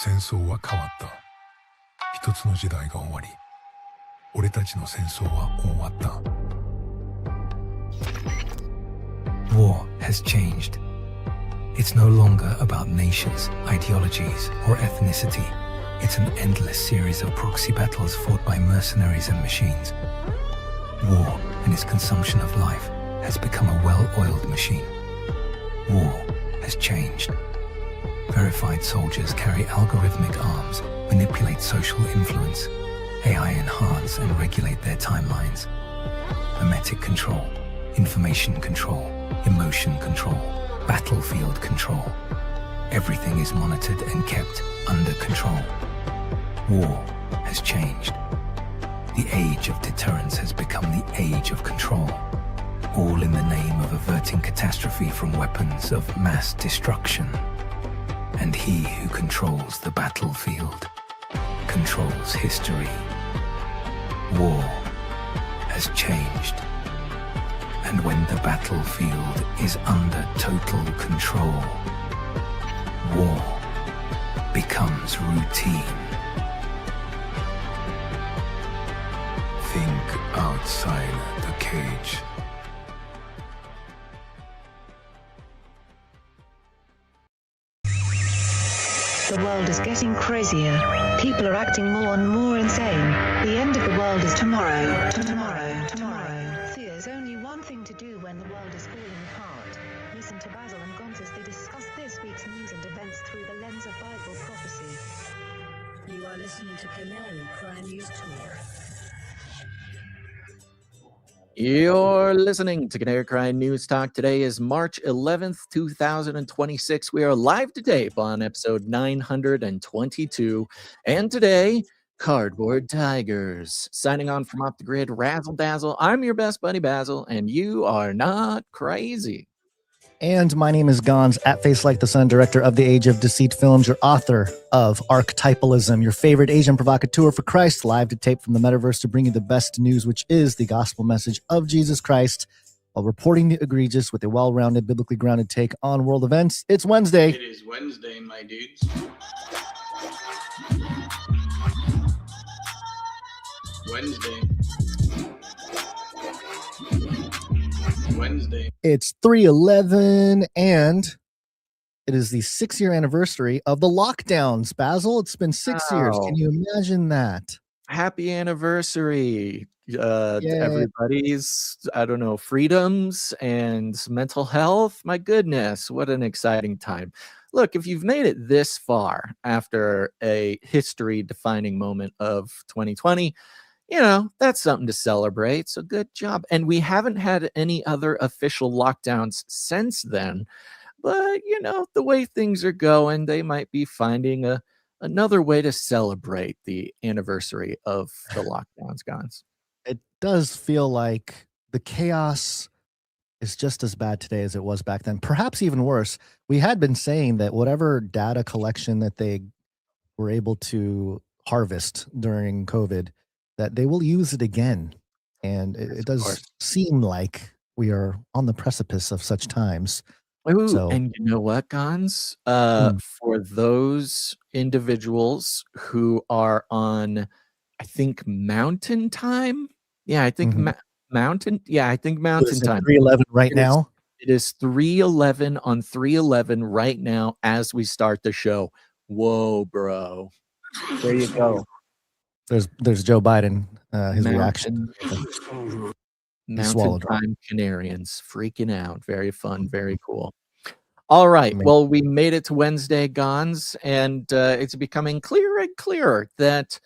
戦争は変わった。一つの時代が終わり、俺たちの戦争は終わった。War has changed. It's no longer about nations, ideologies, or ethnicity. It's an endless series of proxy battles fought by mercenaries and machines. War and its consumption of life has become a well-oiled machine. War has changed. Verified soldiers carry algorithmic arms, manipulate social influence, AI enhance and regulate their timelines. Memetic control, information control, emotion control, battlefield control. Everything is monitored and kept under control. War has changed. The age of deterrence has become the age of control, all in the name of averting catastrophe from weapons of mass destruction. And he who controls the battlefield controls history. War has changed. And when the battlefield is under total control, war becomes routine. Think outside the cage. The world is getting crazier. People are acting more and more insane. The end of the world is tomorrow. Tomorrow. There's only one thing to do when the world is falling apart. Listen to Basil and Gonz as they discuss this week's news and events through the lens of Bible prophecy. You are listening to Canary Cry News Talk. You're listening to Canary Cry News Talk. Today is March 11th, 2026. We are live to tape on episode 922. And today, Cardboard Tigers. Signing on from Off the Grid, Razzle Dazzle. I'm your best buddy, Basil, and you are not crazy. And my name is Gonz, at Face Like the Sun, director of the Age of Deceit films, your author of Archetypalism, your favorite Asian provocateur for Christ, live to tape from the metaverse to bring you the best news, which is the gospel message of Jesus Christ, while reporting the egregious with a well-rounded, biblically grounded take on world events. It's Wednesday. It is Wednesday, my dudes. Wednesday. It's 3/11, and it is the 6-year anniversary of the lockdowns. Basil, it's been 6 years. Can you imagine that? Happy anniversary. Everybody's, freedoms and mental health. My goodness, what an exciting time. Look, if you've made it this far after a history-defining moment of 2020, that's something to celebrate. So good job. And we haven't had any other official lockdowns since then. But, the way things are going, they might be finding another way to celebrate the anniversary of the lockdowns, Gonz. It does feel like the chaos is just as bad today as it was back then. Perhaps even worse. We had been saying that whatever data collection that they were able to harvest during COVID, that they will use it again. And it does seem like we are on the precipice of such times. Ooh, and you know what, Gonz? For those individuals who are on, I think, mountain time. Yeah, I think mountain. Yeah, I think mountain time. 3/11 right now. It is 3/11 on 3/11 right now as we start the show. Whoa, bro. There you go. There's Joe Biden, his reaction. Mountain time Canarians freaking out. Very fun, very cool. All right. Well, we made it to Wednesday, Gonz, and it's becoming clearer and clearer that,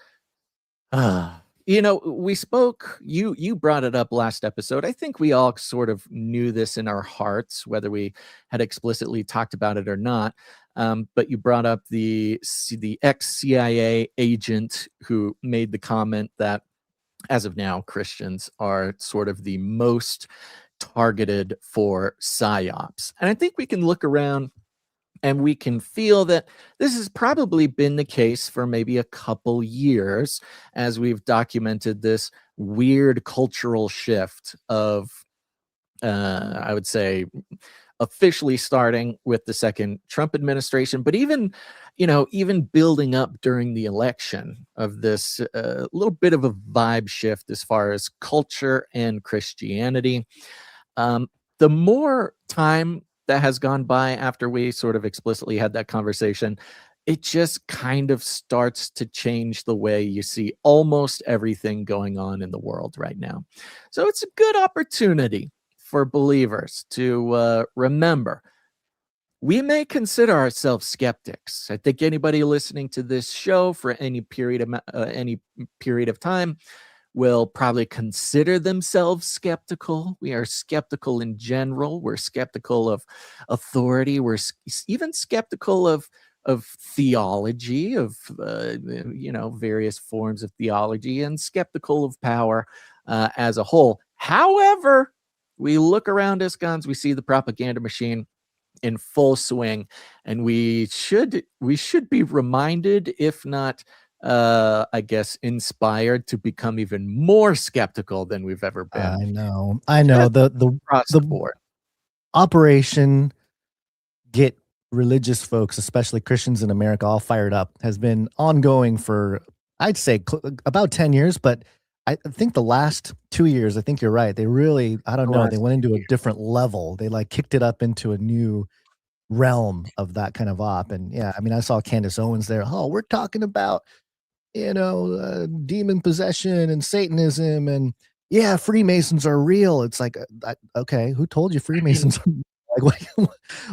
we spoke, you brought it up last episode. I think we all sort of knew this in our hearts, whether we had explicitly talked about it or not. But you brought up the ex-CIA agent who made the comment that as of now, Christians are sort of the most targeted for PSYOPs. And I think we can look around and we can feel that this has probably been the case for maybe a couple years as we've documented this weird cultural shift of, I would say, officially starting with the second Trump administration, but even, even building up during the election of this little bit of a vibe shift as far as culture and Christianity. The more time that has gone by after we sort of explicitly had that conversation, it just kind of starts to change the way you see almost everything going on in the world right now. So it's a good opportunity for believers to remember we may consider ourselves skeptics. I think anybody listening to this show for any period of time will probably consider themselves skeptical. We are skeptical in general. We're skeptical of authority. We're even skeptical of theology, of various forms of theology, and skeptical of power as a whole. However, we look around us, guns. We see the propaganda machine in full swing, and we should be reminded, if not I guess inspired, to become even more skeptical than we've ever been. I know. The across the board. Operation Get Religious Folks, especially Christians in America, all fired up has been ongoing for, I'd say, about 10 years, but I think the last 2 years, I think you're right. They really, I don't know, they went into a different level. They like kicked it up into a new realm of that kind of op. And yeah, I mean, I saw Candace Owens there. Oh, we're talking about, demon possession and Satanism, and yeah, Freemasons are real. It's like, okay, who told you Freemasons are like,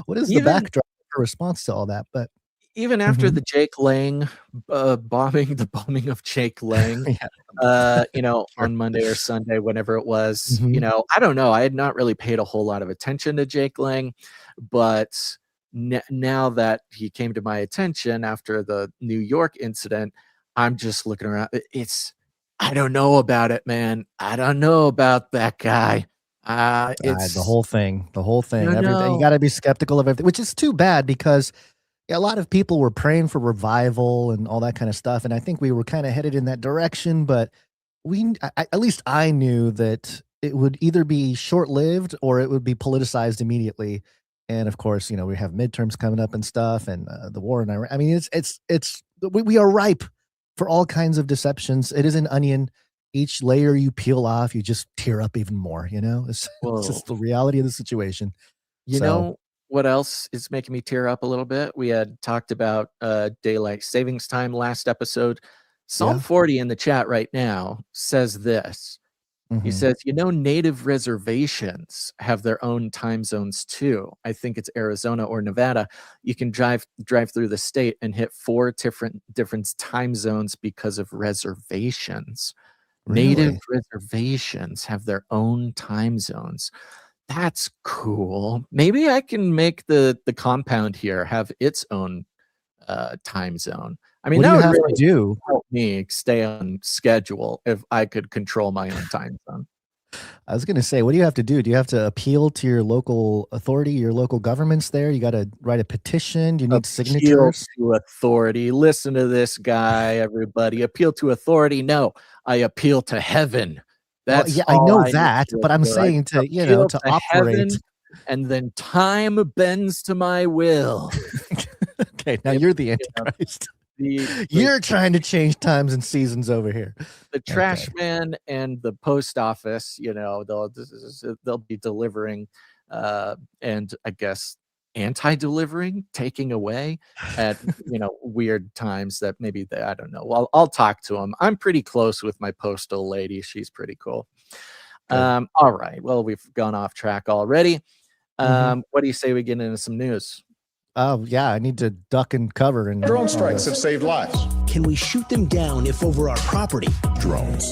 what is the backdrop for response to all that? But even after the Jake Lang bombing of Jake Lang, on Monday or Sunday, whenever it was, I don't know. I had not really paid a whole lot of attention to Jake Lang, but now that he came to my attention after the New York incident, I'm just looking around. I don't know about it, man. I don't know about that guy. It's the whole thing. Everything. You got to be skeptical of everything, which is too bad because a lot of people were praying for revival and all that kind of stuff. And I think we were kind of headed in that direction, but at least I knew that it would either be short-lived or it would be politicized immediately. And of course, we have midterms coming up and stuff, and the war in Iran. I mean, we are ripe for all kinds of deceptions. It is an onion. Each layer you peel off, you just tear up even more. It's just the reality of the situation. You know what else is making me tear up a little bit? We had talked about daylight savings time last episode. Psalm 40 in the chat right now says this. He says, native reservations have their own time zones too. I think it's Arizona or Nevada. You can drive through the state and hit 4 different time zones because of reservations. Really? Native reservations have their own time zones. That's cool. Maybe I can make the compound here have its own time zone. I mean, what that do you would have really to do? help me stay on schedule if I could control my own time zone. I was going to say, what do you have to do? Do you have to appeal to your local authority, your local governments there? You got to write a petition? Do you need signatures? To authority. Listen to this guy, everybody. Appeal to authority. No, I appeal to heaven. That's I know that, but I'm saying to operate. Heaven, and then time bends to my will. Okay, now you're the Antichrist. You're trying to change times and seasons over here. The trash man and the post office, they'll be delivering, and I guess anti-delivering, taking away at weird times that maybe I don't know. Well, I'll talk to them. I'm pretty close with my postal lady. She's pretty cool. All right. Well, we've gone off track already. What do you say we get into some news? Oh, yeah, I need to duck and cover. And drone strikes have saved lives. Can we shoot them down if over our property? Drones.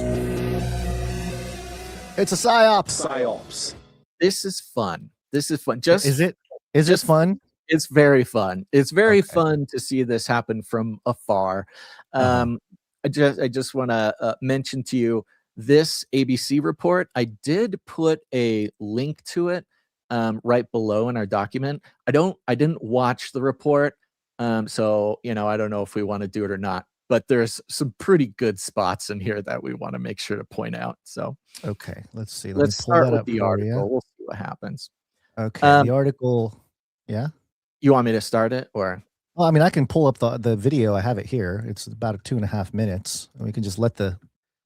It's a PSYOP. Psyops. This is fun. Is it? Is it fun? It's very fun. It's very fun to see this happen from afar. I just want to mention to you this ABC report. I did put a link to it right below in our document. I didn't watch the report, so I don't know if we want to do it or not. But there's some pretty good spots in here that we want to make sure to point out. So okay, let's see. Let's start with the article. We'll see what happens. Okay, the article, yeah. You want me to start it, or? Well, I mean, I can pull up the video. I have it here. It's about 2.5 minutes. And we can just let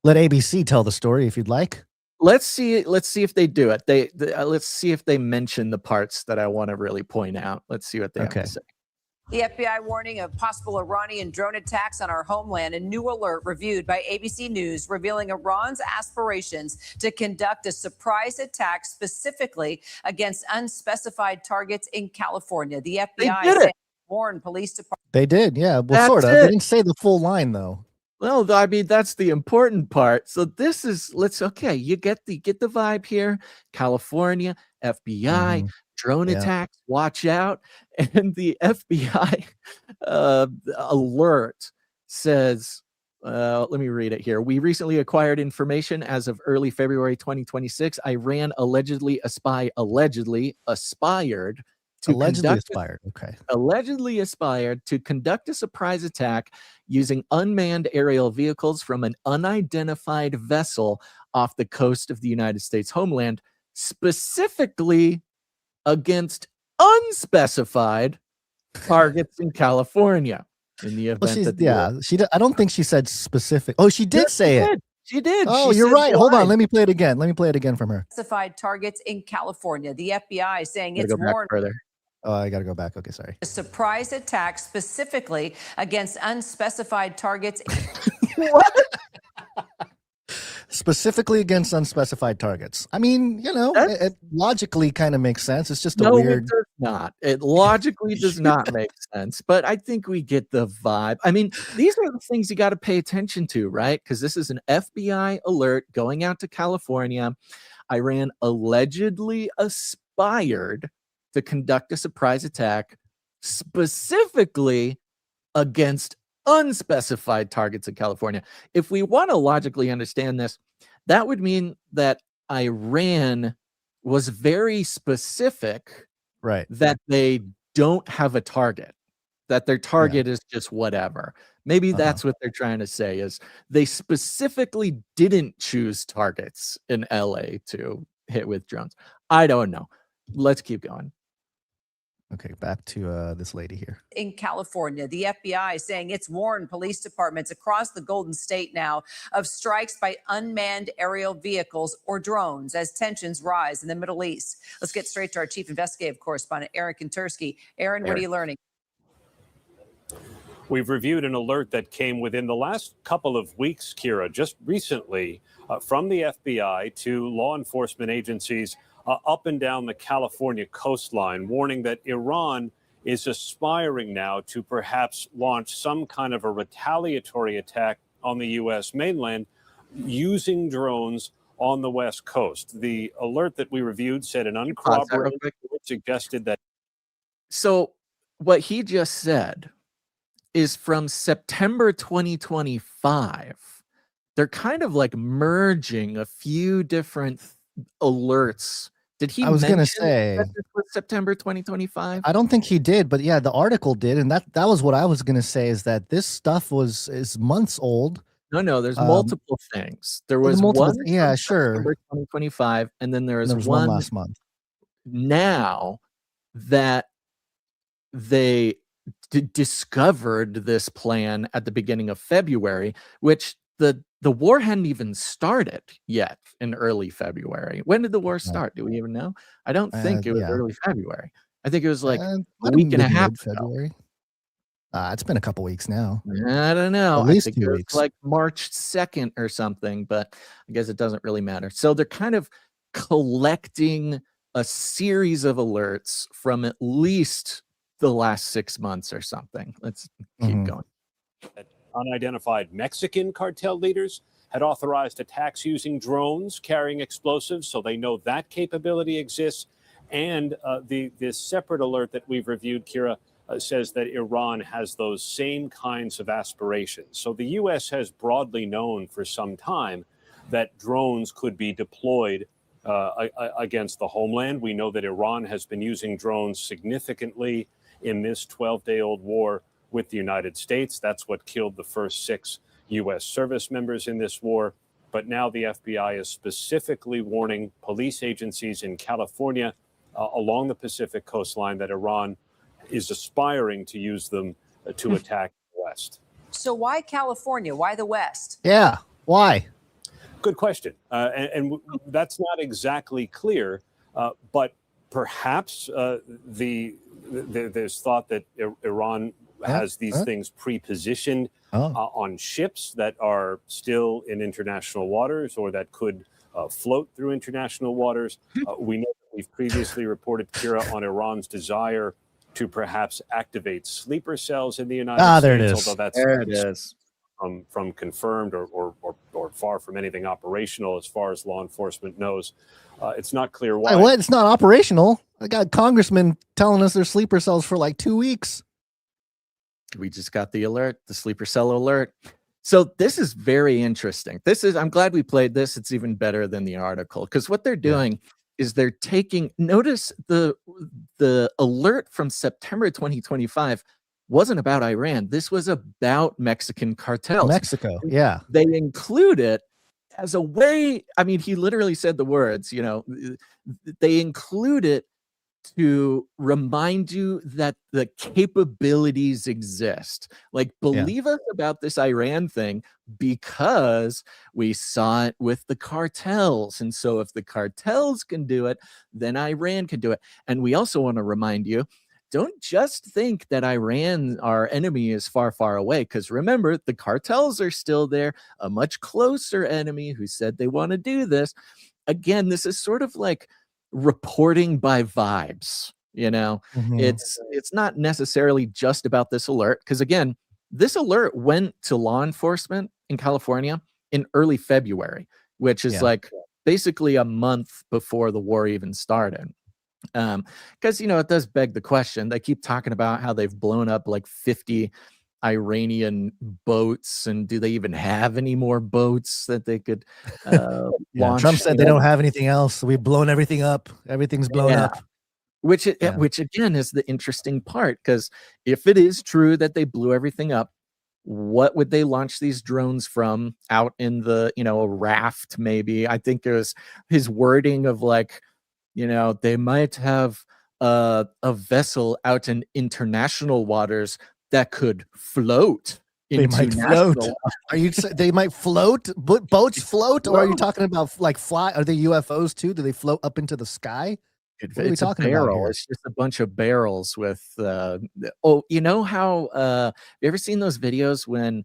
ABC tell the story if you'd like. Let's see if they do it. Let's see if they mention the parts that I want to really point out. Let's see what they have to say. The FBI warning of possible Iranian drone attacks on our homeland. A new alert reviewed by ABC News revealing Iran's aspirations to conduct a surprise attack specifically against unspecified targets in California. The FBI warned police departments. They did, yeah. Well, sort of. They didn't say the full line, though. Well, I mean, that's the important part. So this is, you get the vibe here. California, FBI, drone attacks, watch out. And the FBI alert says, let me read it here. We recently acquired information as of early February 2026. Iran allegedly aspired to conduct a surprise attack using unmanned aerial vehicles from an unidentified vessel off the coast of the United States homeland, specifically against unspecified targets in California. In the event I don't think she said specific. Oh, she did say it. She did. Oh, you're right. Hold on. Let me play it again. From her. Specified targets in California. The FBI saying it's warned. Oh, I got to go back. Okay, sorry. A surprise attack specifically against unspecified targets. What? Specifically against unspecified targets. I mean, it logically kind of makes sense. It's just a weird. It does not. It logically does not make sense, but I think we get the vibe. I mean, these are the things you got to pay attention to, right? Because this is an FBI alert going out to California. Iran allegedly aspired to conduct a surprise attack specifically against unspecified targets in California. If we want to logically understand this, that would mean that Iran was very specific, right? That they don't have a target, that their target is just whatever. Maybe that's what they're trying to say, is they specifically didn't choose targets in LA to hit with drones. I don't know. Let's keep going. Okay, back to this lady here. In California, the FBI saying it's warned police departments across the Golden State now of strikes by unmanned aerial vehicles or drones as tensions rise in the Middle East. Let's get straight to our chief investigative correspondent, Aaron Kontursky. Aaron, what are you learning? We've reviewed an alert that came within the last couple of weeks, Kira, just recently from the FBI to law enforcement agencies up and down the California coastline, warning that Iran is aspiring now to perhaps launch some kind of a retaliatory attack on the U.S. mainland using drones on the West Coast. The alert that we reviewed said an uncorroborated report suggested that. So what he just said is from September 2025. They're kind of like merging a few different alerts. Did he? I was going to say that this was September 2025. I don't think he did, but yeah, the article did, and that was what I was going to say, is that this stuff is months old. No, there's multiple things. There was one, September 2025, and then there was one last month. Now that they discovered this plan at the beginning of February, which the war hadn't even started yet in early February. When did the war start? Do we even know? I don't think it was early February. I think it was like a week and a half February. It's been a couple weeks now. I don't know. At least I think it was like March 2nd or something, but I guess it doesn't really matter. So they're kind of collecting a series of alerts from at least the last 6 months or something. Let's keep going. Unidentified Mexican cartel leaders had authorized attacks using drones carrying explosives, so they know that capability exists. And this separate alert that we've reviewed, Kira, says that Iran has those same kinds of aspirations. So the U.S. has broadly known for some time that drones could be deployed against the homeland. We know that Iran has been using drones significantly in this 12-day-old war with the United States. That's what killed the first 6 U.S. service members in this war. But now the FBI is specifically warning police agencies in California along the Pacific coastline that Iran is aspiring to use them to attack the West. So why California? Why the West? Yeah, why? Good question. And that's not exactly clear, but perhaps there's thought that Iran has these things pre-positioned on ships that are still in international waters or that could float through international waters. We know that we've previously reported, Kira, on Iran's desire to perhaps activate sleeper cells in the United States. There it is. Although that's there it is. From confirmed or far from anything operational as far as law enforcement knows. It's not clear why. What? It's not operational. I got congressmen telling us they're sleeper cells for like 2 weeks. We just got the alert, the sleeper cell alert. So this is very interesting. I'm glad we played this. It's even better than the article, because what they're doing is they're taking, notice the alert from September 2025 wasn't about Iran. This was about Mexican cartels. Mexico, yeah. They include it as a way, I mean, he literally said the words, they include it to remind you that the capabilities exist. Like, believe us about this Iran thing because we saw it with the cartels. And so if the cartels can do it, then Iran can do it. And we also want to remind you, don't just think that Iran, our enemy, is far, far away. Because remember, the cartels are still there, a much closer enemy who said they want to do this. Again, this is sort of like reporting by vibes. It's not necessarily just about this alert. Because again, this alert went to law enforcement in California in early February, which is like basically a month before the war even started. Because it does beg the question. They keep talking about how they've blown up like 50 Iranian boats, and do they even have any more boats that they could launch? Trump said they don't have anything else, so we've blown everything up. Everything's blown up. Which again is the interesting part, because if it is true that they blew everything up, what would they launch these drones from out in the a raft? Maybe I think there's his wording of like, they might have a vessel out in international waters that could float. They might float. Are you? They might float. Boats float, or are you talking about like fly? Are they UFOs too? Do they float up into the sky? What are we talking about here? It's just a bunch of barrels with. You know how? You ever seen those videos when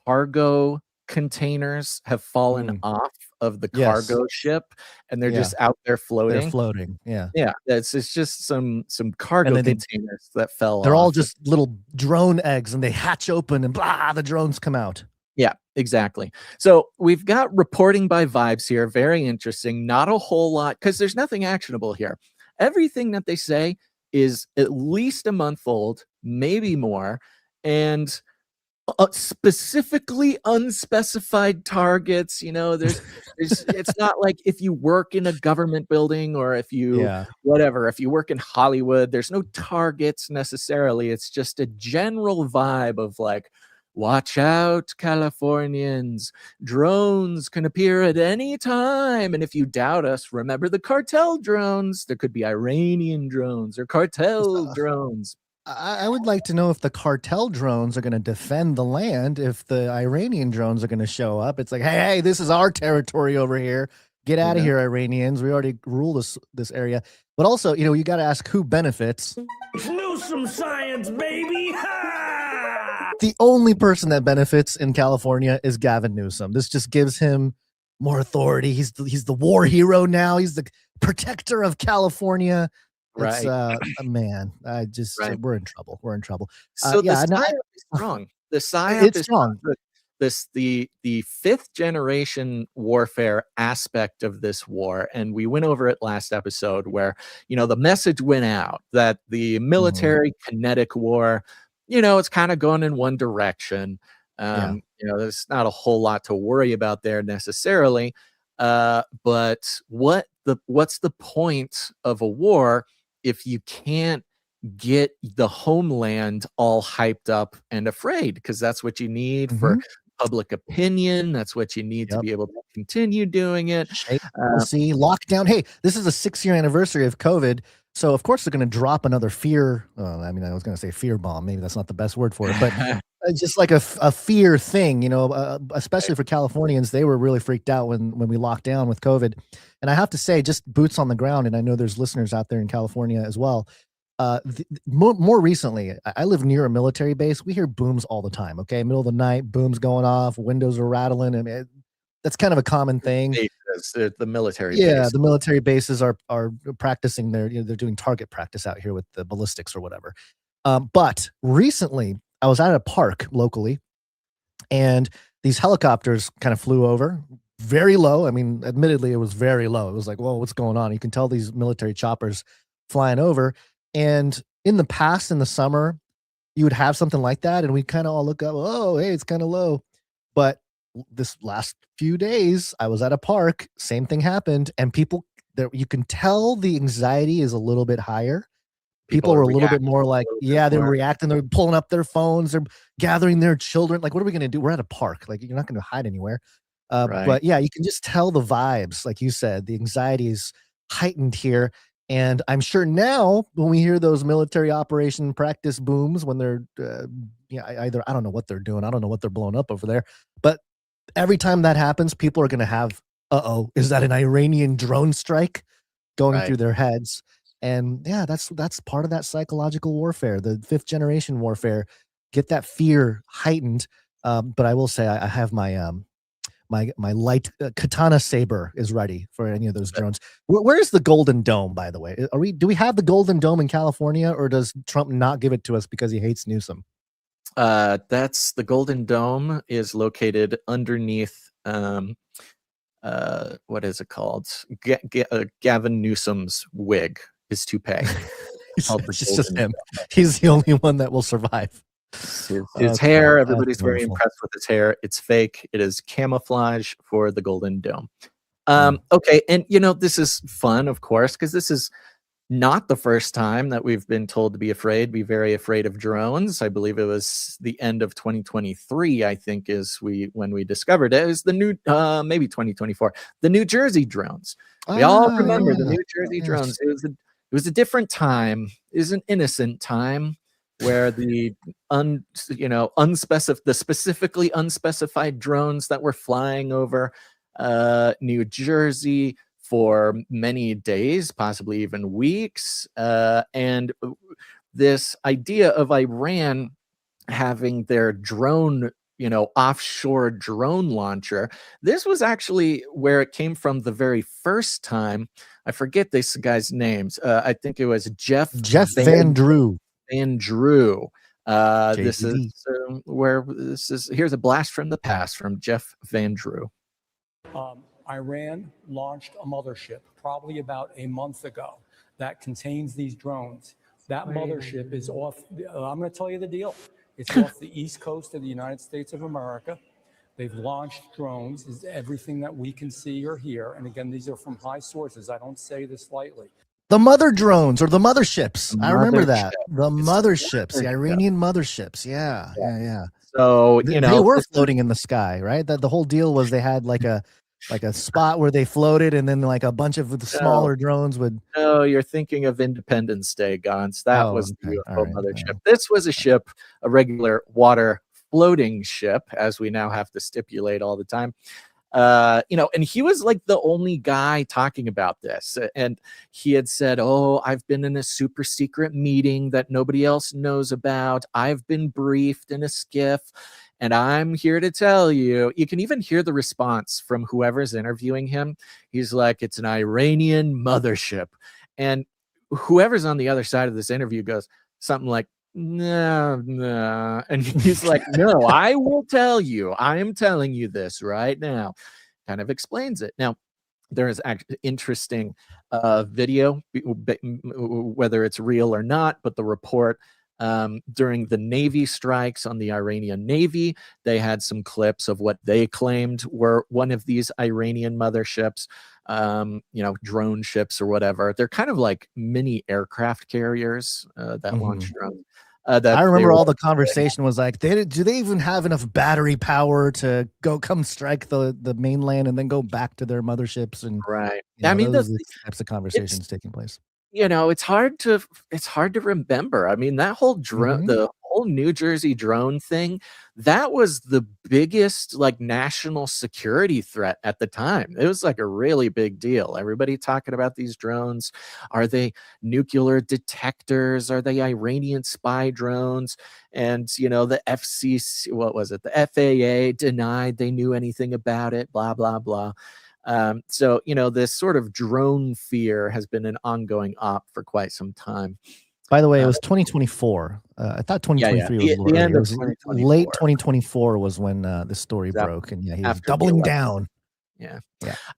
cargo containers have fallen off of the cargo ship and they're just out there floating? They're floating. Yeah. It's just some cargo containers that fell. They're off. all just little drone eggs, and they hatch open, and blah, the drones come out. Yeah, exactly. So we've got reporting by vibes here. Very interesting. Not a whole lot, because there's nothing actionable here. Everything that they say is at least a month old, maybe more, and specifically unspecified targets. It's not like if you work in a government building or if you if you work in Hollywood, there's no targets necessarily. It's just a general vibe of like, watch out, Californians, drones can appear at any time. And if you doubt us, remember the cartel drones. There could be Iranian drones or cartel drones. I would like to know if the cartel drones are going to defend the land, if the Iranian drones are going to show up. It's like, hey, this is our territory over here. Get out of here, Iranians. We already rule this area. But also, you got to ask who benefits. Newsom science, baby! Ha! The only person that benefits in California is Gavin Newsom. This just gives him more authority. He's the war hero now. He's the protector of California. It's, man, we're in trouble. We're in trouble. So the PSYOP is strong. The PSYOP is strong. The fifth generation warfare aspect of this war, and we went over it last episode, where the message went out that the military kinetic war, it's kind of going in one direction. There's not a whole lot to worry about there necessarily. But what's the point of a war if you can't get the homeland all hyped up and afraid? Because that's what you need for public opinion. That's what you need to be able to continue doing it. See, lockdown. Hey, this is a 6-year anniversary of COVID. So, of course, they're going to drop another fear. I mean, I was going to say fear bomb. Maybe that's not the best word for it, but just like a fear thing, especially for Californians. They were really freaked out when we locked down with COVID. And I have to say, just boots on the ground, and I know there's listeners out there in California as well. More recently, I live near a military base. We hear booms all the time. Okay, middle of the night, booms going off, windows are rattling. I mean, that's kind of a common thing. The military. Yeah, base. the military bases are practicing they're doing target practice out here with the ballistics or whatever. But recently, I was at a park locally, and these helicopters kind of flew over very low. I mean, admittedly, it was very low. It was like, whoa, what's going on? You can tell these military choppers flying over. And in the past, in the summer, you would have something like that, and we kind of all look up, oh, hey, it's kind of low. But this last few days, I was at a park, same thing happened, and people there, you can tell the anxiety is a little bit higher. People are a little bit more like, they're reacting, they're pulling up their phones, they're gathering their children. Like, what are we going to do? We're at a park. Like, you're not going to hide anywhere. But yeah, you can just tell the vibes. Like you said, the anxiety is heightened here. And I'm sure now when we hear those military operation practice booms, when they're, either, I don't know what they're doing. I don't know what they're blowing up over there. But every time that happens, people are going to have, is that an Iranian drone strike going through their heads? And yeah, that's part of that psychological warfare, the 5th generation warfare. Get that fear heightened. But I will say I have my my light katana saber is ready for any of those drones. Where's the Golden Dome, by the way? Do we have the Golden Dome in California, or does Trump not give it to us because he hates Newsom? That's the Golden Dome is located underneath what is it called? Gavin Newsom's wig, his toupee. It's just him. He's the only one that will survive. His hair, everybody's very impressed with his hair. It's fake. It is camouflage for the Golden Dome. Okay, and this is fun, of course, because this is not the first time that we've been told to be very afraid of drones. I believe it was the end of 2023, I think, when we discovered it. It was the new, maybe 2024, the New Jersey drones. We all remember the New Jersey drones. It was a different time. It was an innocent time where the specifically unspecified drones that were flying over New Jersey for many days, possibly even weeks, and this idea of Iran having their drone, offshore drone launcher. This was actually where it came from the very first time. I forget this guy's names. I think it was Jeff Van Drew. Andrew. This is here's a blast from the past from Jeff Van Drew. Iran launched a mothership probably about a month ago that contains these drones. That mothership is off. I'm going to tell you the deal. It's off the east coast of the United States of America. They've launched drones, is everything that we can see or hear. And again, these are from high sources. I don't say this lightly. The mother drones or the motherships. I remember that. The motherships, the Iranian motherships. Yeah. So, they were floating in the sky, right? That the whole deal was they had like a spot where they floated, and then like a bunch of the smaller drones would. No, you're thinking of Independence Day, Gons. That was the UFO mothership. This was a ship, a regular water floating ship, as we now have to stipulate all the time. And he was like the only guy talking about this. And he had said, I've been in a super secret meeting that nobody else knows about. I've been briefed in a skiff, and I'm here to tell you. You can even hear the response from whoever's interviewing him. He's like, it's an Iranian mothership. And whoever's on the other side of this interview goes something like, no. And he's like, no, I will tell you. I am telling you this right now. Kind of explains it. Now, there is actually interesting video, whether it's real or not, but the report during the Navy strikes on the Iranian Navy, they had some clips of what they claimed were one of these Iranian motherships, drone ships or whatever. They're kind of like mini aircraft carriers that launch drones. I they remember were all the like, conversation was like, do they even have enough battery power to come strike the mainland and then go back to their motherships? And right. you I know, mean, those are the types of it's conversations taking place. it's hard to remember. I mean, that whole drone, the whole New Jersey drone thing, that was the biggest like national security threat at the time. It was like a really big deal. Everybody talking about these drones. Are they nuclear detectors? Are they Iranian spy drones? And the FCC, what was it? The FAA denied they knew anything about it. Blah blah blah. So this sort of drone fear has been an ongoing op for quite some time. By the way, it was 2024. I thought 2023 was a little the earlier. end It of was 2024. late 2024 was when this story That- broke, and he was after the doubling election. down. Yeah.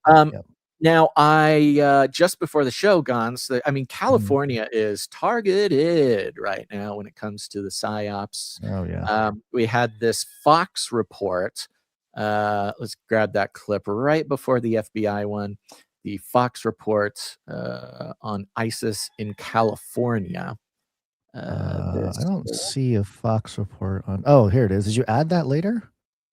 Yep. Now, I just before the show, Gons, I mean, California is targeted right now when it comes to the PSYOPs. Oh yeah. We had this Fox report. Let's grab that clip right before the FBI one. The Fox report on ISIS in California. I don't see a Fox report on. Oh, here it is. Did you add that later?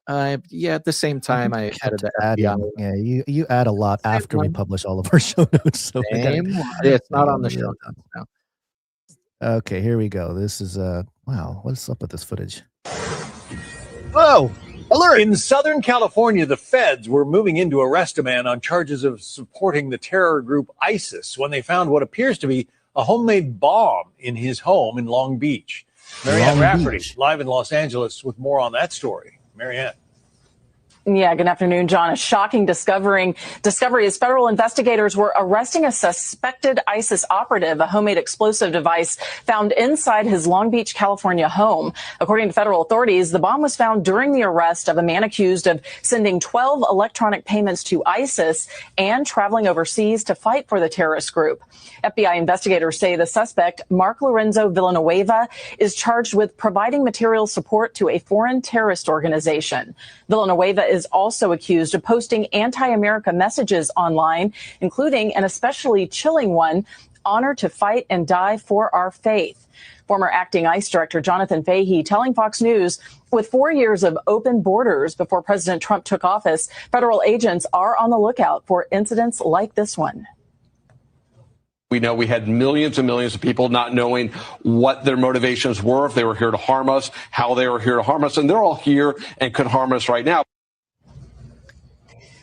Yeah, at the same time I added the FBI. Yeah, you add a lot after we publish all of our show notes. So it's not on the show notes now. Okay, here we go. This is wow. What's up with this footage? Whoa! Alert! In Southern California, the feds were moving in to arrest a man on charges of supporting the terror group ISIS when they found what appears to be a homemade bomb in his home in Long Beach. Marianne Rafferty, live in Los Angeles with more on that story. Marianne. Yeah, good afternoon, John. A shocking discovery as federal investigators were arresting a suspected ISIS operative, a homemade explosive device found inside his Long Beach, California home. According to federal authorities, the bomb was found during the arrest of a man accused of sending 12 electronic payments to ISIS and traveling overseas to fight for the terrorist group. FBI investigators say the suspect, Mark Lorenzo Villanueva, is charged with providing material support to a foreign terrorist organization. Villanueva is also accused of posting anti-America messages online, including an especially chilling one, "Honor to fight and die for our faith." Former acting ICE Director Jonathan Fahey telling Fox News, with 4 years of open borders before President Trump took office, federal agents are on the lookout for incidents like this one. We know we had millions and millions of people not knowing what their motivations were, if they were here to harm us, how they were here to harm us, and they're all here and could harm us right now.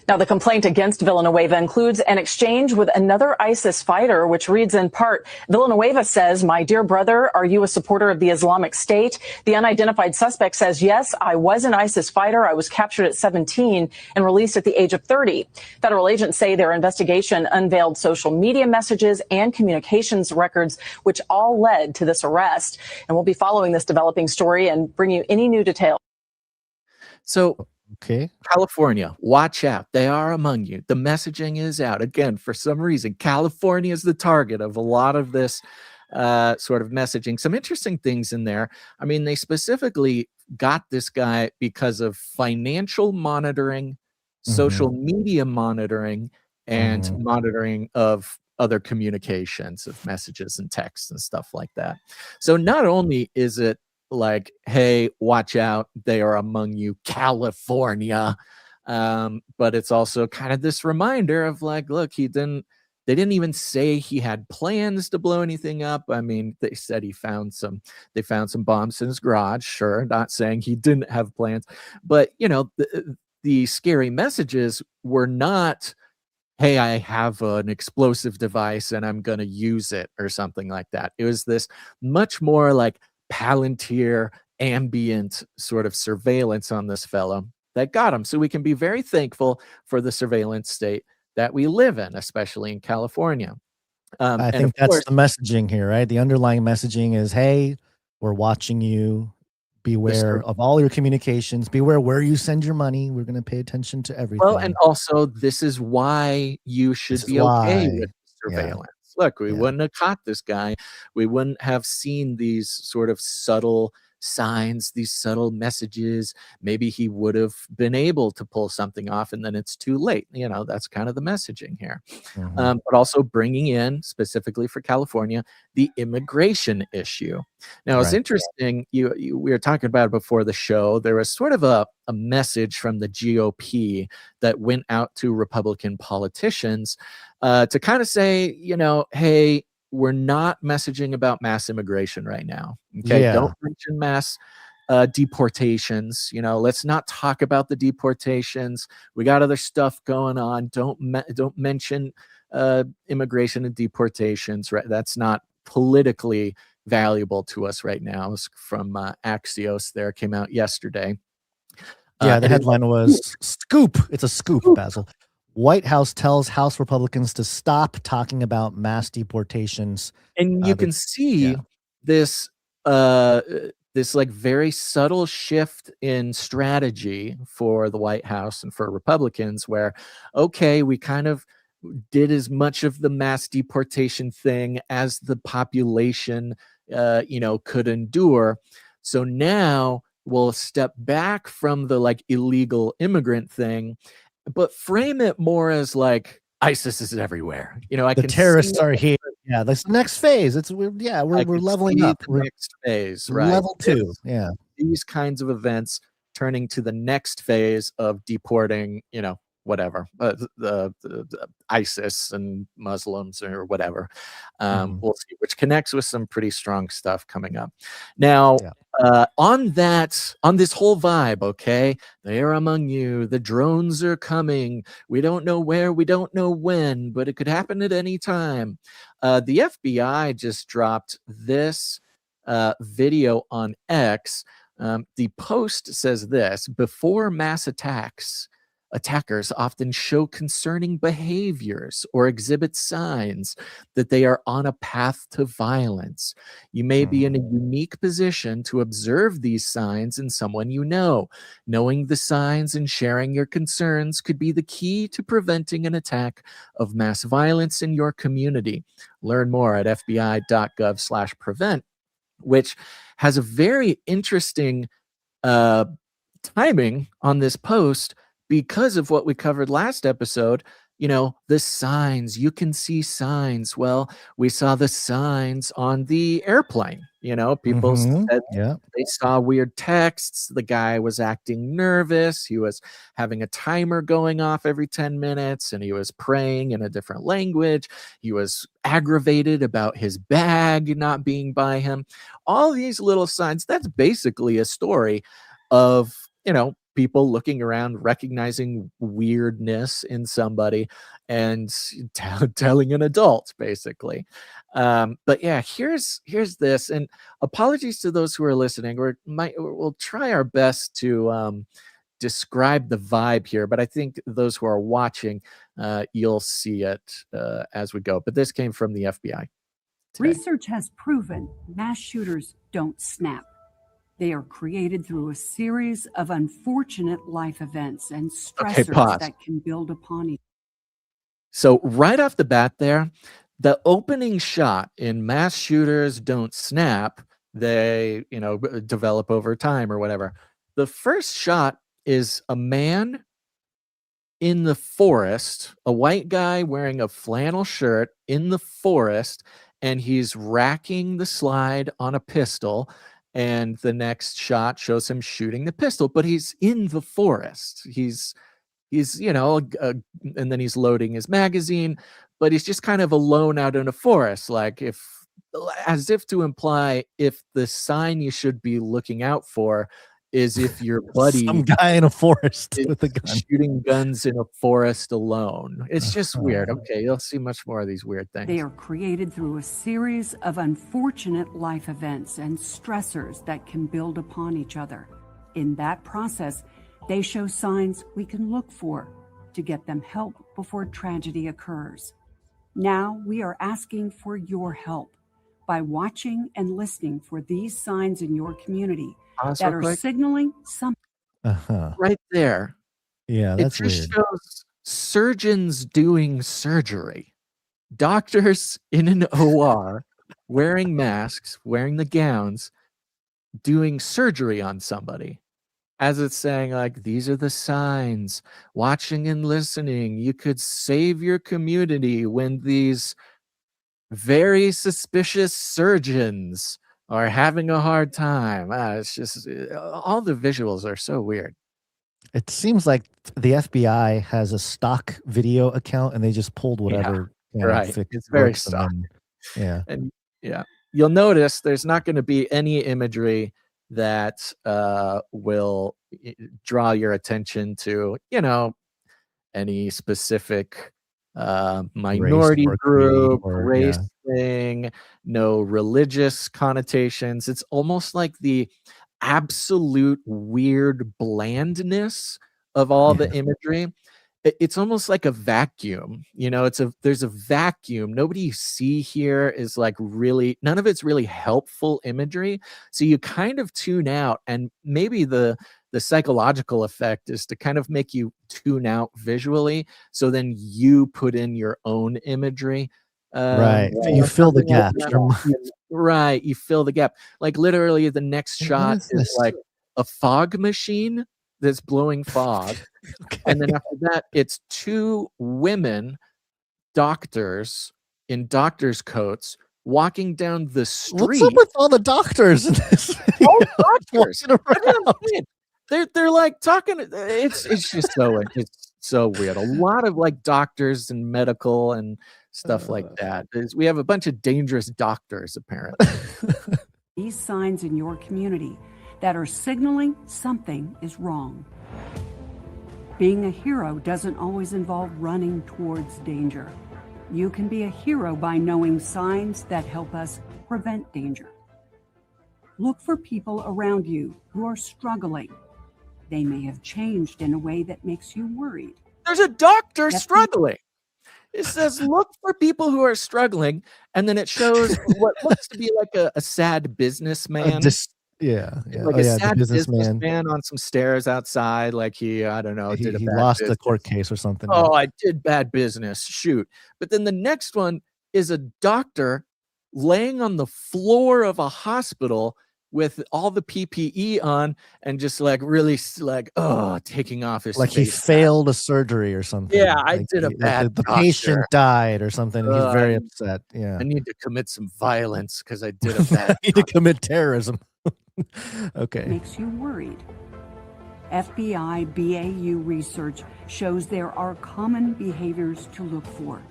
Now, the complaint against Villanueva includes an exchange with another ISIS fighter, which reads in part, Villanueva says, "My dear brother, are you a supporter of the Islamic State?" The unidentified suspect says, "Yes, I was an ISIS fighter. I was captured at 17 and released at the age of 30. Federal agents say their investigation unveiled social media messages and communications records, which all led to this arrest. And we'll be following this developing story and bring you any new details. So, okay, California, watch out. They are among you. The messaging is out. Again, for some reason, California is the target of a lot of this sort of messaging. Some interesting things in there. I mean, they specifically got this guy because of financial monitoring, social media monitoring, and monitoring of other communications of messages and texts and stuff like that. So not only is it like, hey, watch out, they are among you, California. But it's also kind of this reminder of like, look, they didn't even say he had plans to blow anything up. I mean, they said they found some bombs in his garage. Sure, not saying he didn't have plans, but the scary messages were not, hey, I have an explosive device and I'm going to use it or something like that. It was this much more like Palantir ambient sort of surveillance on this fellow that got him. So we can be very thankful for the surveillance state that we live in, especially in California. I think that's the messaging here, right? The underlying messaging is, hey, we're watching you. Beware of all your communications. Beware where you send your money. We're going to pay attention to everything. Well, and also this is why you should be okay with surveillance. Look, we wouldn't have caught this guy. We wouldn't have seen these sort of subtle signs, these subtle messages. Maybe he would have been able to pull something off, and then it's too late. That's kind of the messaging here. But also bringing in, specifically for California, the immigration issue. Now, it's interesting. We were talking about it before the show. There was sort of a message from the GOP that went out to Republican politicians to kind of say, hey, we're not messaging about mass immigration right now. Okay, don't mention mass deportations. Let's not talk about the deportations. We got other stuff going on. Don't mention immigration and deportations. Right, that's not politically valuable to us right now. It's from Axios. There came out yesterday. The headline was "Scoop." It's a scoop, Basil. White House tells House Republicans to stop talking about mass deportations. And you can see this like very subtle shift in strategy for the White House and for Republicans, where, okay, we kind of did as much of the mass deportation thing as the population, could endure. So now we'll step back from the like illegal immigrant thing, but frame it more as like ISIS is everywhere. The terrorists are here. Yeah, that's the next phase. We're leveling up. The next phase, right? Level 2. Yeah, these kinds of events turning to the next phase of deporting, whatever, the ISIS and Muslims or whatever. We'll see, which connects with some pretty strong stuff coming up. Now, on this whole vibe, okay, they are among you. The drones are coming. We don't know where, we don't know when, but it could happen at any time. The FBI just dropped this video on X. The Post says this: before mass attacks, attackers often show concerning behaviors or exhibit signs that they are on a path to violence. You may be in a unique position to observe these signs in someone you know. Knowing the signs and sharing your concerns could be the key to preventing an attack of mass violence in your community. Learn more at fbi.gov/prevent, which has a very interesting timing on this post, because of what we covered last episode. The signs, you can see signs. Well, we saw the signs on the airplane. People said they saw weird texts. The guy was acting nervous. He was having a timer going off every 10 minutes, and he was praying in a different language. He was aggravated about his bag not being by him. All these little signs, that's basically a story of, people looking around, recognizing weirdness in somebody, and telling an adult, basically. But yeah, here's this, and apologies to those who are listening. We'll try our best to describe the vibe here, but I think those who are watching, you'll see it as we go. But this came from the FBI today. Research has proven mass shooters don't snap. They are created through a series of unfortunate life events and stressors that can build upon each other. So right off the bat there, the opening shot in mass shooters don't snap, they, develop over time or whatever. The first shot is a man in the forest, a white guy wearing a flannel shirt in the forest, and he's racking the slide on a pistol. And the next shot shows him shooting the pistol, but he's in the forest. He's and then he's loading his magazine, but he's just kind of alone out in a forest, as if to imply if the sign you should be looking out for is if your buddy, some guy in a forest with a gun, shooting guns in a forest alone. It's just weird. Okay, you'll see much more of these weird things. They are created through a series of unfortunate life events and stressors that can build upon each other. In that process, they show signs we can look for to get them help before tragedy occurs. Now we are asking for your help by watching and listening for these signs in your community that are signaling something. Right there. Yeah, that's weird. It just weird. shows surgeons doing surgery. Doctors in an OR wearing masks, wearing the gowns, doing surgery on somebody, as it's saying, like, these are the signs, watching and listening. You could save your community when these very suspicious surgeons are having a hard time. It's just all the visuals are so weird. It seems like the FBI has a stock video account and they just pulled whatever. Right. It's very stock. Yeah. And yeah, you'll notice there's not going to be any imagery that will draw your attention to, any specific minority group, race thing, no religious connotations. It's almost like the absolute weird blandness of all the imagery. It's almost like a vacuum, there's a vacuum. Nobody you see here is like really, none of it's really helpful imagery. So you kind of tune out, and maybe the psychological effect is to kind of make you tune out visually. So then you put in your own imagery. Right. You fill the gap. Right. You fill the gap. Like literally the next shot is like a fog machine that's blowing fog. And then after that, it's two women doctors in doctors' coats walking down the street. What's up with all the doctors in this video? All doctors. They're like talking. It's just so weird. A lot of like doctors and medical and stuff like that. We have a bunch of dangerous doctors, apparently. These signs in your community that are signaling something is wrong. Being a hero doesn't always involve running towards danger. You can be a hero by knowing signs that help us prevent danger. Look for people around you who are struggling. They may have changed in a way that makes you worried. There's a doctor struggling. It says, look for people who are struggling. And then it shows what looks to be like a sad businessman. Like a sad businessman on some stairs outside. Like he lost a court case or something. Oh, I did bad business. Shoot. But then the next one is a doctor laying on the floor of a hospital with all the PPE on and just like really like, taking off his like face. He failed a surgery or something. Yeah, I did a bad the patient died or something. And he's very upset. Yeah. I need to commit some violence because I did a bad I need to commit terrorism. Okay. Makes you worried. FBI BAU research shows there are common behaviors to look for.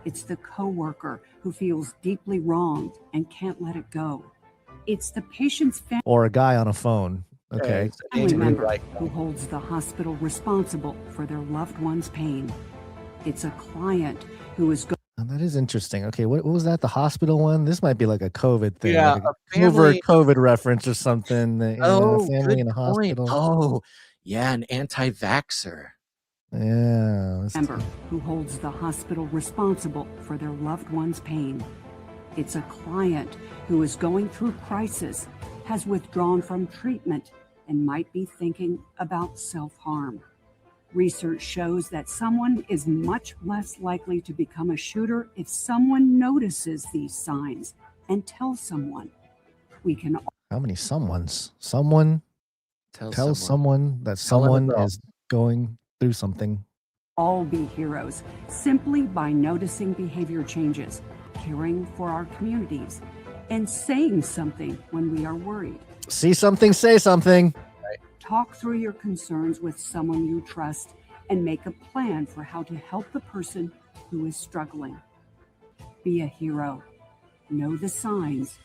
It's the coworker who feels deeply wronged and can't let it go. It's the patient's family or a guy on a phone. Okay. member who holds the hospital responsible for their loved one's pain. It's a client who is that is interesting. Okay, what was that? The hospital one? This might be like a COVID thing. Yeah, like over a COVID reference or something. A family in a hospital. Oh, yeah, an anti-vaxxer. Yeah. Member who holds the hospital responsible for their loved one's pain. It's a client who is going through crisis, has withdrawn from treatment, and might be thinking about self-harm. Research shows that someone is much less likely to become a shooter if someone notices these signs and tells someone. We can. How many someones? Someone tell someone that someone is going through something. All be heroes simply by noticing behavior changes, caring for our communities, and saying something when we are worried. See something, say something. Talk through your concerns with someone you trust and make a plan for how to help the person who is struggling. Be a hero. Know the signs.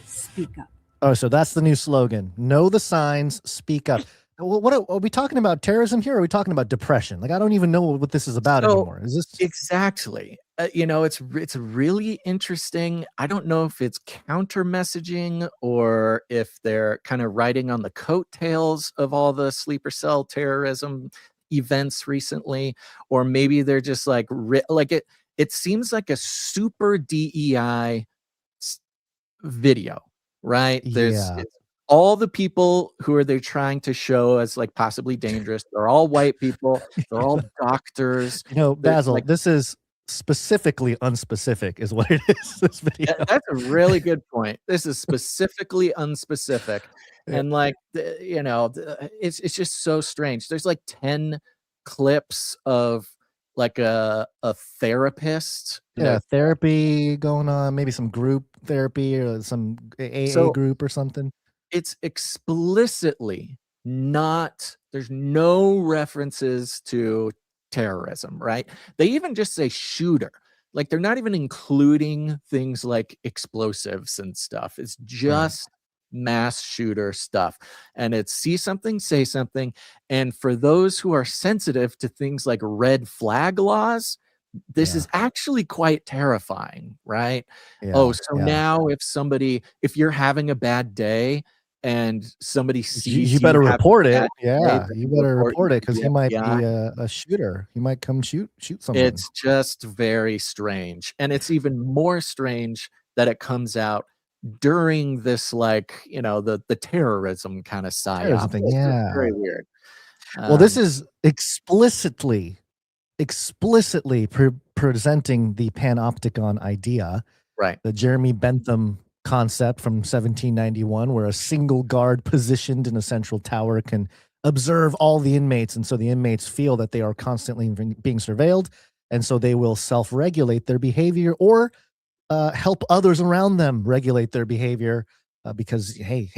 Speak up. Oh, so that's the new slogan. Know the signs, speak up. What are we talking about? Terrorism here? Or are we talking about depression? Like, I don't even know what this is about anymore. Is this exactly? It's really interesting. I don't know if it's counter messaging or if they're kind of riding on the coattails of all the sleeper cell terrorism events recently, or maybe they're just like it seems like a super DEI video, right? There's all the people who they're trying to show as like possibly dangerous. They're all white people. They're all doctors. Basil, this is specifically unspecific is what it is. This video. That's a really good point. This is specifically unspecific. Yeah. And like, it's just so strange. There's like 10 clips of like a therapist. Yeah, therapy going on, maybe some group therapy or some AA group or something. It's explicitly not, there's no references to terrorism, right? They even just say shooter. Like they're not even including things like explosives and stuff. It's just mass shooter stuff. And it's see something, say something. And for those who are sensitive to things like red flag laws, this is actually quite terrifying, right? Now if you're having a bad day and somebody sees you better report it. Yeah, you better report it because he might be a shooter. He might come shoot someone. It's just very strange. And it's even more strange that it comes out during this, like, the terrorism kind of Terrorism psyop. thing, It's just yeah. very weird. Well, this is explicitly presenting the panopticon idea, right? The Jeremy Bentham concept from 1791, where a single guard positioned in a central tower can observe all the inmates, and so the inmates feel that they are constantly being surveilled, and so they will self-regulate their behavior or help others around them regulate their behavior because hey,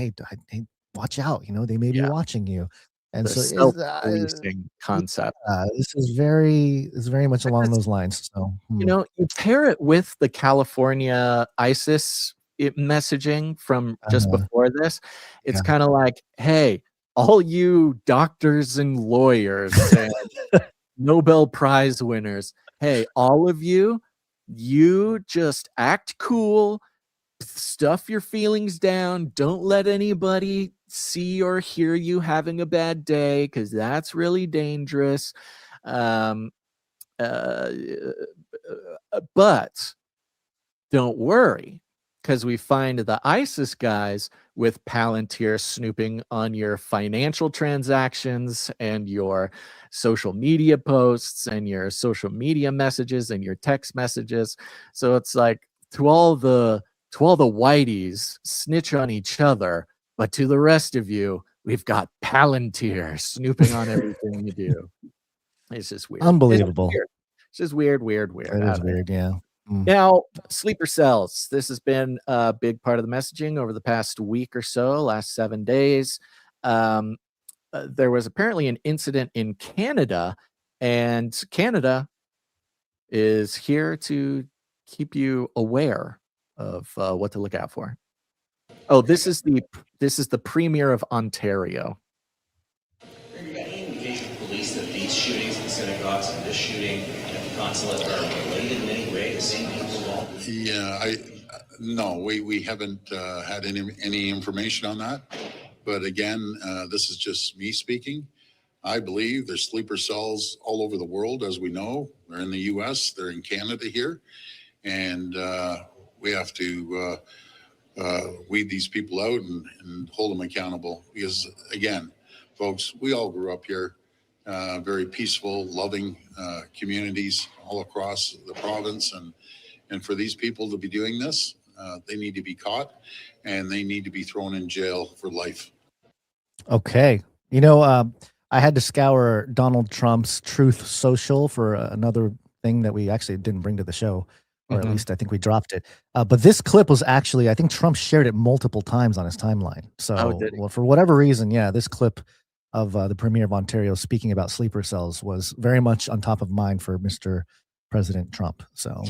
watch out, they may be watching you. And The so self-policing concept. this is very much along those lines. So you pair it with the California ISIS messaging from just before this. It's kind of like, hey, all you doctors and lawyers and Nobel Prize winners, hey, all of you just act cool, stuff your feelings down, don't let anybody see or hear you having a bad day because that's really dangerous. But don't worry, because we find the ISIS guys with Palantir snooping on your financial transactions and your social media posts and your social media messages and your text messages. So it's like to all the whiteys snitch on each other, but to the rest of you, we've got Palantir snooping on everything you do. It's just weird. Unbelievable. It's just weird. It is weird, yeah. Now, sleeper cells. This has been a big part of the messaging over the past week or so, last 7 days. There was apparently an incident in Canada, and Canada is here to keep you aware of what to look out for. Oh, this is the Premier of Ontario. Have you got any indication from police that these shootings in synagogues and this shooting at the consulate are related in any way to same people involved? Yeah, no, we haven't had any information on that. But again, this is just me speaking. I believe there's sleeper cells all over the world, as we know. They're in the U.S., they're in Canada here, and we have to weed these people out and hold them accountable. Because again, folks, we all grew up here, very peaceful, loving communities all across the province, and for these people to be doing this, they need to be caught and they need to be thrown in jail for life. Okay. I had to scour Donald Trump's Truth Social for another thing that we actually didn't bring to the show, or at least I think we dropped it. But this clip was actually, I think Trump shared it multiple times on his timeline. So well, for whatever reason, this clip of the Premier of Ontario speaking about sleeper cells was very much on top of mind for Mr. President Trump. So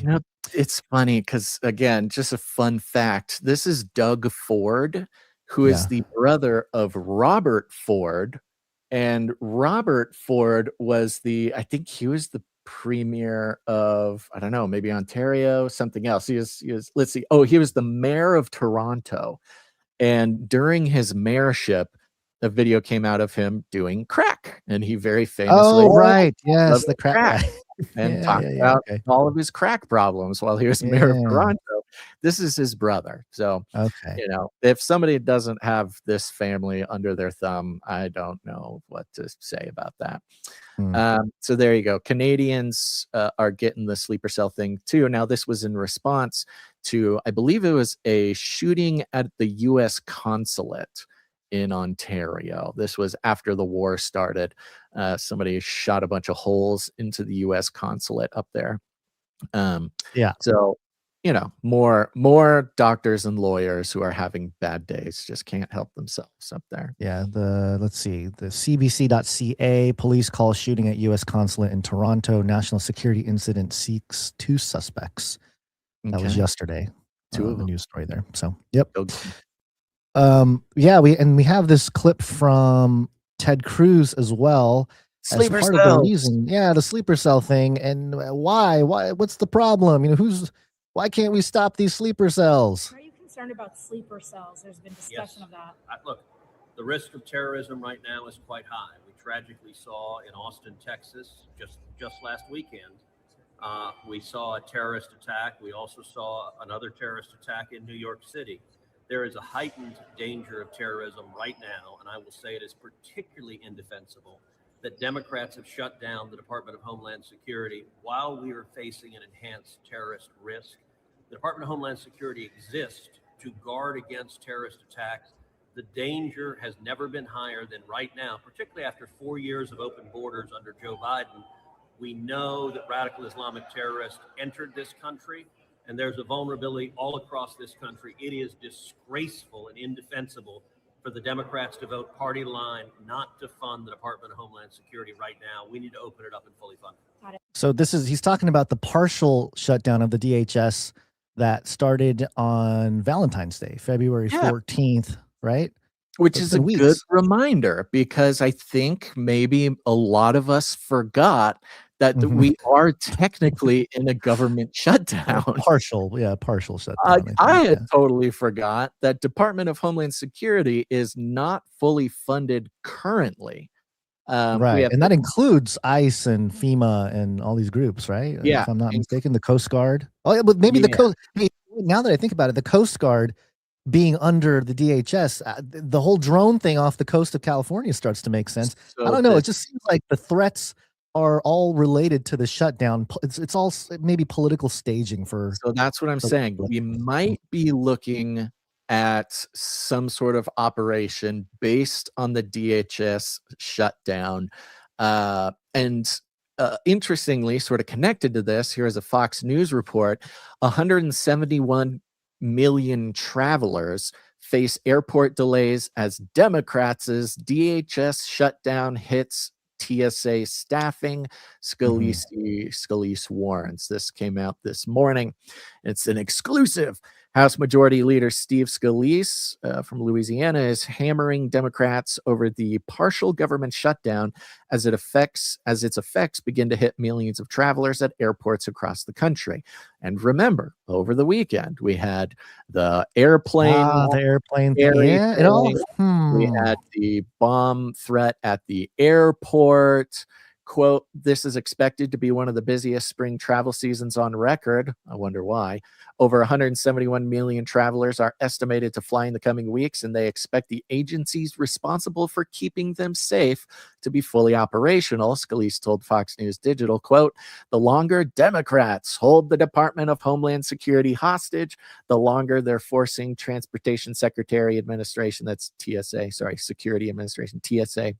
it's funny because, again, just a fun fact. This is Doug Ford, who is the brother of Robert Ford. And Robert Ford was I think he was the premier of, I don't know, maybe Ontario, something else. He was, let's see. Oh, he was the mayor of Toronto. And during his mayorship, a video came out of him doing crack. And he very famously. Oh, right. Yes, the crack guy. And talked about all of his crack problems while he was mayor of Toronto. This is his brother. So, Okay. if somebody doesn't have this family under their thumb, I don't know what to say about that. So there you go. Canadians are getting the sleeper cell thing too. Now, this was in response to, I believe it was a shooting at the U.S. consulate in Ontario. This was after the war started. Somebody shot a bunch of holes into the U.S. consulate up there. So, more doctors and lawyers who are having bad days just can't help themselves up there. Yeah, let's see, the CBC.ca, police call shooting at U.S. consulate in Toronto. National security incident seeks 2 suspects. That was yesterday. Two of the them. news story there. So, yep. Yeah, we have this clip from Ted Cruz as well. Sleeper as part cells. of the reason, the sleeper cell thing, and why? What's the problem? Why can't we stop these sleeper cells? Are you concerned about sleeper cells? There's been discussion of that. Look, the risk of terrorism right now is quite high. We tragically saw in Austin, Texas, just last weekend, we saw a terrorist attack. We also saw another terrorist attack in New York City. There is a heightened danger of terrorism right now, and I will say it is particularly indefensible that Democrats have shut down the Department of Homeland Security while we are facing an enhanced terrorist risk. The Department of Homeland Security exists to guard against terrorist attacks. The danger has never been higher than right now, particularly after 4 years of open borders under Joe Biden. We know that radical Islamic terrorists entered this country, and there's a vulnerability all across this country. It is disgraceful and indefensible for the Democrats to vote party line not to fund the Department of Homeland Security right now. We need to open it up and fully fund it. So he's talking about the partial shutdown of the DHS that started on Valentine's Day, February 14th, right? Which is a good reminder, because I think maybe a lot of us forgot that we are technically in a government shutdown. Partial shutdown. I had totally forgot that Department of Homeland Security is not fully funded currently. Right, and that includes ICE and FEMA and all these groups, right? Yeah, if I'm not mistaken, the Coast Guard. Oh, yeah, but maybe the Coast. Now that I think about it, the Coast Guard being under the DHS, the whole drone thing off the coast of California starts to make sense. I don't know. It just seems like the threats are all related to the shutdown. It's all maybe political staging for. So that's what I'm saying. We might be looking at some sort of operation based on the DHS shutdown. Interestingly, sort of connected to this, here's a Fox News report. 171 million travelers face airport delays as Democrats' DHS shutdown hits TSA staffing, Scalise warns. This came out this morning. It's an exclusive. House Majority Leader Steve Scalise from Louisiana is hammering Democrats over the partial government shutdown as its effects begin to hit millions of travelers at airports across the country. And remember, over the weekend, we had the airplane. We had the bomb threat at the airport. Quote, "This is expected to be one of the busiest spring travel seasons on record." I wonder why. Over 171 million travelers are estimated to fly in the coming weeks, and they expect the agencies responsible for keeping them safe to be fully operational. Scalise told Fox News Digital, quote, "The longer Democrats hold the Department of Homeland Security hostage, the longer they're forcing Transportation Secretary Administration," that's TSA, sorry, Security Administration, TSA,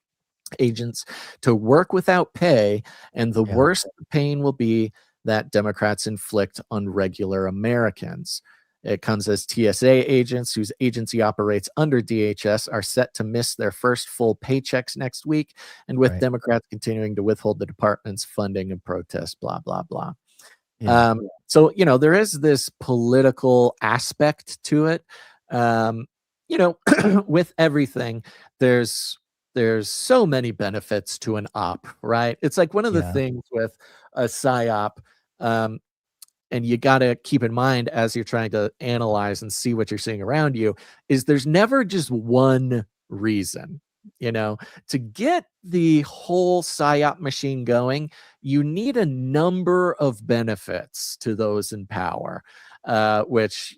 agents to work without pay, and the worse the pain will be that Democrats inflict on regular Americans. It comes as TSA agents whose agency operates under DHS are set to miss their first full paychecks next week, and with Democrats continuing to withhold the department's funding and protest, blah, blah, blah. So, there is this political aspect to it. With everything, there's so many benefits to an op, right? It's like one of the things with a PSYOP, and you got to keep in mind as you're trying to analyze and see what you're seeing around you, is there's never just one reason. To get the whole PSYOP machine going, you need a number of benefits to those in power. which,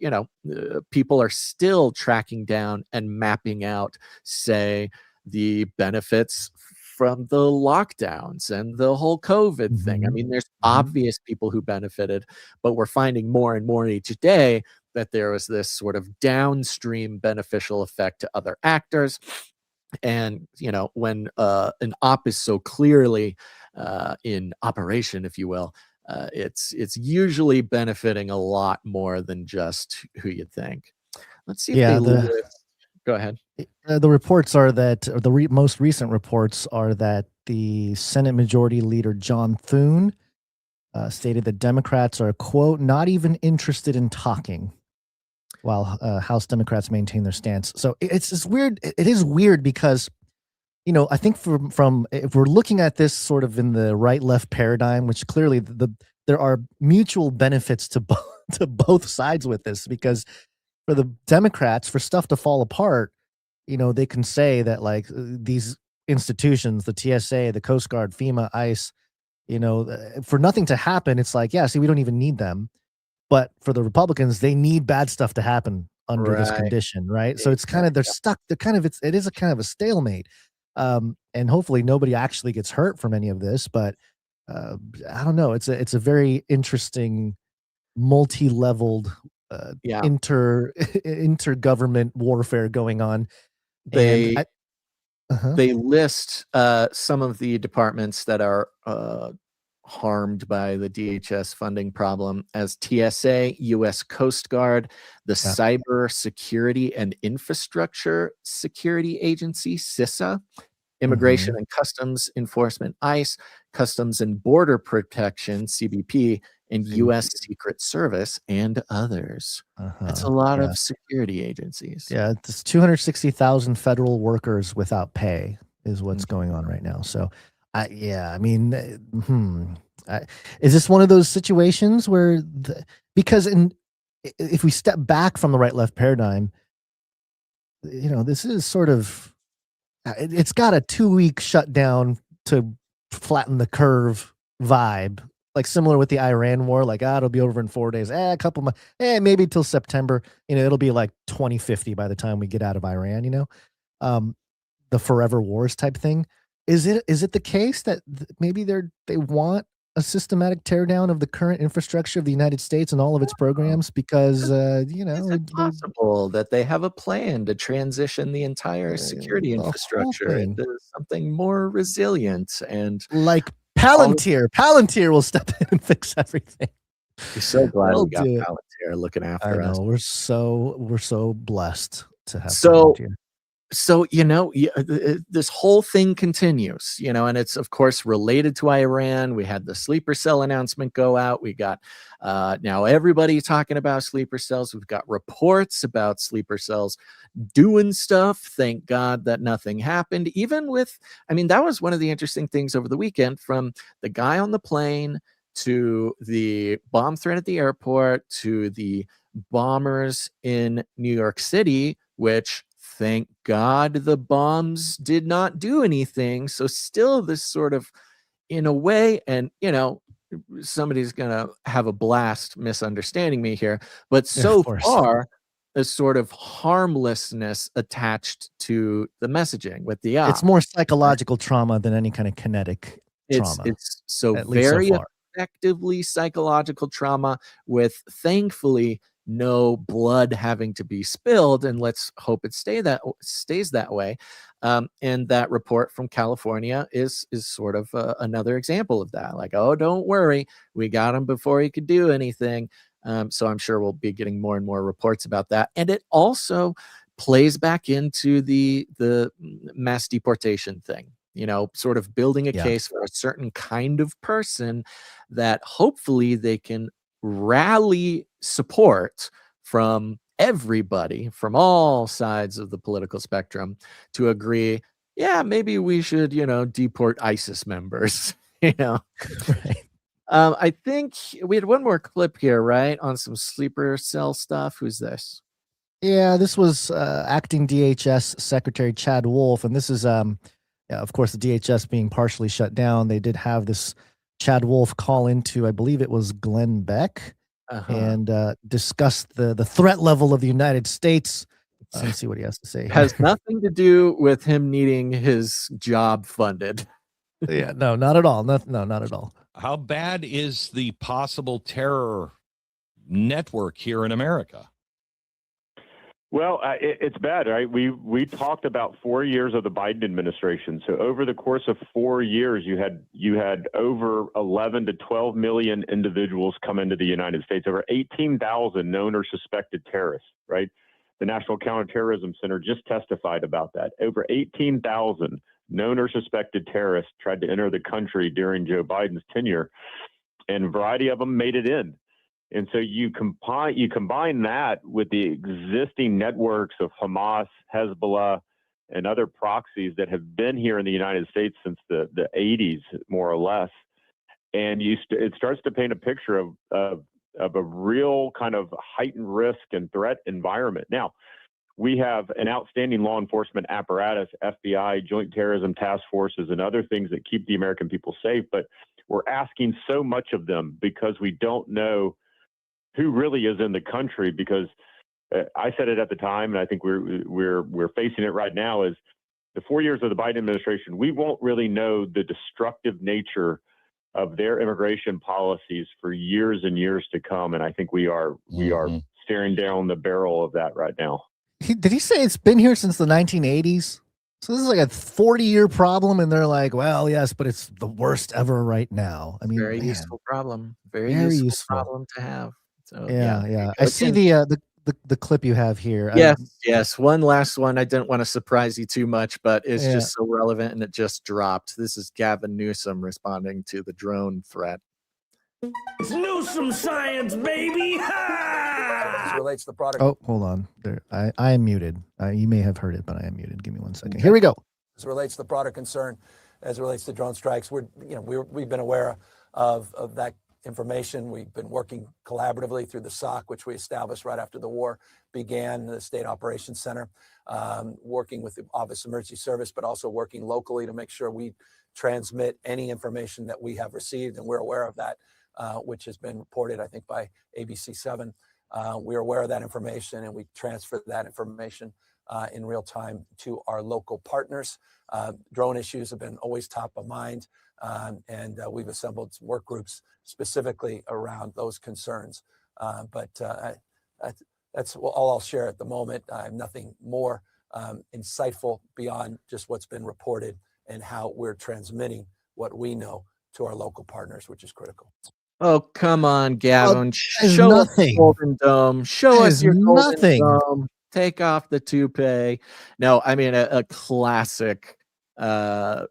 people are still tracking down and mapping out, say, the benefits from the lockdowns and the whole COVID thing. I mean, there's obvious people who benefited, but we're finding more and more each day that there was this sort of downstream beneficial effect to other actors. And, when an op is so clearly in operation, if you will, it's usually benefiting a lot more than just who you'd think. Let's see if Yeah, they list. Go ahead. The reports are that, or the most recent reports are that the Senate Majority Leader John Thune stated that Democrats are, quote, not even interested in talking, while House Democrats maintain their stance. So it's weird. It is weird because, I think from if we're looking at this sort of in the right-left paradigm, which clearly there are mutual benefits to both sides with this, because for the Democrats, for stuff to fall apart, they can say that, like, these institutions, the TSA, the Coast Guard, FEMA, ICE, for nothing to happen, it's like, yeah, see, we don't even need them. But for the Republicans, they need bad stuff to happen under this condition, right? So it's kind of, they're stuck. They're kind of, it is a kind of a stalemate. And hopefully nobody actually gets hurt from any of this. But I don't know. It's a very interesting, multi-leveled, intergovernment warfare going on. They list some of the departments that are harmed by the DHS funding problem as TSA, U.S. Coast Guard, the Cyber Security and Infrastructure Security Agency, CISA, Immigration and Customs Enforcement, ICE, Customs and Border Protection, CBP, and U.S. Secret Service, and others. That's a lot of security agencies. Yeah, it's 260,000 federal workers without pay is what's going on right now. So, I mean, is this one of those situations where, because if we step back from the right-left paradigm, this is sort of, it's got a 2-week shutdown to flatten the curve vibe, like similar with the Iran war, like, it'll be over in 4 days, a couple months, maybe till September, it'll be like 2050 by the time we get out of Iran, the forever wars type thing. Is it the case that maybe they want a systematic teardown of the current infrastructure of the United States and all of its programs because, is it possible that they have a plan to transition the entire security infrastructure into something more resilient and like Palantir? Palantir will step in and fix everything. You're so glad we got Palantir looking after us. We're so blessed to have Palantir. So, this whole thing continues, and it's, of course, related to Iran. We had the sleeper cell announcement go out. We got now everybody talking about sleeper cells. We've got reports about sleeper cells doing stuff. Thank God that nothing happened. Even with, that was one of the interesting things over the weekend, from the guy on the plane to the bomb threat at the airport to the bombers in New York City, which, thank God, the bombs did not do anything. So still this sort of, in a way, and, somebody's going to have a blast misunderstanding me here, but so far, a sort of harmlessness attached to the messaging with the op. It's more psychological trauma than any kind of kinetic trauma. It's so very effectively psychological trauma with, thankfully, no blood having to be spilled, and let's hope it stays that way. And that report from California is sort of another example of that. Like, oh, don't worry, we got him before he could do anything. So I'm sure we'll be getting more and more reports about that. And it also plays back into the mass deportation thing. Sort of building a case for a certain kind of person that hopefully they can rally support from everybody, from all sides of the political spectrum, to agree, maybe we should, deport ISIS members, Right. I think we had one more clip here, right, on some sleeper cell stuff. Who's this? Yeah, this was acting DHS Secretary Chad Wolf, and this is, of course, the DHS being partially shut down. They did have this Chad Wolf call into, I believe it was Glenn Beck, and discuss the threat level of the United States. Let's see what he has to say. It has nothing to do with him needing his job funded. Yeah, no, not at all. No, not at all. How bad is the possible terror network here in America? Well, it's bad, right? We talked about 4 years of the Biden administration. So over the course of 4 years, you had over 11 to 12 million individuals come into the United States, over 18,000 known or suspected terrorists, right? The National Counterterrorism Center just testified about that. Over 18,000 known or suspected terrorists tried to enter the country during Joe Biden's tenure, and a variety of them made it in. And so you combine that with the existing networks of Hamas, Hezbollah, and other proxies that have been here in the United States since the 80s, more or less, and it starts to paint a picture of a real kind of heightened risk and threat environment. Now, we have an outstanding law enforcement apparatus, FBI, Joint Terrorism Task Forces, and other things that keep the American people safe, but we're asking so much of them because we don't know who really is in the country, because I said it at the time, and I think we're facing it right now, is the 4 years of the Biden administration, we won't really know the destructive nature of their immigration policies for years and years to come. And I think we are staring down the barrel of that right now. Did he say it's been here since the 1980s? So this is like a 40-year problem, and they're like, well, yes, but it's the worst ever right now. I mean, Very man, useful problem. Very very useful problem to have. So yeah. I see the clip you have here. Yes. One last one. I didn't want to surprise you too much, but it's just so relevant, and it just dropped. This is Gavin Newsom responding to the drone threat. It's Newsom science, baby! Ha! Relates to the product. Oh, hold on. There, I am muted. You may have heard it, but I am muted. Give me 1 second. Here we go. As it relates to the broader concern, as it relates to drone strikes, we've been aware of that information. We've been working collaboratively through the SOC, which we established right after the war began, the State Operations Center, working with the Office of Emergency Service, but also working locally to make sure we transmit any information that we have received, and we're aware of that, which has been reported, I think, by ABC7. We're aware of that information, and we transfer that information in real time to our local partners. Drone issues have been always top of mind, and we've assembled some work groups specifically around those concerns. But that's all I'll share at the moment. I have nothing more insightful beyond just what's been reported and how we're transmitting what we know to our local partners, which is critical. Oh, come on, Gavin. There's Show us nothing. the Golden Dome. Show There's us your Golden nothing. Dome. Take off the toupee. No, I mean, a classic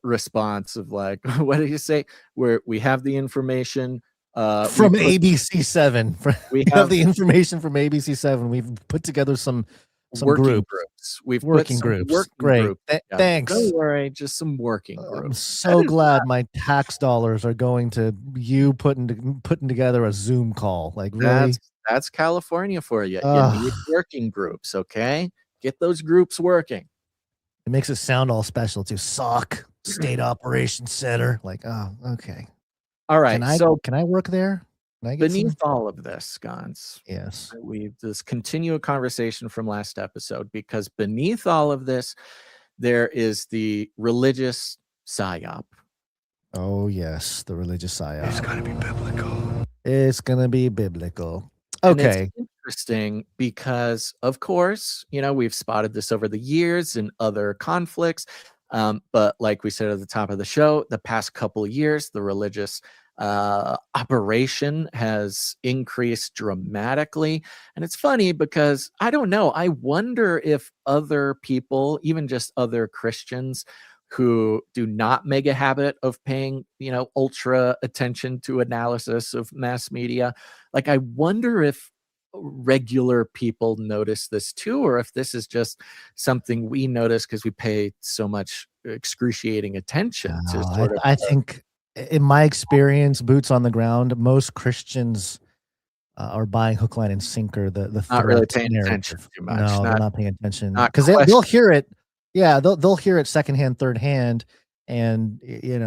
response of like, what did you say? Where we have the information from ABC7. We have the information from ABC7. We've put together some working groups. We've working put some groups. working Great. groups. Yeah. Thanks. Don't worry, just some working I'm groups. so glad my tax dollars are going to you putting together a Zoom call. Like, really? That's California for you. You need working groups, okay? Get those groups working. It makes it sound all special too. SOC, State Operations Center. Like, oh, okay. All right. Can I work there? Can I get beneath all of this, Scones, yes, we just continue a conversation from last episode, because beneath all of this, there is the religious PSYOP. Oh yes, the religious PSYOP. It's gotta be biblical. It's gonna be biblical. And Okay. it's interesting because, of course, we've spotted this over the years in other conflicts. But like we said at the top of the show, the past couple of years, the religious operation has increased dramatically. And it's funny because I don't know. I wonder if other people, even just other Christians who do not make a habit of paying, ultra attention to analysis of mass media, like I wonder if regular people notice this too, or if this is just something we notice because we pay so much excruciating attention to sort of I think in my experience, boots on the ground, most Christians are buying hook, line, and sinker. The not really threat paying narrative. attention too much. No, they're not paying attention not because they'll hear it. Yeah, they'll hear it secondhand, third hand, and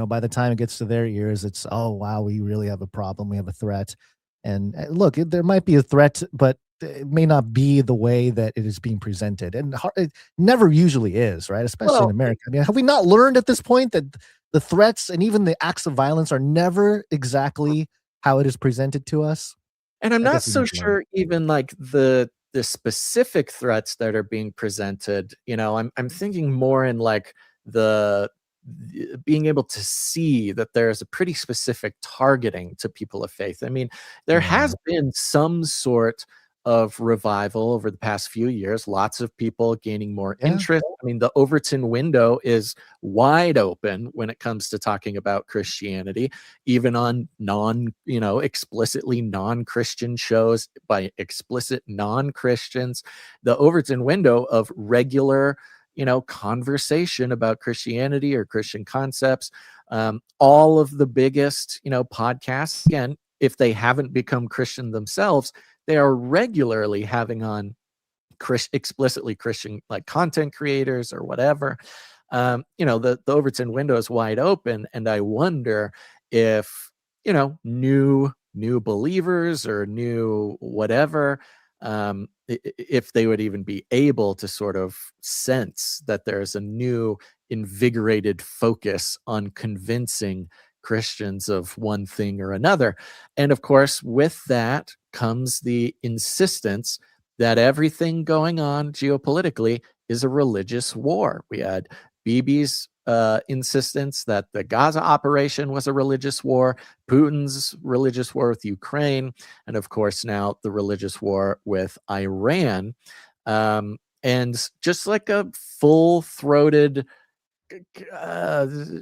by the time it gets to their ears, it's, oh wow, we really have a problem. We have a threat. And look, there might be a threat, but it may not be the way that it is being presented, and it never usually is, right? Especially in America. I mean, have we not learned at this point that the threats and even the acts of violence are never exactly how it is presented to us? And I'm I not guess we so need to learn. sure even like the specific threats that are being presented. I'm thinking more in like the being able to see that there's a pretty specific targeting to people of faith. I mean, there has been some sort of revival over the past few years, lots of people gaining more interest. I mean, the Overton window is wide open when it comes to talking about Christianity, even on explicitly non-Christian shows by explicit non-Christians. The Overton window of regular conversation about Christianity or Christian concepts. All of the biggest, podcasts, again, if they haven't become Christian themselves, they are regularly having on explicitly Christian like content creators or whatever. The Overton window is wide open, and I wonder if new believers or new whatever, if they would even be able to sort of sense that there's a new invigorated focus on convincing Christians of one thing or another. And of course, with that comes the insistence that everything going on geopolitically is a religious war. We had Bibi's insistence that the Gaza operation was a religious war, Putin's religious war with Ukraine, and of course now the religious war with Iran. And just like a full-throated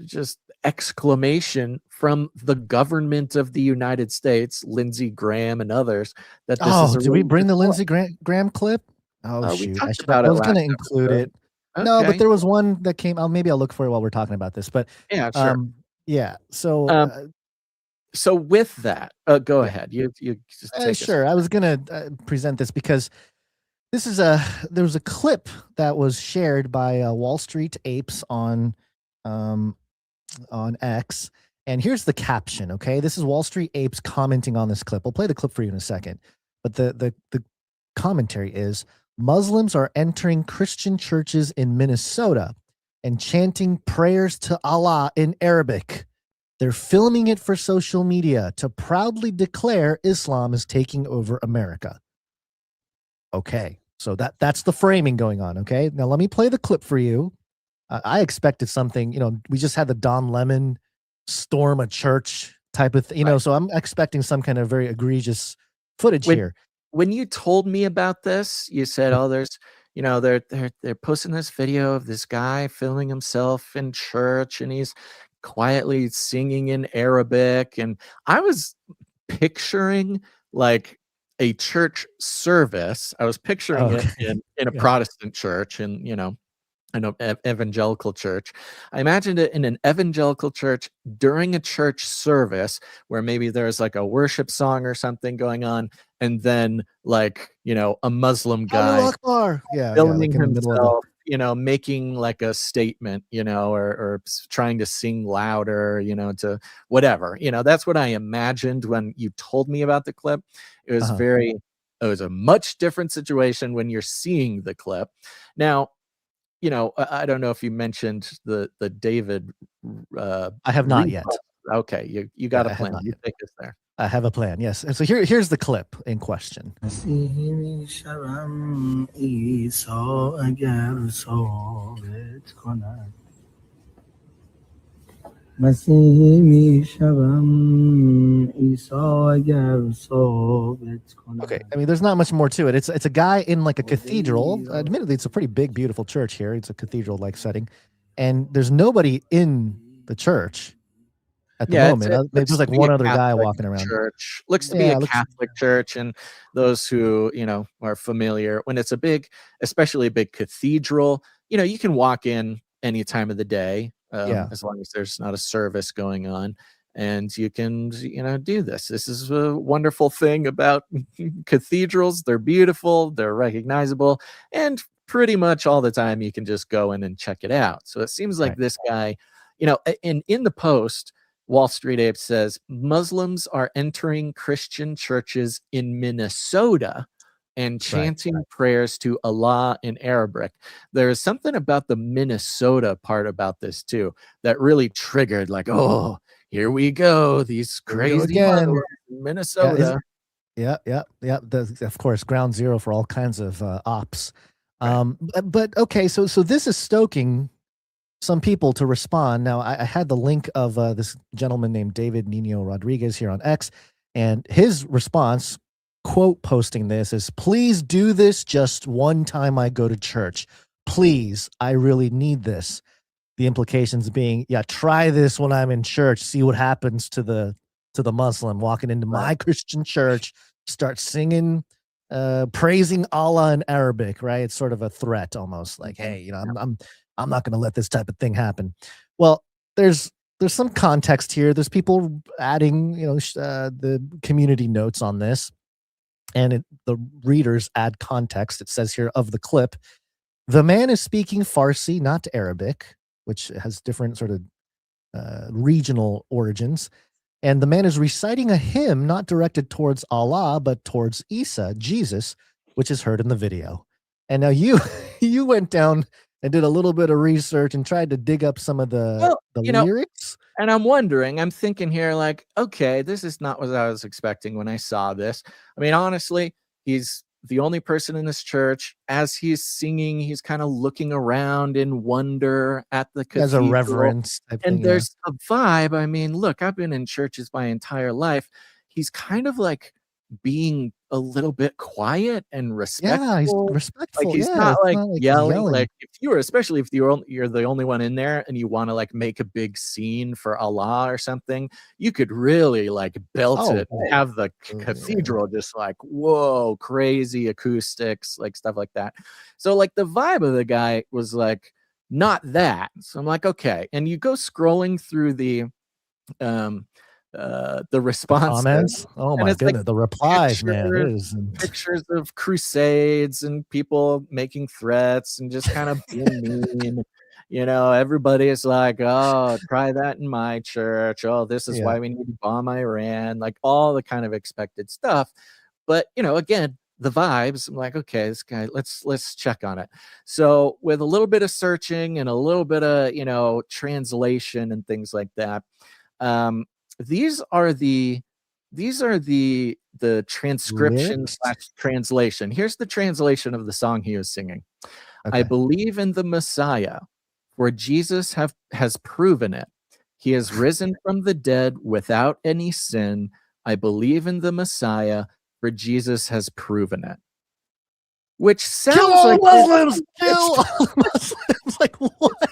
just exclamation from the government of the United States, Lindsey Graham and others, that this is a did we bring the religious Lindsey Graham clip? Oh, we shoot. talked about I it was going to last include episode. it. No, but Okay. there was one that came out. Maybe I'll look for it while we're talking about this. But Yeah, sure. yeah. So So with that, go ahead. You just take us. sure. I was going to present this because this is there was a clip that was shared by Wall Street Apes on X, and here's the caption. Okay, this is Wall Street Apes commenting on this clip. I'll play the clip for you in a second, but the commentary is: Muslims are entering Christian churches in Minnesota and chanting prayers to Allah in Arabic. They're filming it for social media to proudly declare Islam is taking over America. Okay, so that's the framing going on. Okay, now let me play the clip for you. I expected something, we just had the Don Lemon storm a church type of thing, so I'm expecting some kind of very egregious footage here. When you told me about this, you said, "Oh, there's, they're posting this video of this guy filming himself in church, and he's quietly singing in Arabic," and I was picturing like a church service. I was picturing it in a Protestant church, and an evangelical church. I imagined it in an evangelical church during a church service where maybe there's like a worship song or something going on, and then like a Muslim guy Allahu Akbar. filming like in the middle of himself, making like a statement, or trying to sing louder, to whatever. That's what I imagined when you told me about the clip. It was it was a much different situation when you're seeing the clip. Now, I don't know if you mentioned the David. I have not yet. Okay, you got a plan. You take us there. I have a plan. Yes. And so here's the clip in question. Okay, I mean, there's not much more to it. It's a guy in like a cathedral. Admittedly, it's a pretty big, beautiful church here. It's a cathedral-like setting, and there's nobody in the church at the moment. There's like one other guy walking around. Church looks to be a Catholic church, and those who are familiar, when it's a big, especially a big cathedral, you can walk in any time of the day, as long as there's not a service going on. And you can, do this. This is a wonderful thing about cathedrals. They're beautiful, they're recognizable, and pretty much all the time you can just go in and check it out. So it seems like this guy, in the post, Wall Street Ape says Muslims are entering Christian churches in Minnesota and chanting prayers to Allah in Arabic. There is something about the Minnesota part about this too that really triggered, like, oh, here we go, these crazy again. Muslims in Minnesota. Yeah. Of course, ground zero for all kinds of ops. But okay, so this is stoking some people to respond. Now, I had the link of this gentleman named David Nino Rodriguez here on X, and his response, quote posting this, is, "Please do this just one time I go to church. Please, I really need this." The implications being, yeah, try this when I'm in church. See what happens to the Muslim walking into my Christian church, start singing, praising Allah in Arabic, right? It's sort of a threat, almost like, hey, you know, I'm not going to let this type of thing happen. Well, there's some context here. There's people adding, you know, the community notes on this, and the readers add context. It says here of the clip, the man is speaking Farsi, not Arabic, which has different sort of regional origins. And the man is reciting a hymn not directed towards Allah, but towards Isa, Jesus, which is heard in the video. And now you went down and did a little bit of research and tried to dig up some of the lyrics. And I'm thinking here, like, okay, this is not what I was expecting when I saw this. I mean, honestly, he's the only person in this church. As he's singing, he's kind of looking around in wonder at the cathedral. As a reverence type and thing, there's a vibe. I mean, look, I've been in churches my entire life. He's kind of like being a little bit quiet and respectful. Yeah, he's respectful. Like he's yeah, not it's like not like he's yelling. Like especially if you're the only one in there and you want to like make a big scene for Allah or something, you could really like belt it and have the cathedral just like, whoa, crazy acoustics, like stuff like that. So like the vibe of the guy was like not that. So I'm like, okay. And you go scrolling through the response comments. Oh my goodness, the replies, man. It is pictures of crusades and people making threats and just kind of being mean. You know, everybody is like, oh, try that in my church. Oh, this is why we need to bomb Iran. Like all the kind of expected stuff. But, you know, again, the vibes, I'm like, okay, this guy, let's check on it. So with a little bit of searching and a little bit of, you know, translation and things like that, these are the transcription / translation. Here's the translation of the song he was singing. I believe in the Messiah, for Jesus has proven it. He has risen from the dead without any sin. I believe in the Messiah, for Jesus has proven it. Which sounds kill all like Muslims, kill all Muslims. Like what?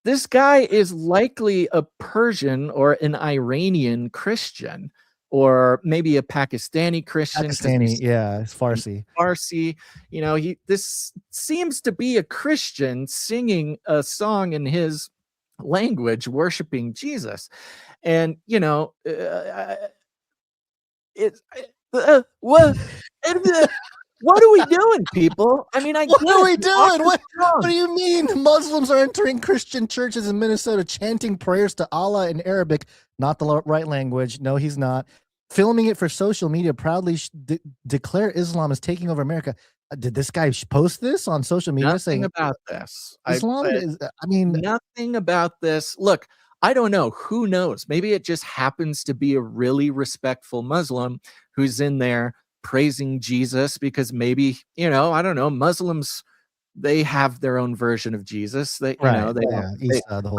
This guy is likely a Persian or an Iranian Christian, or maybe a Pakistani Christian. Pakistani, yeah, it's Farsi. Farsi, you know, this seems to be a Christian singing a song in his language, worshiping Jesus, and you know, what are we doing, people? I mean, what are we doing? What do you mean Muslims are entering Christian churches in Minnesota chanting prayers to Allah in Arabic, not the right language? No, he's not. Filming it for social media, proudly declare Islam is taking over America. Did this guy post this on social media saying about this? Islam is, I mean, nothing about this. Look, I don't know. Who knows? Maybe it just happens to be a really respectful Muslim who's in there praising Jesus, because maybe, you know, I don't know, Muslims, they have their own version of Jesus. They, you know,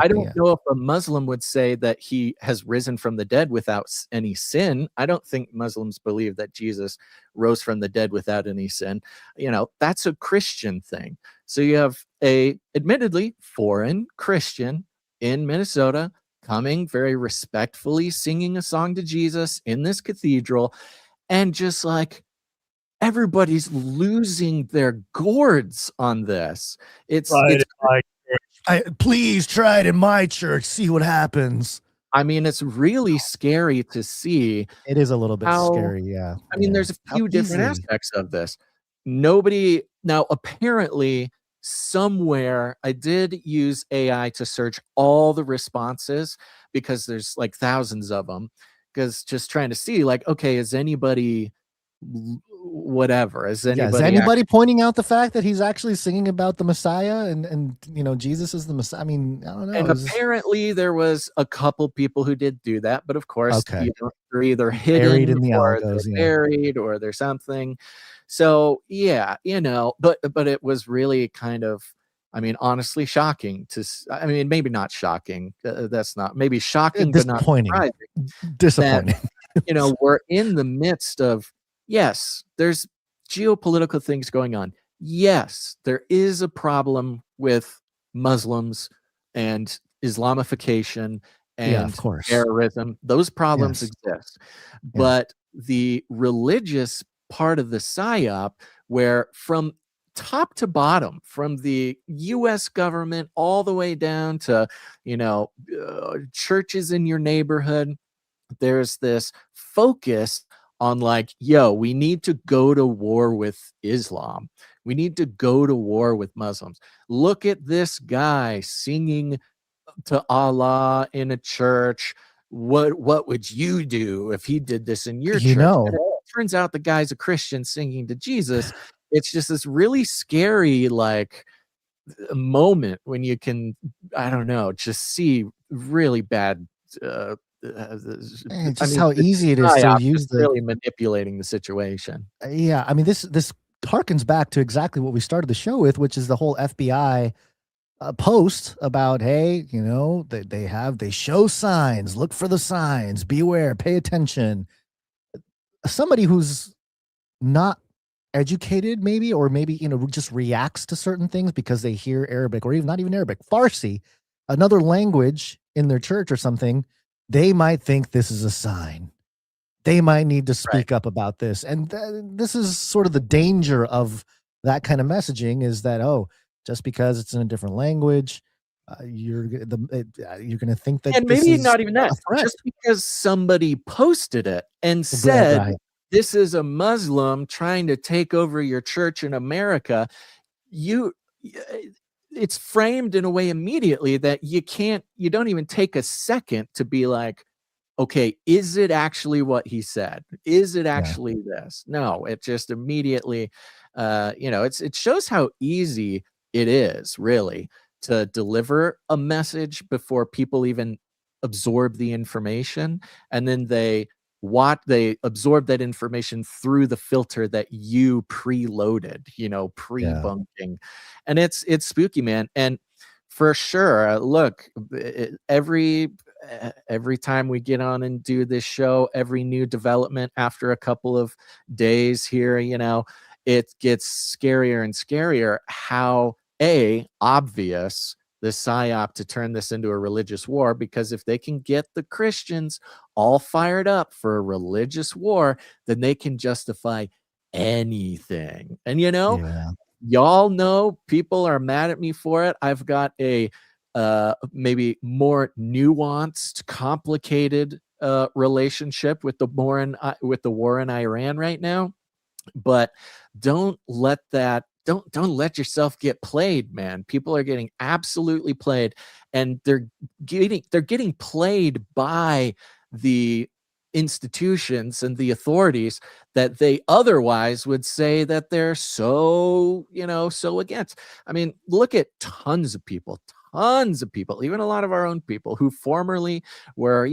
I don't know if a Muslim would say that he has risen from the dead without any sin. I don't think Muslims believe that Jesus rose from the dead without any sin. You know, that's a Christian thing. So you have a admittedly foreign Christian in Minnesota coming very respectfully singing a song to Jesus in this cathedral, and just like everybody's losing their gourds on this. It's please try it in my church, see what happens. I mean, it's really scary to see. It is a little bit scary, yeah. I mean, there's a few different aspects of this. Now, apparently, somewhere I did use AI to search all the responses because there's like thousands of them, because just trying to see like, okay, is anybody whatever, is Yeah, is anybody anybody pointing out the fact that he's actually singing about the Messiah and Jesus is the Messiah? I mean, I don't know. And apparently there was a couple people who did do that, but of course, Okay. they're either Buried hidden in the or algos, they're yeah. buried or they're something. So yeah, but it was really kind of, I mean, honestly shocking I mean, maybe not shocking. That's not maybe shocking, but not disappointing. surprising. Disappointing. That, we're in the midst of, yes, there's geopolitical things going on. Yes, there is a problem with Muslims and Islamification Yeah, of and course. terrorism. Those problems Yes. exist. But the religious part of the PSYOP, where from top to bottom, from the US government all the way down to, churches in your neighborhood, there's this focus on like, yo, we need to go to war with Islam. We need to go to war with Muslims. Look at this guy singing to Allah in a church. What would you do if he did this in your You church? know. And it turns out the guy's a Christian singing to Jesus. It's just this really scary like moment when you can, I don't know, just see really bad Just how easy it is to PSYOP use is really manipulating the situation. Yeah, I mean, this harkens back to exactly what we started the show with, which is the whole FBI post about, hey, they show signs, look for the signs, beware, pay attention. Somebody who's not educated, maybe, or maybe just reacts to certain things because they hear Arabic, or even not even Arabic, Farsi, another language in their church or something. They might think this is a sign. They might need to speak up about this. And this is sort of the danger of that kind of messaging, is that, just because it's in a different language, you're going to think that and this maybe is not even that, a threat. just because somebody posted it and said, Right. this is a Muslim trying to take over your church in America, it's framed in a way immediately that you don't even take a second to be like, okay, is it actually what he said? Is it actually this? No, it just immediately, it shows how easy it is really to deliver a message before people even absorb the information. And then they absorb that information through the filter that you preloaded, pre-bunking. And it's spooky, man. And for sure, look, every time we get on and do this show, every new development after a couple of days here, it gets scarier and scarier how obvious the PSYOP to turn this into a religious war, because if they can get the Christians all fired up for a religious war, then they can justify anything. And y'all know people are mad at me for it. I've got a maybe more nuanced, complicated relationship with the war in Iran right now, but don't let yourself get played, man. People are getting absolutely played, and they're getting played by the institutions and the authorities that they otherwise would say that they're so against. I mean, look at tons of people, even a lot of our own people who formerly were,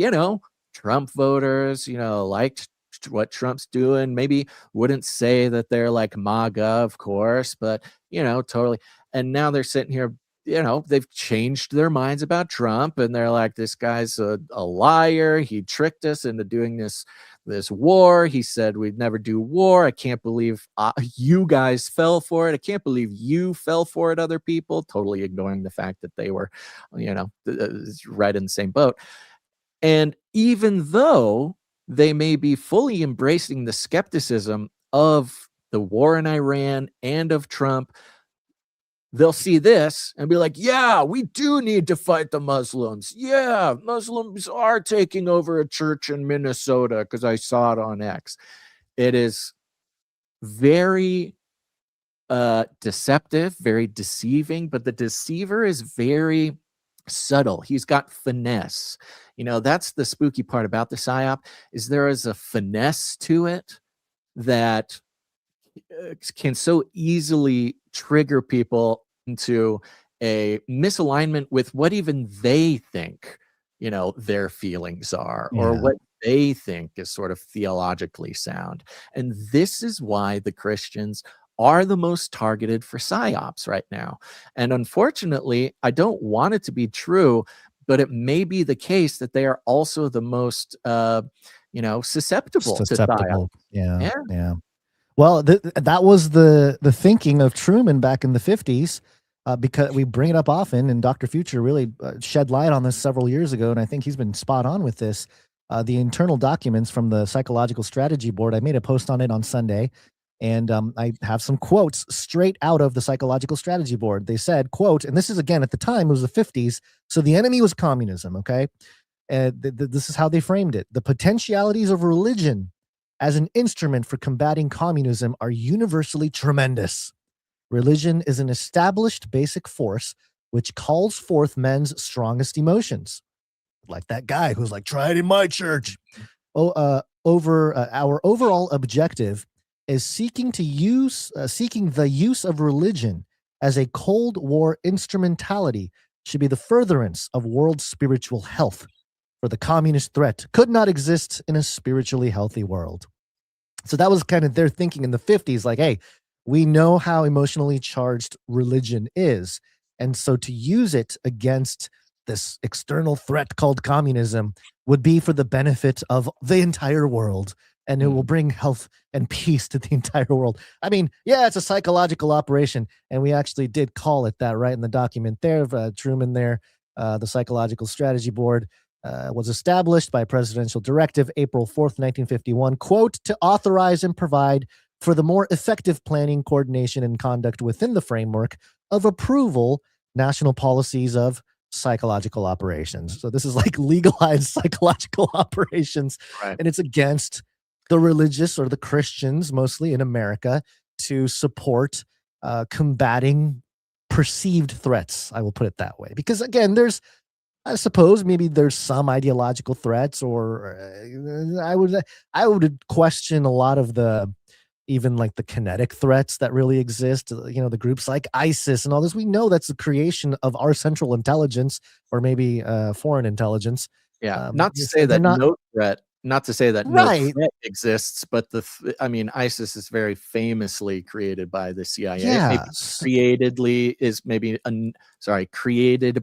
Trump voters, liked what Trump's doing, maybe wouldn't say that they're like MAGA, of course, but totally. And now they're sitting here, they've changed their minds about Trump, and they're like, this guy's a liar. He tricked us into doing this war. He said we'd never do war. I can't believe you guys fell for it. I can't believe you fell for it, other people, totally ignoring the fact that they were, right in the same boat. And even though they may be fully embracing the skepticism of the war in Iran and of Trump, they'll see this and be like, yeah, we do need to fight the Muslims. Yeah, Muslims are taking over a church in Minnesota because I saw it on X. It is very deceptive, very deceiving, but the deceiver is very subtle. He's got finesse. That's the spooky part about the PSYOP, is there is a finesse to it that can so easily trigger people into a misalignment with what even they think, their feelings are, or Yeah. what they think is sort of theologically sound. And this is why the Christians are the most targeted for PSYOPs right now. And unfortunately, I don't want it to be true, but it may be the case that they are also the most, susceptible to PSYOPs. Yeah. Well, that was the thinking of Truman back in the 50s, because we bring it up often, and Dr. Future really shed light on this several years ago, and I think he's been spot on with this. The internal documents from the Psychological Strategy Board, I made a post on it on Sunday, and I have some quotes straight out of the Psychological Strategy Board. They said, quote, and this is, again, at the time, it was the 50s, so the enemy was communism, okay? This is how they framed it. The potentialities of religion as an instrument for combating communism are universally tremendous. Religion is an established basic force which calls forth men's strongest emotions. Like that guy who's like, try it in my church. Our overall objective is seeking the use of religion as a Cold War instrumentality should be the furtherance of world spiritual health. For the communist threat could not exist in a spiritually healthy world. So that was kind of their thinking in the 50s, like, hey, we know how emotionally charged religion is. And so to use it against this external threat called communism would be for the benefit of the entire world. And it will bring health and peace to the entire world. I mean, yeah, it's a psychological operation. And we actually did call it that right in the document there, Truman there, the Psychological Strategy Board. Was established by presidential directive April 4th, 1951, quote, to authorize and provide for the more effective planning, coordination, and conduct within the framework of approval national policies of psychological operations. So this is like legalized psychological operations, Right. and it's against the religious or the Christians, mostly in America, to support combating perceived threats. I will put it that way. Because again, I suppose maybe there's some ideological threats, or I would question a lot of even like the kinetic threats that really exist. The groups like ISIS and all this. We know that's the creation of our central intelligence, or maybe foreign intelligence. Yeah, not to say that no threat exists, but ISIS is very famously created by the CIA. Yeah. Created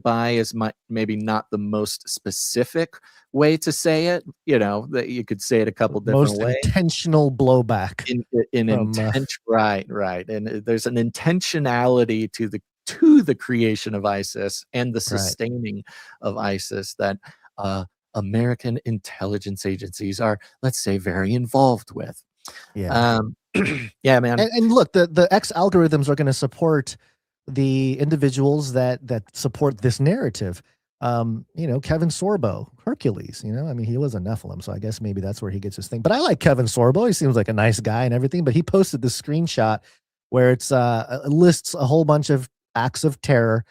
by is maybe not the most specific way to say it. That you could say it a couple different ways. Most intentional blowback. Right. And there's an intentionality to the creation of ISIS and the sustaining of ISIS that American intelligence agencies are, let's say, very involved with. Yeah. Yeah, man. And look, the X algorithms are going to support the individuals that support this narrative. Kevin Sorbo, Hercules, he was a Nephilim, so I guess maybe that's where he gets his thing. But I like Kevin Sorbo. He seems like a nice guy and everything, but he posted this screenshot where it lists a whole bunch of acts of terror.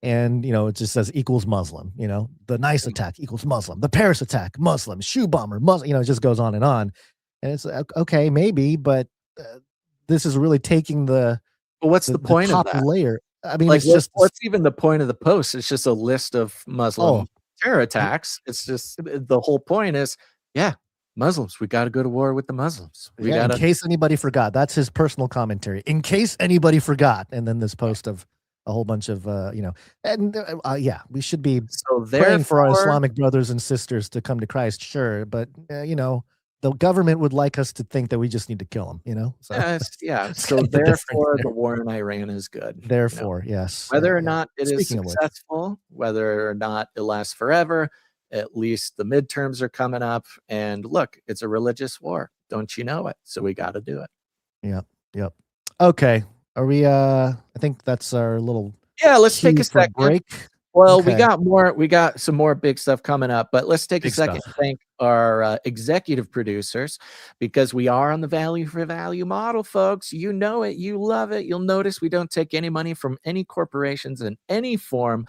And, it just says equals Muslim, the nice attack equals Muslim, the Paris attack, Muslim, shoe bomber, Muslim, it just goes on. And it's okay, maybe, but this is really taking what's the point top of that layer? I mean, like, it's just, what's even the point of the post? It's just a list of Muslim terror attacks. It's just, the whole point is, Muslims, we got to go to war with the Muslims. In case anybody forgot, that's his personal commentary. In case anybody forgot. And then this post of a whole bunch of, we should be praying for our Islamic brothers and sisters to come to Christ, sure. But, the government would like us to think that we just need to kill them, So, so therefore, the war in Iran is good. Therefore, yes. Whether or not it is successful, whether or not it lasts forever, at least the midterms are coming up. And look, it's a religious war. Don't you know it? So we got to do it. Yep. Okay. Are we, I think that's our little let's take a second break. Well, Okay. we got some more big stuff coming up, but let's take Big a second stuff. to thank our executive producers, because we are on the value for value model, folks. You know it, you love it. You'll notice we don't take any money from any corporations in any form,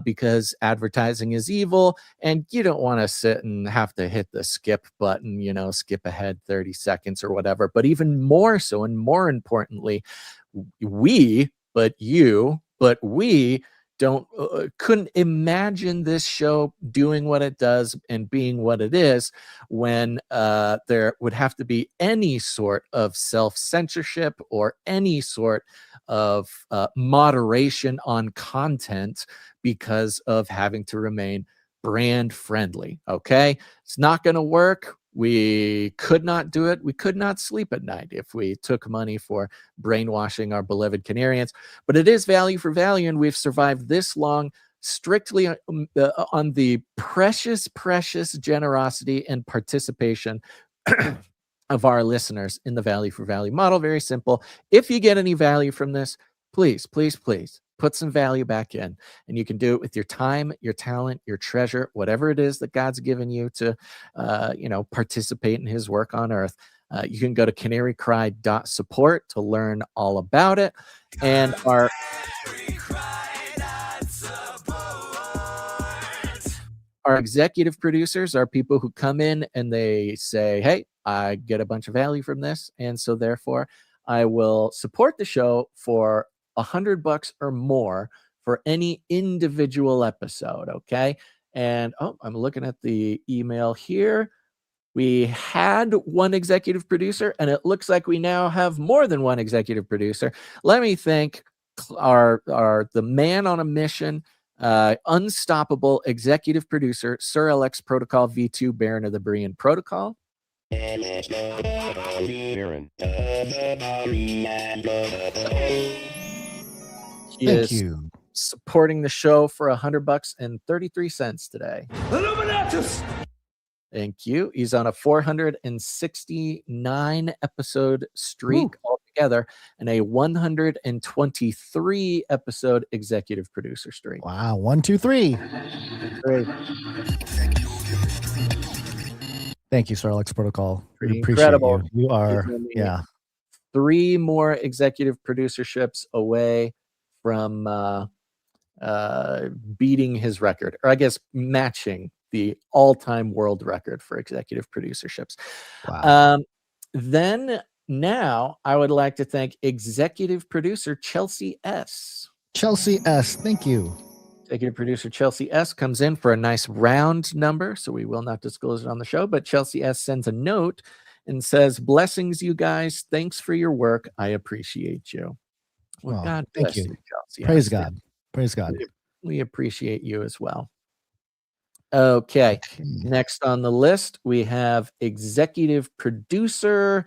because advertising is evil, and you don't want to sit and have to hit the skip button, skip ahead 30 seconds or whatever. But even more so, and more importantly, we don't couldn't imagine this show doing what it does and being what it is when there would have to be any sort of self-censorship or any sort of moderation on content because of having to remain brand friendly. Okay, it's not going to work. We could not do it. We could not sleep at night if we took money for brainwashing our beloved Canarians. But it is value for value, and we've survived this long strictly on the precious, precious generosity and participation of our listeners in the value for value model. Very simple. If you get any value from this, please, please, please put some value back in, and you can do it with your time, your talent, your treasure, whatever it is that God's given you to, participate in his work on earth. You can go to canarycry.support to learn all about it. And our executive producers are people who come in and they say, hey, I get a bunch of value from this, and so therefore I will support the show for $100 or more for any individual episode. Okay. And I'm looking at the email here. We had one executive producer, and it looks like we now have more than one executive producer. Let me thank the man on a mission, unstoppable executive producer, Sir LX Protocol V2, Baron of the Berean Protocol. He is supporting the show for $100 and 33 cents today. Illuminatus! Thank you. He's on a 469 episode streak altogether, and a 123 episode executive producer streak. Wow. 1, 2, 3. Thank you, Sir Alex Protocol. We appreciate Incredible. you. You are, He's 3 more executive producerships away from beating his record, or I guess matching the all-time world record for executive producerships. Wow. Then now I would like to thank executive producer Chelsea S. Chelsea S. Thank you. Executive producer Chelsea S. comes in for a nice round number, so we will not disclose it on the show, but Chelsea S. sends a note and says, blessings, you guys. Thanks for your work. I appreciate you. Well, God thank bless you. Chelsea. Praise God. Praise God. We appreciate you as well. Okay. Next on the list, we have executive producer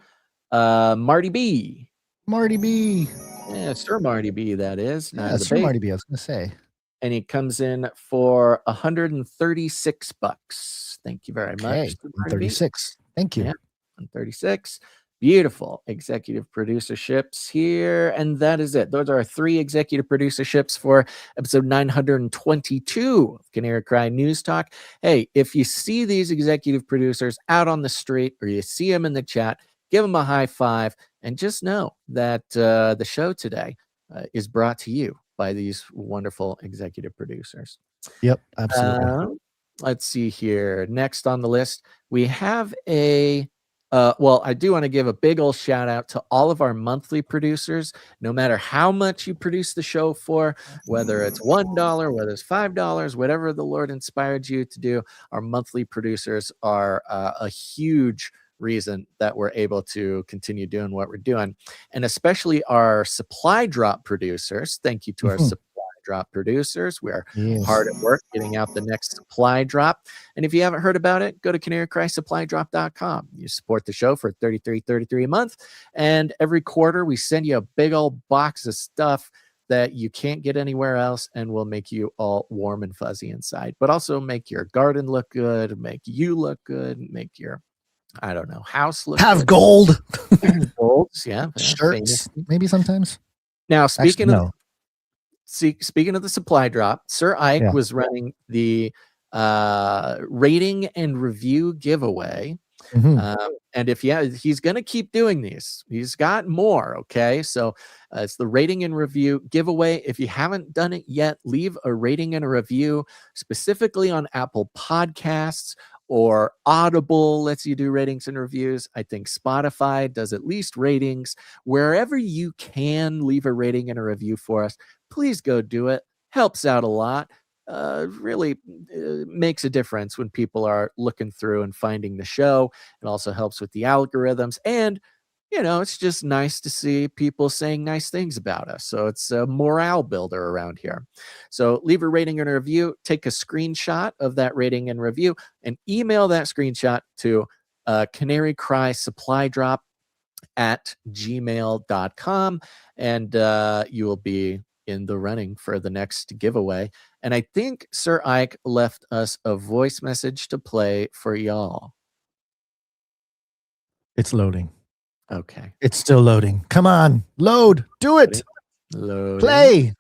Marty B. Marty B. Yeah, Sir Marty B, that is. Yeah, Sir Marty B, I was going to say. And he comes in for $136. Thank you very much. 136. Thank you. Yeah, 136. Beautiful executive producerships here. And that is it. Those are our 3 executive producerships for episode 922 of Canary Cry News Talk. Hey, if you see these executive producers out on the street or you see them in the chat, give them a high five, and just know that the show today is brought to you by these wonderful executive producers. Yep, absolutely. Let's see here. Next on the list, we have a I do want to give a big old shout out to all of our monthly producers. No matter how much you produce the show for, whether it's $1, whether it's $5, whatever the Lord inspired you to do, our monthly producers are a huge reason that we're able to continue doing what we're doing. And especially our supply drop producers. Thank you to our supply drop producers. We are hard at work getting out the next supply drop. And if you haven't heard about it, go to canarycrysupplydrop.com. You support the show for $33 a month. And every quarter we send you a big old box of stuff that you can't get anywhere else, and will make you all warm and fuzzy inside, but also make your garden look good, make you look good, make your, I don't know, house look have good. Gold. Golds, yeah. Shirts, maybe sometimes. Now, speaking of speaking of the supply drop, Sir Ike Yeah. was running the rating and review giveaway. Mhm. And he's going to keep doing these. He's got more. Okay. So it's the rating and review giveaway. If you haven't done it yet, leave a rating and a review specifically on Apple Podcasts, or Audible lets you do ratings and reviews. I think Spotify does at least ratings. Wherever you can leave a rating and a review for us, please go do it. Helps out a lot. Really makes a difference when people are looking through and finding the show. It also helps with the algorithms, and it's just nice to see people saying nice things about us. So it's a morale builder around here. So leave a rating and a review, take a screenshot of that rating and review, and email that screenshot to canarycrysupplydrop at gmail.com, and you will be in the running for the next giveaway. And I think Sir Ike left us a voice message to play for y'all. It's loading. Okay. It's still loading. Come on, load. Do it. Loading. Play.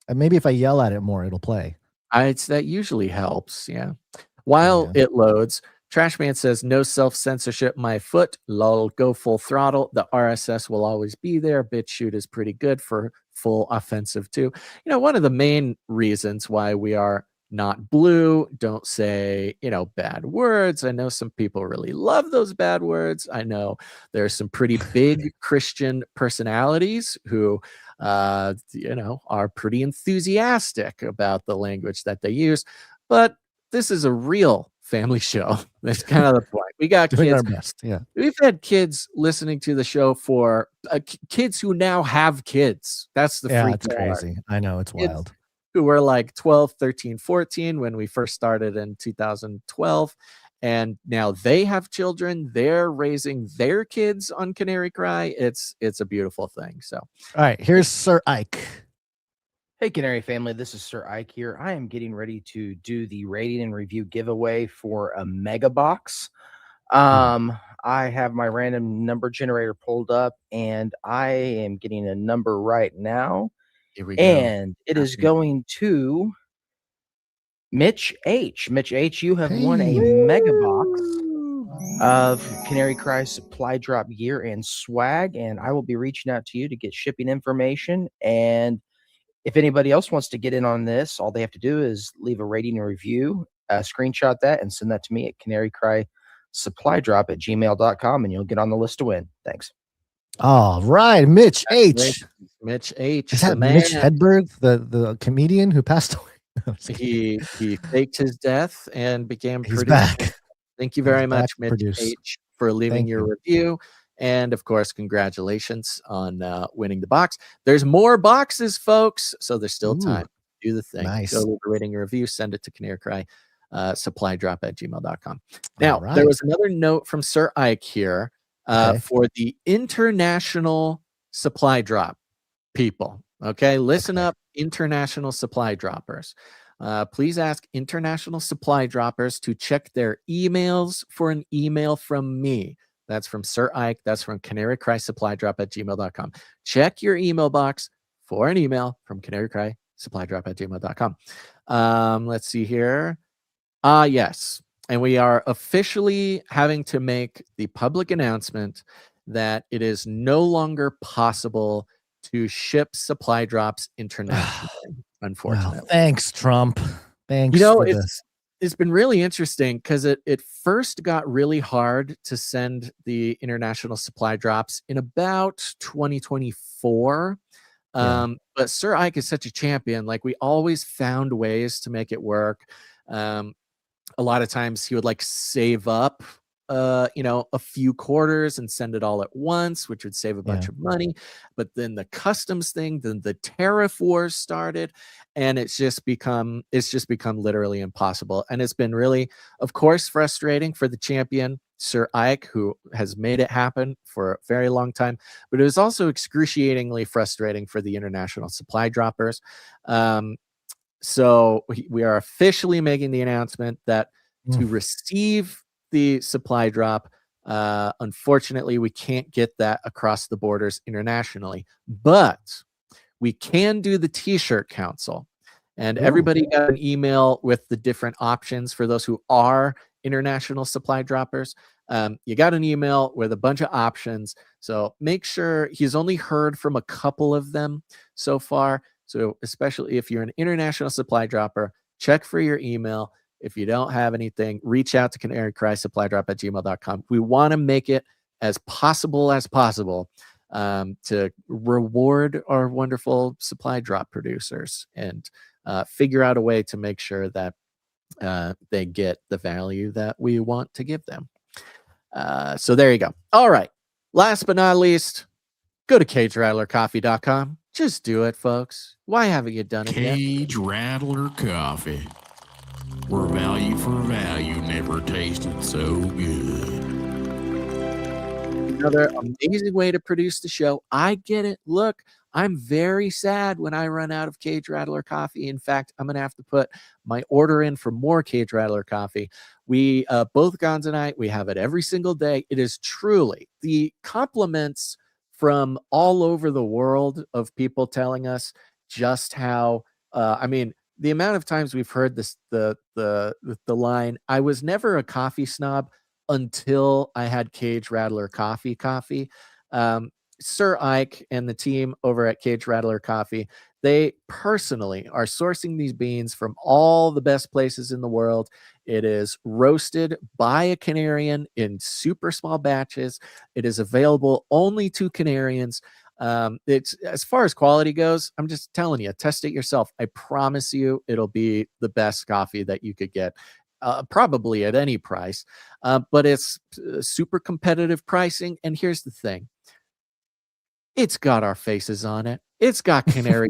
And maybe if I yell at it more, it'll play. That usually helps. Yeah. While it loads, Trashman says, no self-censorship, my foot. Lol, go full throttle. The RSS will always be there. BitChute is pretty good for full offensive too. One of the main reasons why we are not blue, don't say, bad words. I know some people really love those bad words. I know there's some pretty big Christian personalities who, are pretty enthusiastic about the language that they use. But this is a real family show. That's kind of the point. We got doing kids. Our best. Yeah. We've had kids listening to the show for kids who now have kids. That's the freak it's part. crazy. I know, it's Kids wild. who were like 12, 13, 14 when we first started in 2012. And now they have children. They're raising their kids on Canary Cry. It's a beautiful thing. So, all right, here's Sir Ike. Hey, Canary family, this is Sir Ike here. I am getting ready to do the rating and review giveaway for a mega box. I have my random number generator pulled up, and I am getting a number right now. Here we go. And it is going to Mitch H. Mitch H., you have won a mega box of Canary Cry supply drop gear and swag, and I will be reaching out to you to get shipping information. And if anybody else wants to get in on this, all they have to do is leave a rating and review, screenshot that, and send that to me at canarycrysupplydrop at gmail.com, and you'll get on the list to win. Thanks. All right, Mitch H. Mitch H. Is that Mitch Hedberg, the comedian who passed away? He faked his death and became He's back. Thank you very much, Mitch produce. H., for leaving your review. And of course, congratulations on winning the box. There's more boxes, folks. So there's still time to do the thing. Nice. Go leave a rating and review, send it to canarycry supplydrop at gmail.com. Now, there was another note from Sir Ike here for the international supply drop people. Okay, listen up, international supply droppers. Please ask international supply droppers to check their emails for an email from me. That's from Sir Ike. That's from canarycrysupplydrop at gmail.com. Check your email box for an email from canarycrysupplydrop at gmail.com. Let's see here. Yes. And we are officially having to make the public announcement that it is no longer possible to ship supply drops internationally, unfortunately. Wow, thanks, Trump. Thanks for this. It's been really interesting because it first got really hard to send the international supply drops in about 2024. But Sir Ike is such a champion. Like, we always found ways to make it work. A lot of times he would save up a few quarters and send it all at once, which would save a bunch of money. But then the customs thing, then the tariff wars started, and it's just become literally impossible. And it's been really, of course, frustrating for the champion, Sir Ike, who has made it happen for a very long time. But it was also excruciatingly frustrating for the international supply droppers. So we are officially making the announcement that to receive the supply drop, unfortunately, we can't get that across the borders internationally, but we can do the T-shirt council. And Ooh. everybody got an email with the different options for those who are international supply droppers. You got an email with a bunch of options. So make sure he's only heard from a couple of them so far. So especially if you're an international supply dropper, check for your email. If you don't have anything, reach out to canarycrysupplydrop@gmail.com. We want to make it as possible to reward our wonderful supply drop producers and figure out a way to make sure that they get the value that we want to give them. So there you go. All right. Last but not least, go to CageRattlerCoffee.com. Just do it, folks. Why haven't you done it yet? Cage Rattler Coffee, where value for value never tasted so good. Another amazing way to produce the show. I get it. Look, I'm very sad when I run out of Cage Rattler coffee. In fact, I'm going to have to put my order in for more Cage Rattler coffee. We, both Gons and I, we have it every single day. It is truly the compliments from all over the world of people telling us just how, I mean, the amount of times we've heard this, the line, I was never a coffee snob until I had Cage Rattler coffee. Sir Ike and the team over at Cage Rattler Coffee, they personally are sourcing these beans from all the best places in the world. It is roasted by a Canarian in super small batches. It is available only to Canarians. It's, as far as quality goes, I'm just telling you, test it yourself. I promise you it'll be the best coffee that you could get. Probably at any price, but it's super competitive pricing. And here's the thing. It's got our faces on it. It's got Canary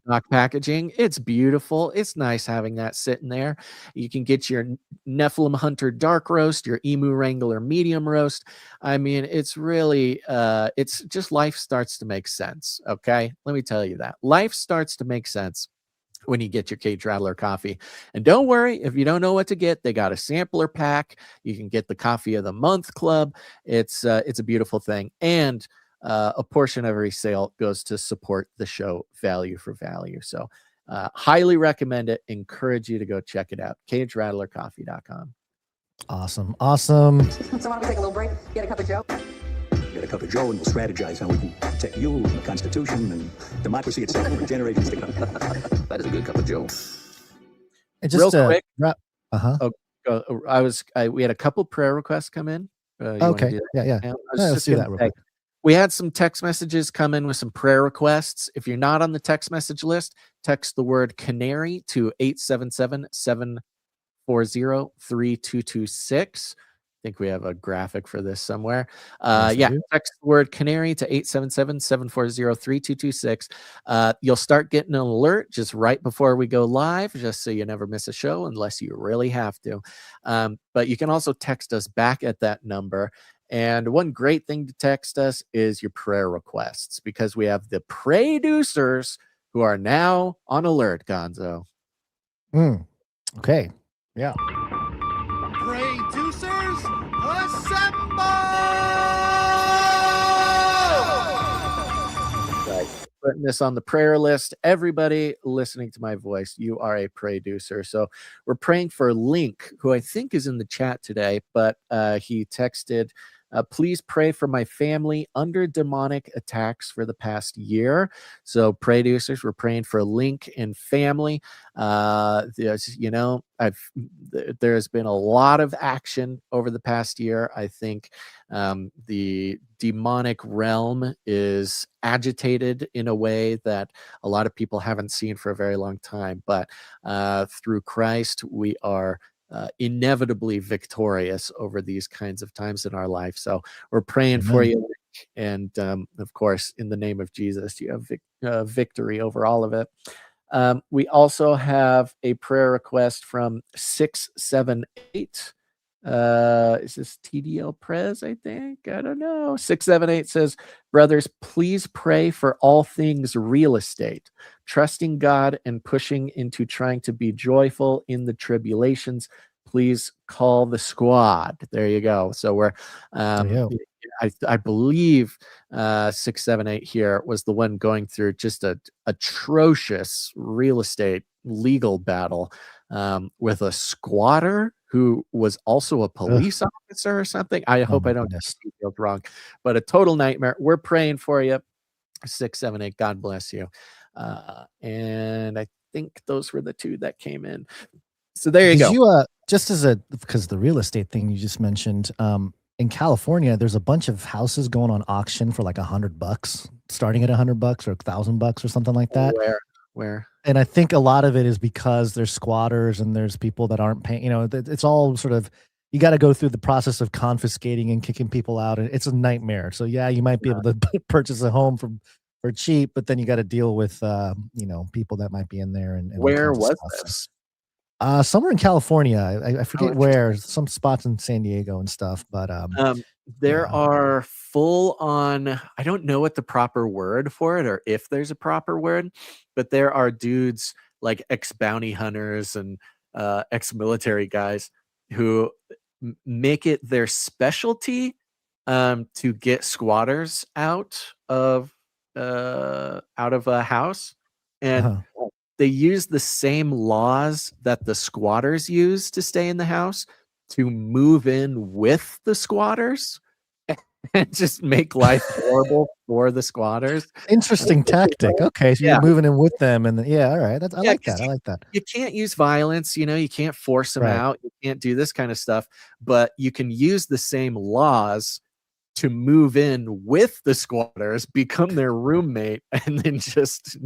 stock packaging. It's beautiful. It's nice having that sitting there. You can get your Nephilim Hunter dark roast, your Emu Wrangler medium roast. I mean, it's really, it's just life starts to make sense. Okay. Let me tell you that. Life starts to make sense when you get your Cage Rattler coffee. And don't worry, if you don't know what to get, they got a sampler pack. You can get the Coffee of the Month Club. It's a beautiful thing. And a portion of every sale goes to support the show value for value. So highly recommend it. Encourage you to go check it out. CageRattlerCoffee.com. Awesome. So why don't we take a little break? Get a cup of Joe. Get a cup of Joe and we'll strategize how we can protect you and the Constitution and democracy itself for generations to come. That is a good cup of Joe. And just real quick. We had a couple prayer requests come in. Okay. Yeah. Let's do that real quick. We had some text messages come in with some prayer requests. If you're not on the text message list, text the word canary to 877-740-3226. I think we have a graphic for this somewhere. Text the word canary to 877-740-3226. You'll start getting an alert just right before we go live, just so you never miss a show unless you really have to. But you can also text us back at that number. And one great thing to text us is your prayer requests, because we have the producers who are now on alert, Gonzo. Okay. Yeah. Producers, assemble! Right. Putting this on the prayer list. Everybody listening to my voice, you are a producer. So we're praying for Link, who I think is in the chat today, but he texted, please pray for my family under demonic attacks for the past year. So producers, we're praying for Link and family. There's been a lot of action over the past year. I think the demonic realm is agitated in a way that a lot of people haven't seen for a very long time. But through Christ, we are inevitably victorious over these kinds of times in our life. So we're praying for you. And of course, in the name of Jesus, you have victory over all of it. We also have a prayer request from 678. Is this TDL Prez? I think. I don't know. 678 says, brothers, please pray for all things real estate, trusting God and pushing into trying to be joyful in the tribulations. Please call the squad. There you go. So we're, I believe 678 here was the one going through just a atrocious real estate legal battle with a squatter who was also a police officer or something. I hope I don't get the details wrong, but a total nightmare. We're praying for you. 678, God bless you. And I think those were the two that came in. So there you go. Just as because the real estate thing you just mentioned, in California, there's a bunch of houses going on auction for like $100, starting at $100 or $1,000 or something like that. Where? And I think a lot of it is because there's squatters and there's people that aren't paying. It's all sort of, you got to go through the process of confiscating and kicking people out, and it's a nightmare. So yeah, you might be able to purchase a home for cheap, but then you got to deal with people that might be in there. And where was this? Somewhere in California. I forget where. Some spots in San Diego and stuff. But there are full on. I don't know what the proper word for it, or if there's a proper word, but there are dudes like ex-bounty hunters and ex-military guys who make it their specialty to get squatters out of a house, and they use the same laws that the squatters use to stay in the house to move in with the squatters and just make life horrible for the squatters. Interesting tactic. Okay, so you're moving in with them, and all right. I like that. I like that. You can't use violence. You can't force them out. You can't do this kind of stuff. But you can use the same laws to move in with the squatters, become their roommate, and then just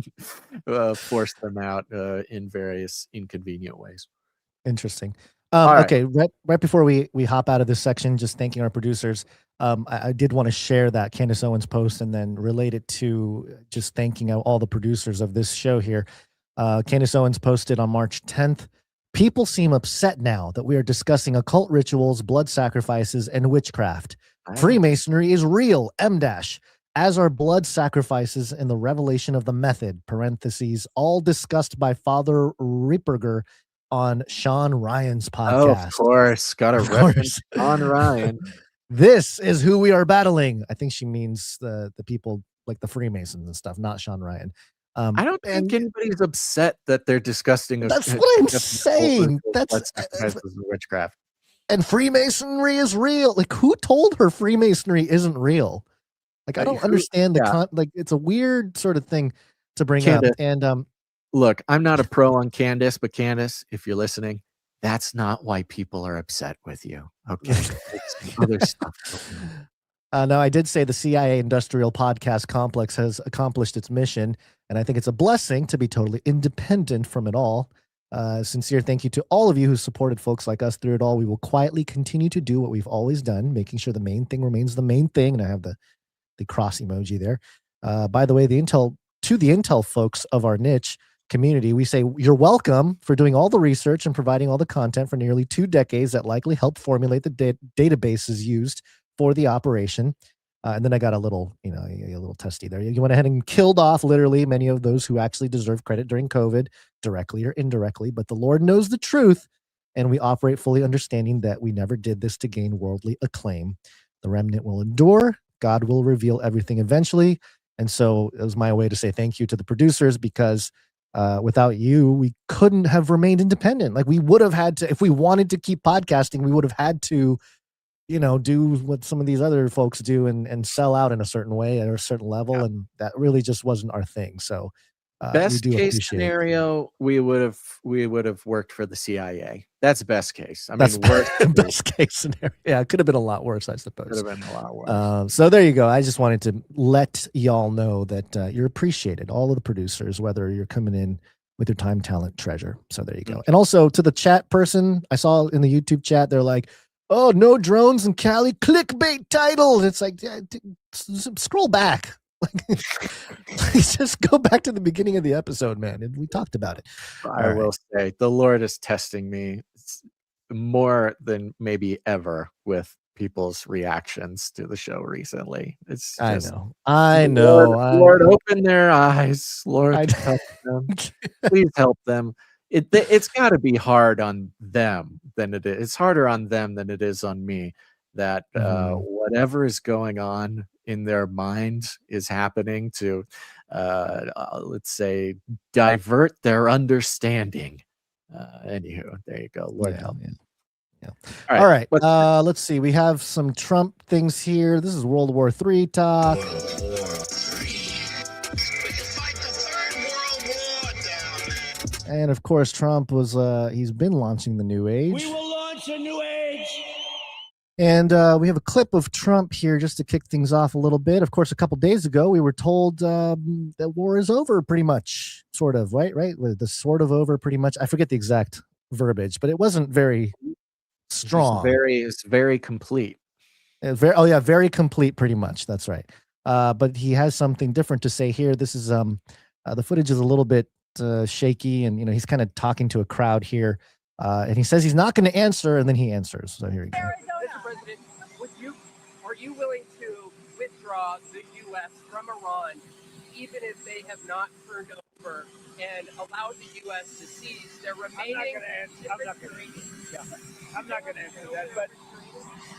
force them out in various inconvenient ways. Interesting. Okay, right before we hop out of this section, just thanking our producers. I did want to share that Candace Owens post and then relate it to just thanking all the producers of this show here. Candace Owens posted on March 10th, "People seem upset now that we are discussing occult rituals, blood sacrifices, and witchcraft. Freemasonry is real, as are blood sacrifices and the revelation of the method, parentheses, all discussed by Father Ripperger on Sean Ryan's podcast." Oh, of course. Got to reference Sean Ryan. "This is who we are battling." I think she means the people like the Freemasons and stuff, not Sean Ryan. I don't think anybody's upset that they're disgusting. That's what I'm saying. That's witchcraft. And Freemasonry is real. Like, who told her Freemasonry isn't real? Like, I don't understand like, it's a weird sort of thing to bring Candace, up. And look, I'm not a pro on Candace, but Candace, if you're listening, that's not why people are upset with you. Okay. It's other stuff. No, I did say the CIA industrial podcast complex has accomplished its mission, and I think it's a blessing to be totally independent from it all. Sincere thank you to all of you who supported folks like us through it all. We will quietly continue to do what we've always done, making sure the main thing remains the main thing. And I have the cross emoji there. By the way, the Intel folks of our niche community, we say you're welcome for doing all the research and providing all the content for nearly 2 decades that likely helped formulate the databases used for the operation. And then I got a little testy there. You went ahead and killed off literally many of those who actually deserve credit during COVID, directly or indirectly. But the Lord knows the truth, and we operate fully understanding that we never did this to gain worldly acclaim. The remnant will endure. God will reveal everything eventually. And so it was my way to say thank you to the producers, because without you, we couldn't have remained independent. Like, we would have had to, if we wanted to keep podcasting, we would have had to do what some of these other folks do and sell out in a certain way at a certain level. Yeah. And that really just wasn't our thing. So best case scenario, we would have worked for the CIA. That's best case. That's best case scenario. Yeah, it could have been a lot worse, I suppose. Could have been a lot worse. So there you go. I just wanted to let y'all know that you're appreciated, all of the producers, whether you're coming in with your time, talent, treasure. So there you go. And also to the chat person, I saw in the YouTube chat, they're like, "Oh, no drones in Cali, clickbait title." It's like, scroll back. Like, please just go back to the beginning of the episode, man. And we talked about it. I will say the Lord is testing me more than maybe ever with people's reactions to the show recently. It's just, I know. Lord, open their eyes. Lord, help them. Please help them. It's got to be hard on them than it is. It's harder on them than it is on me that whatever is going on in their mind is happening to, let's say, divert their understanding. Anywho, there you go. Lord help. Yeah. All All right. right. Let's see. We have some Trump things here. This is World War III talk. And of course, Trump was, he's been launching the new age. We will launch a new age. And we have a clip of Trump here just to kick things off a little bit. Of course, a couple days ago, we were told that war is over pretty much, sort of, right? The sort of over pretty much. I forget the exact verbiage, but it wasn't very strong. It's very complete. Very complete pretty much. That's right. But he has something different to say here. This is the footage is a little bit shaky, and he's kind of talking to a crowd here, and he says he's not going to answer, and then he answers. So here we go. Mr. President, are you willing to withdraw the U.S. from Iran, even if they have not turned over and allowed the U.S. to seize their remaining? I'm not going to answer that, but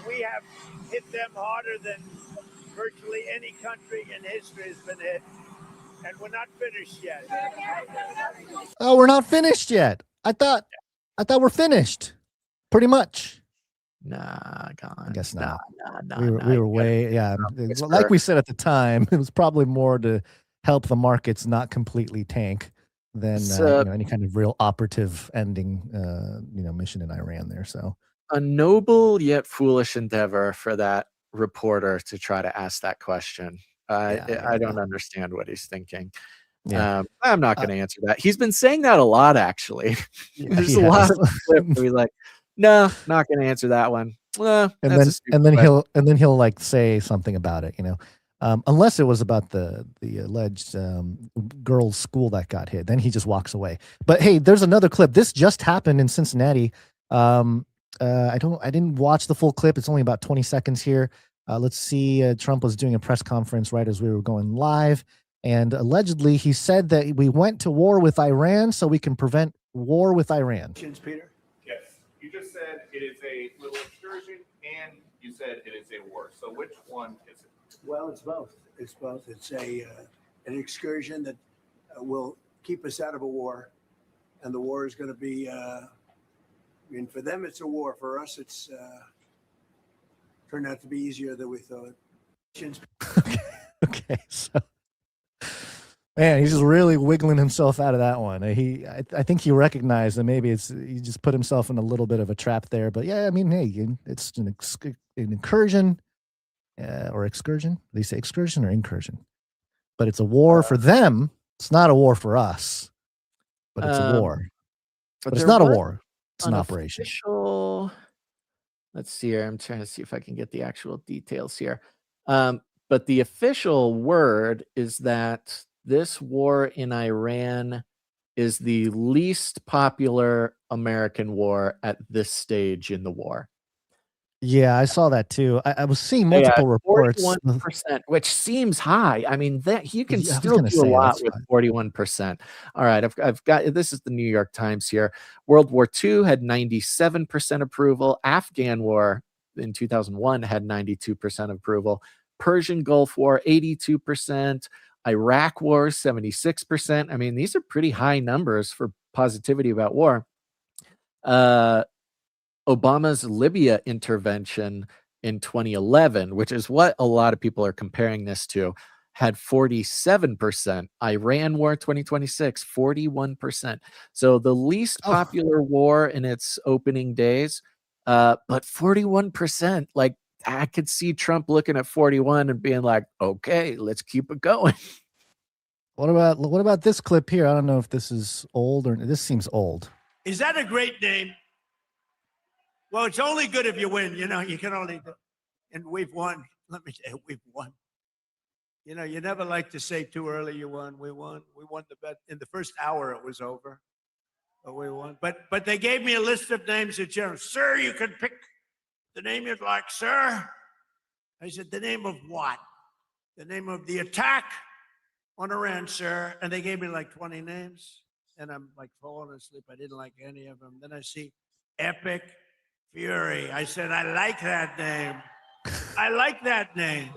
we have hit them harder than virtually any country in history has been hit, and we're not finished yet. Oh, we're not finished yet. I thought we're finished, pretty much. Nah, God. I guess not. Nah, we were way, like we said at the time, it was probably more to help the markets not completely tank than any kind of real operative ending, mission in Iran there. So a noble yet foolish endeavor for that reporter to try to ask that question. I don't understand what he's thinking. Yeah. I'm not going to answer that. He's been saying that a lot, actually. There's a lot of clips where he's like, no, not going to answer that one. And then he'll like say something about it, unless it was about the alleged girls' school that got hit. Then he just walks away. But hey, there's another clip. This just happened in Cincinnati. I didn't watch the full clip. It's only about 20 seconds here. Let's see. Trump was doing a press conference right as we were going live, and allegedly he said that we went to war with Iran so we can prevent war with Iran. Peter? Yes. You just said it is a little excursion, and you said it is a war. So which one is it? Well, it's both. It's both. It's an excursion that will keep us out of a war, and the war is going to be. For them, it's a war. For us, it's turned out to be easier than we thought. Okay, so man, he's just really wiggling himself out of that one. I think he recognized that maybe he just put himself in a little bit of a trap there. But yeah, I mean, hey, it's an incursion or excursion. They say excursion or incursion, but it's a war for them. It's not a war for us, but it's a war. But it's not a war. It's an operation. Let's see here. I'm trying to see if I can get the actual details here. But the official word is that this war in Iran is the least popular American war at this stage in the war. Yeah, I saw that too. I was seeing multiple reports. 41%, which seems high. I mean, that you can still do a lot with 41%. All right, I've got this is the New York Times here. World War II had 97% approval. Afghan War in 2001 had 92% approval. Persian Gulf War 82%. Iraq War 76%. I mean, these are pretty high numbers for positivity about war. Obama's Libya intervention in 2011, which is what a lot of people are comparing this to, had 47%. Iran War 2026, 41%. So the least popular war in its opening days, but 41%. Like, I could see Trump looking at 41 and being like, okay, let's keep it going. What about this clip here? I don't know if this is old or this seems old. Is that a great name? Well, it's only good if you win. You can only, and we've won. Let me tell you, we've won. You never like to say too early you won. We won. We won the bet. In the first hour, it was over. But we won. But they gave me a list of names that, sir, you can pick the name you'd like, sir. I said, the name of what? The name of the attack on Iran, sir. And they gave me like 20 names. And I'm like falling asleep. I didn't like any of them. Then I see Epic Fury. I said, I like that name. I like that name.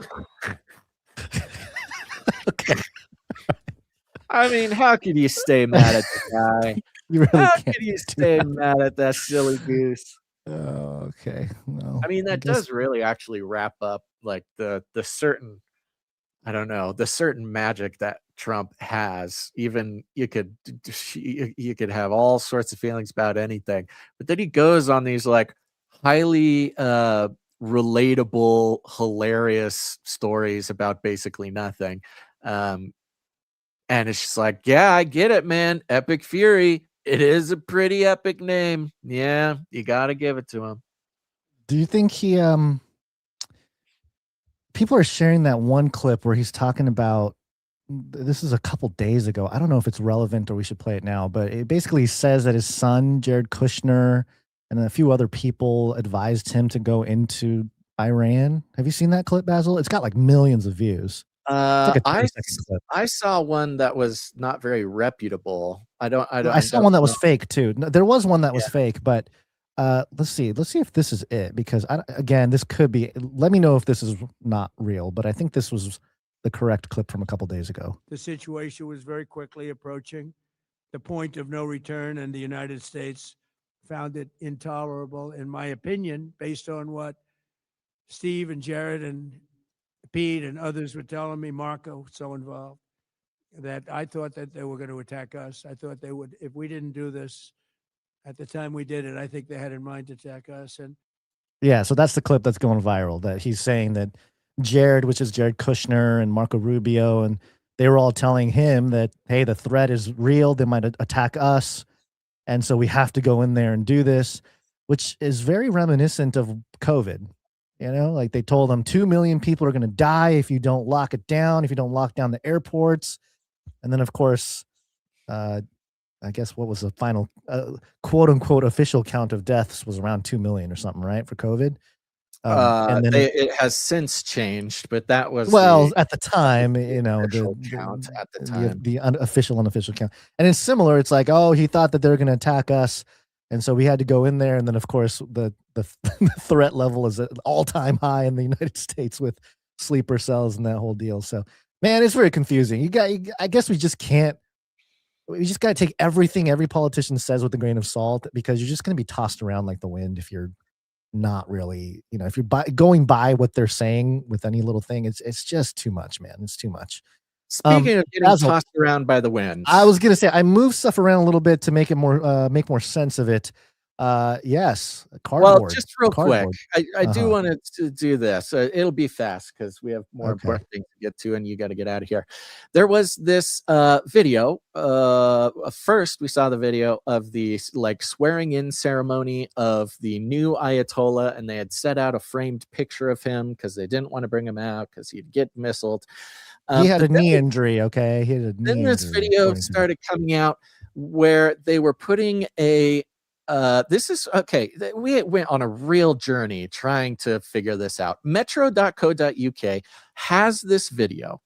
I mean, how could you stay mad at the guy? You really How can't could you do stay that. mad at that silly goose? Oh, okay. Well, I mean, that guess- does really actually wrap up like the certain, I don't know, the certain magic that Trump has. Even you could have all sorts of feelings about anything, but then he goes on these like highly relatable, hilarious stories about basically nothing. And it's just like, yeah, I get it, man. Epic Fury. It is a pretty epic name. Yeah, you got to give it to him. Do you think he people are sharing that one clip where he's talking about, this is a couple days ago. I don't know if it's relevant or we should play it now, but it basically says that his son, Jared Kushner, and a few other people advised him to go into Iran. Have you seen that clip, Basil? It's got like millions of views. It's like a 20-second clip. I saw one that was not very reputable. I saw one that was fake too. No, there was one that was fake, but let's see if this is it, because again, this could be. Let me know if this is not real, but I think this was the correct clip from a couple days ago. The situation was very quickly approaching the point of no return, and the United States found it intolerable, in my opinion, based on what Steve and Jared and Pete and others were telling me, Marco, so involved, that I thought that they were going to attack us. I thought they would, if we didn't do this at the time we did it, I think they had in mind to attack us. And yeah, so that's the clip that's going viral, that he's saying that Jared, which is Jared Kushner and Marco Rubio, and they were all telling him that, hey, the threat is real. They might attack us. And so we have to go in there and do this, which is very reminiscent of COVID. You know, like they told them 2 million people are going to die if you don't lock it down, if you don't lock down the airports. And then, of course, I guess what was the final quote unquote official count of deaths was around 2 million or something, right? For COVID. And then it has since changed, but that was at the time, you know, the count at the time, the unofficial count. And it's similar. It's like, oh, he thought that they were going to attack us, and so we had to go in there. And then, of course, the threat level is at an all-time high in the United States with sleeper cells and that whole deal. So, man, it's very confusing. I guess we just can't. We just got to take everything every politician says with a grain of salt, because you're just going to be tossed around like the wind if you're not really, you know, if you're going by what they're saying with any little thing. It's just too much, man. It's too much. Speaking of getting tossed around by the wind, I was gonna say I moved stuff around a little bit to make it more make more sense of it. Yes, cardboard. Well, just real quick, I do want to do this. It'll be fast because we have more important things to get to, and you got to get out of here. There was this video. First, we saw the video of the swearing-in ceremony of the new Ayatollah, and they had set out a framed picture of him because they didn't want to bring him out because he'd get missiled. He had a knee injury. Okay, he had a knee injury. Then this video started coming out where they were putting a. This is okay. We went on a real journey trying to figure this out. Metro.co.uk has this video,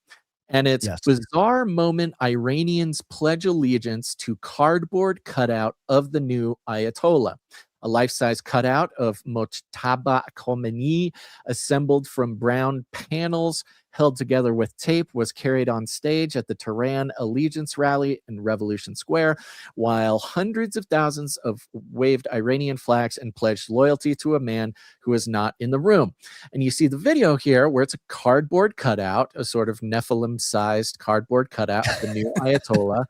and it's bizarre moment Iranians pledge allegiance to cardboard cutout of the new Ayatollah. A life-size cutout of Mojtaba Khomeini assembled from brown panels held together with tape was carried on stage at the Tehran Allegiance Rally in Revolution Square, while hundreds of thousands of waved Iranian flags and pledged loyalty to a man who was not in the room. And you see the video here where it's a cardboard cutout, a sort of Nephilim-sized cardboard cutout of the new Ayatollah.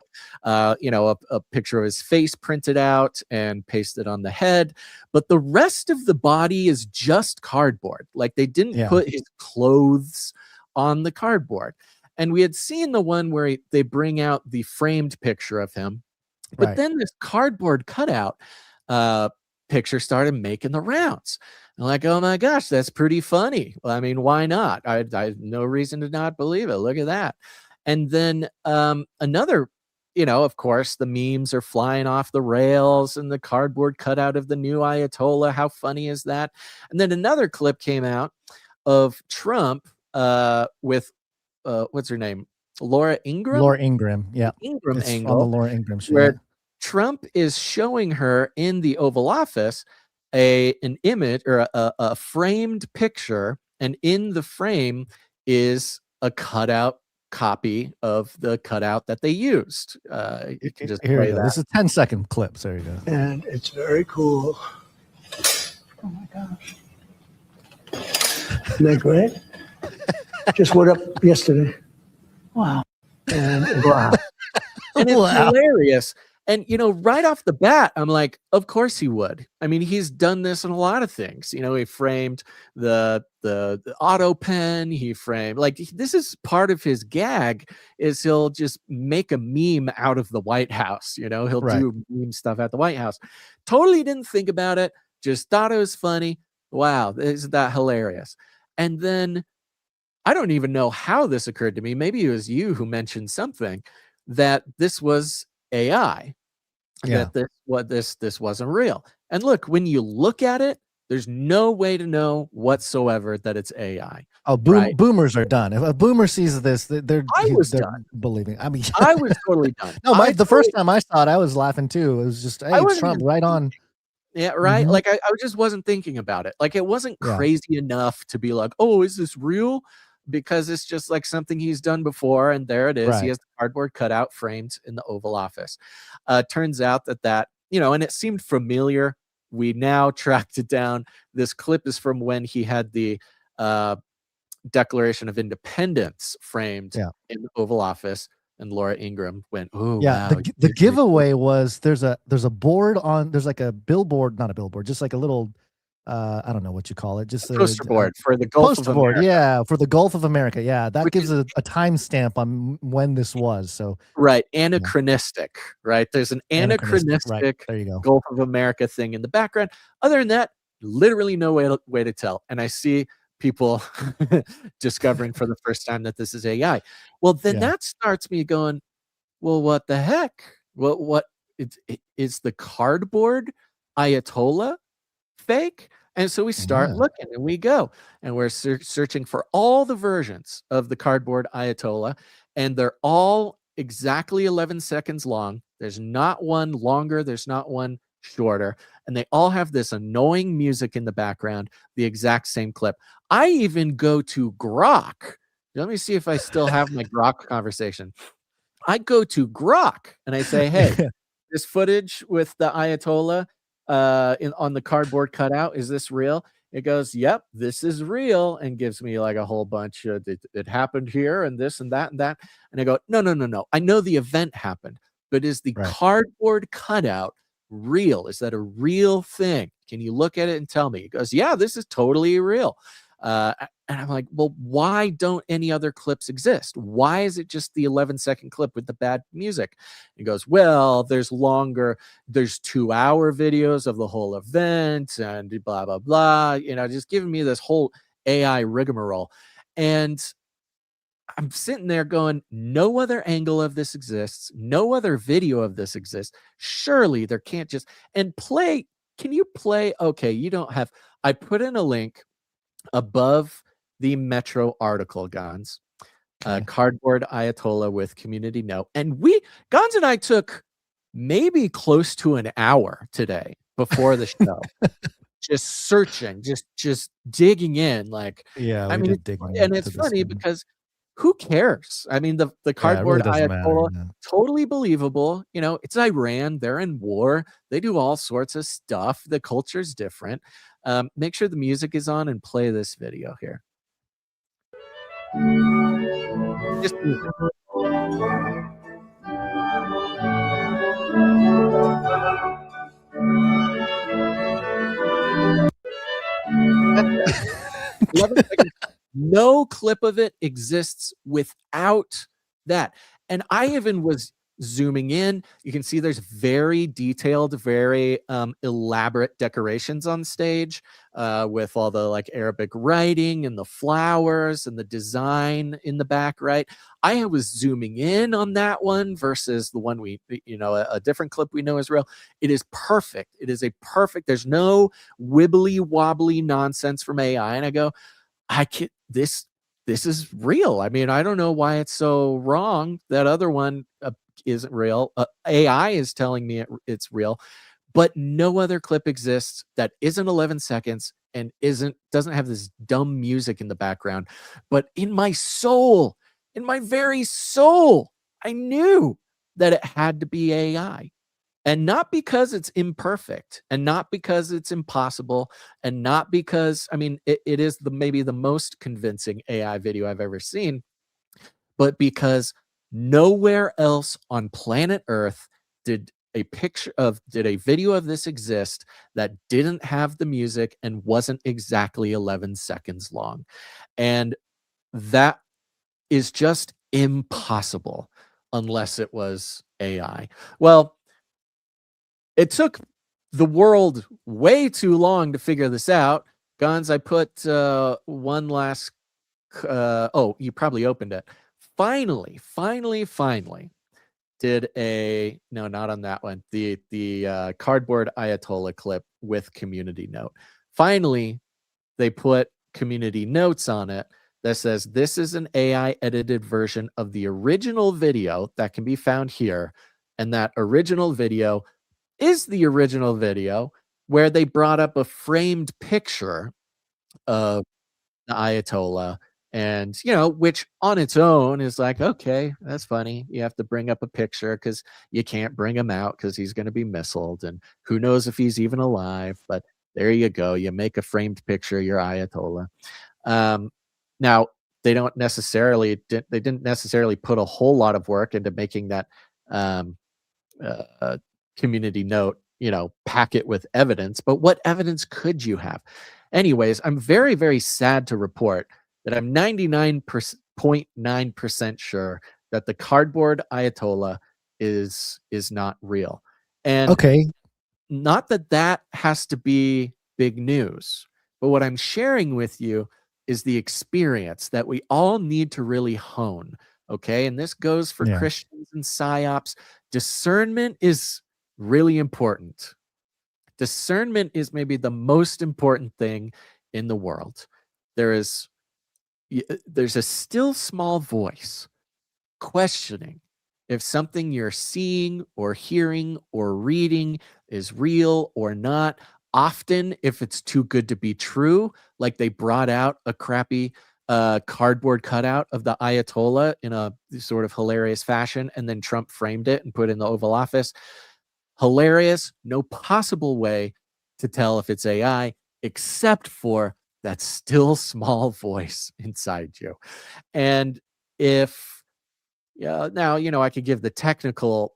A picture of his face printed out and pasted on the head. But the rest of the body is just cardboard. Like they didn't put his clothes on the cardboard. And we had seen the one where they bring out the framed picture of him. But then this cardboard cutout picture started making the rounds. I'm like, oh my gosh, that's pretty funny. Well, I mean, why not? I have no reason to not believe it. Look at that. And then another, of course, the memes are flying off the rails and the cardboard cutout of the new Ayatollah. How funny is that? And then another clip came out of Trump with what's her name? Laura Ingraham? Laura Ingraham, yeah. Ingraham it's angle. On the Laura Ingraham show. Where Trump is showing her in the Oval Office an image or a framed picture And in the frame is a cutout copy of the cutout that they used. You can just Here we play go. that. This is a 10-second clip. There you go. And it's very cool. Oh my gosh. Isn't that great? Just went up yesterday. Wow. And wow. And it's Wow. hilarious. And, you know, right off the bat, I'm like, of course he would. I mean, he's done this in a lot of things. You know, he framed the auto pen. He framed, like, this is part of his gag, is he'll just make a meme out of the White House. You know, he'll do meme stuff at the White House. Totally didn't think about it. Just thought it was funny. Wow, isn't that hilarious? And then I don't even know how this occurred to me. Maybe it was you who mentioned something that this was AI. Yeah. That this wasn't real. And look, when you look at it, there's no way to know whatsoever that it's AI. Oh, boomers are done. If a boomer sees this, they're done. believing. I mean, I was totally done. No, the first time I saw it, I was laughing too. It was just, hey, it's Trump right on. Yeah, right. Mhm. Like I just wasn't thinking about it. Like it wasn't crazy enough to be like, oh, is this real? Because it's just like something he's done before, and there it is. Right. He has the cardboard cutout framed in the Oval Office. Turns out that, you know, and it seemed familiar. We now tracked it down. This clip is from when he had the Declaration of Independence framed in the Oval Office, and Laura Ingraham went, "Oh, yeah." wow, The giveaway was there's a board on. There's like a billboard, not a billboard, just like a little. I don't know what you call it. Just a poster board for the Gulf of America. Yeah, for the Gulf of America. Yeah, that gives a timestamp on when this was. So anachronistic. Right, there's an anachronistic right. There you go. Gulf of America thing in the background. Other than that, literally no way to tell. And I see people discovering for the first time that this is AI. Well, then that starts me going, well, what the heck? What is the cardboard Ayatollah fake? And so we start looking, and we go, and we're searching for all the versions of the cardboard Ayatollah, and they're all exactly 11 seconds long. There's not one longer. There's not one shorter. And they all have this annoying music in the background, the exact same clip. I even go to Grok. Let me see if I still have my Grok conversation. I go to Grok, and I say, hey, this footage with the Ayatollah on the cardboard cutout, is this real? It goes, yep, this is real, and gives me like a whole bunch of it happened here and this and that and that. And I go, no. I know the event happened, but is the cardboard cutout real? Is that a real thing? Can you look at it and tell me? It goes, yeah, this is totally real. And I'm like, well, why don't any other clips exist? Why is it just the 11-second clip with the bad music? He goes, well, there's 2-hour videos of the whole event and blah, blah, blah, you know, just giving me this whole AI rigmarole. And I'm sitting there going, no other angle of this exists. No other video of this exists. Surely there can't just, and play. Can you play? Okay. You don't have, I put in a link above the Metro article, Gons, cardboard Ayatollah with community note. And Gons and I took maybe close to an hour today before the show, just searching, just digging in. Like, I mean, and it's funny because who cares? I mean, the cardboard Ayatollah, totally believable. You know, it's Iran. They're in war. They do all sorts of stuff. The culture's different. Make sure the music is on and play this video here. Just music. 11 seconds. No clip of it exists without that. And I even was zooming in. You can see there's very detailed, very elaborate decorations on stage with all the like Arabic writing and the flowers and the design in the back, right? I was zooming in on that one versus the one a different clip we know is real. It is perfect. It is a perfect, there's no wibbly wobbly nonsense from AI. And I go, this is real. I mean, I don't know why it's so wrong. That other one isn't real. AI is telling me it's real, but no other clip exists that isn't 11 seconds and doesn't have this dumb music in the background, but in my soul, in my very soul, I knew that it had to be AI. And not because it's imperfect, and not because it's impossible, and not because, I mean, it is maybe the most convincing AI video I've ever seen, but because nowhere else on planet Earth did a video of this exist that didn't have the music and wasn't exactly 11 seconds long. And that is just impossible unless it was AI. Well, it took the world way too long to figure this out. Gons, I put one last. Oh, you probably opened it. Finally, did a no, not on that one. The cardboard Ayatollah clip with community note. Finally, they put community notes on it that says this is an AI edited version of the original video that can be found here, and that original video is the original video where they brought up a framed picture of the Ayatollah, and which on its own is like, okay, that's funny. You have to bring up a picture because you can't bring him out because he's going to be missiled, and who knows if he's even alive. But there you go. You make a framed picture, you're Ayatollah. Now they didn't necessarily put a whole lot of work into making that community note, pack it with evidence, but what evidence could you have? Anyways, I'm very, very sad to report that I'm 99.9% sure that the cardboard Ayatollah is not real. And Okay. not that has to be big news, but what I'm sharing with you is the experience that we all need to really hone. Okay. And this goes for Yeah. Christians and PSYOPs. Discernment is really important. Discernment is maybe the most important thing in the world. There's a still small voice questioning if something you're seeing or hearing or reading is real or not. Often, if it's too good to be true, like they brought out a crappy cardboard cutout of the Ayatollah in a sort of hilarious fashion, and then Trump framed it and put it in the Oval Office. Hilarious, no possible way to tell if it's AI except for that still small voice inside you. And if now, I could give the technical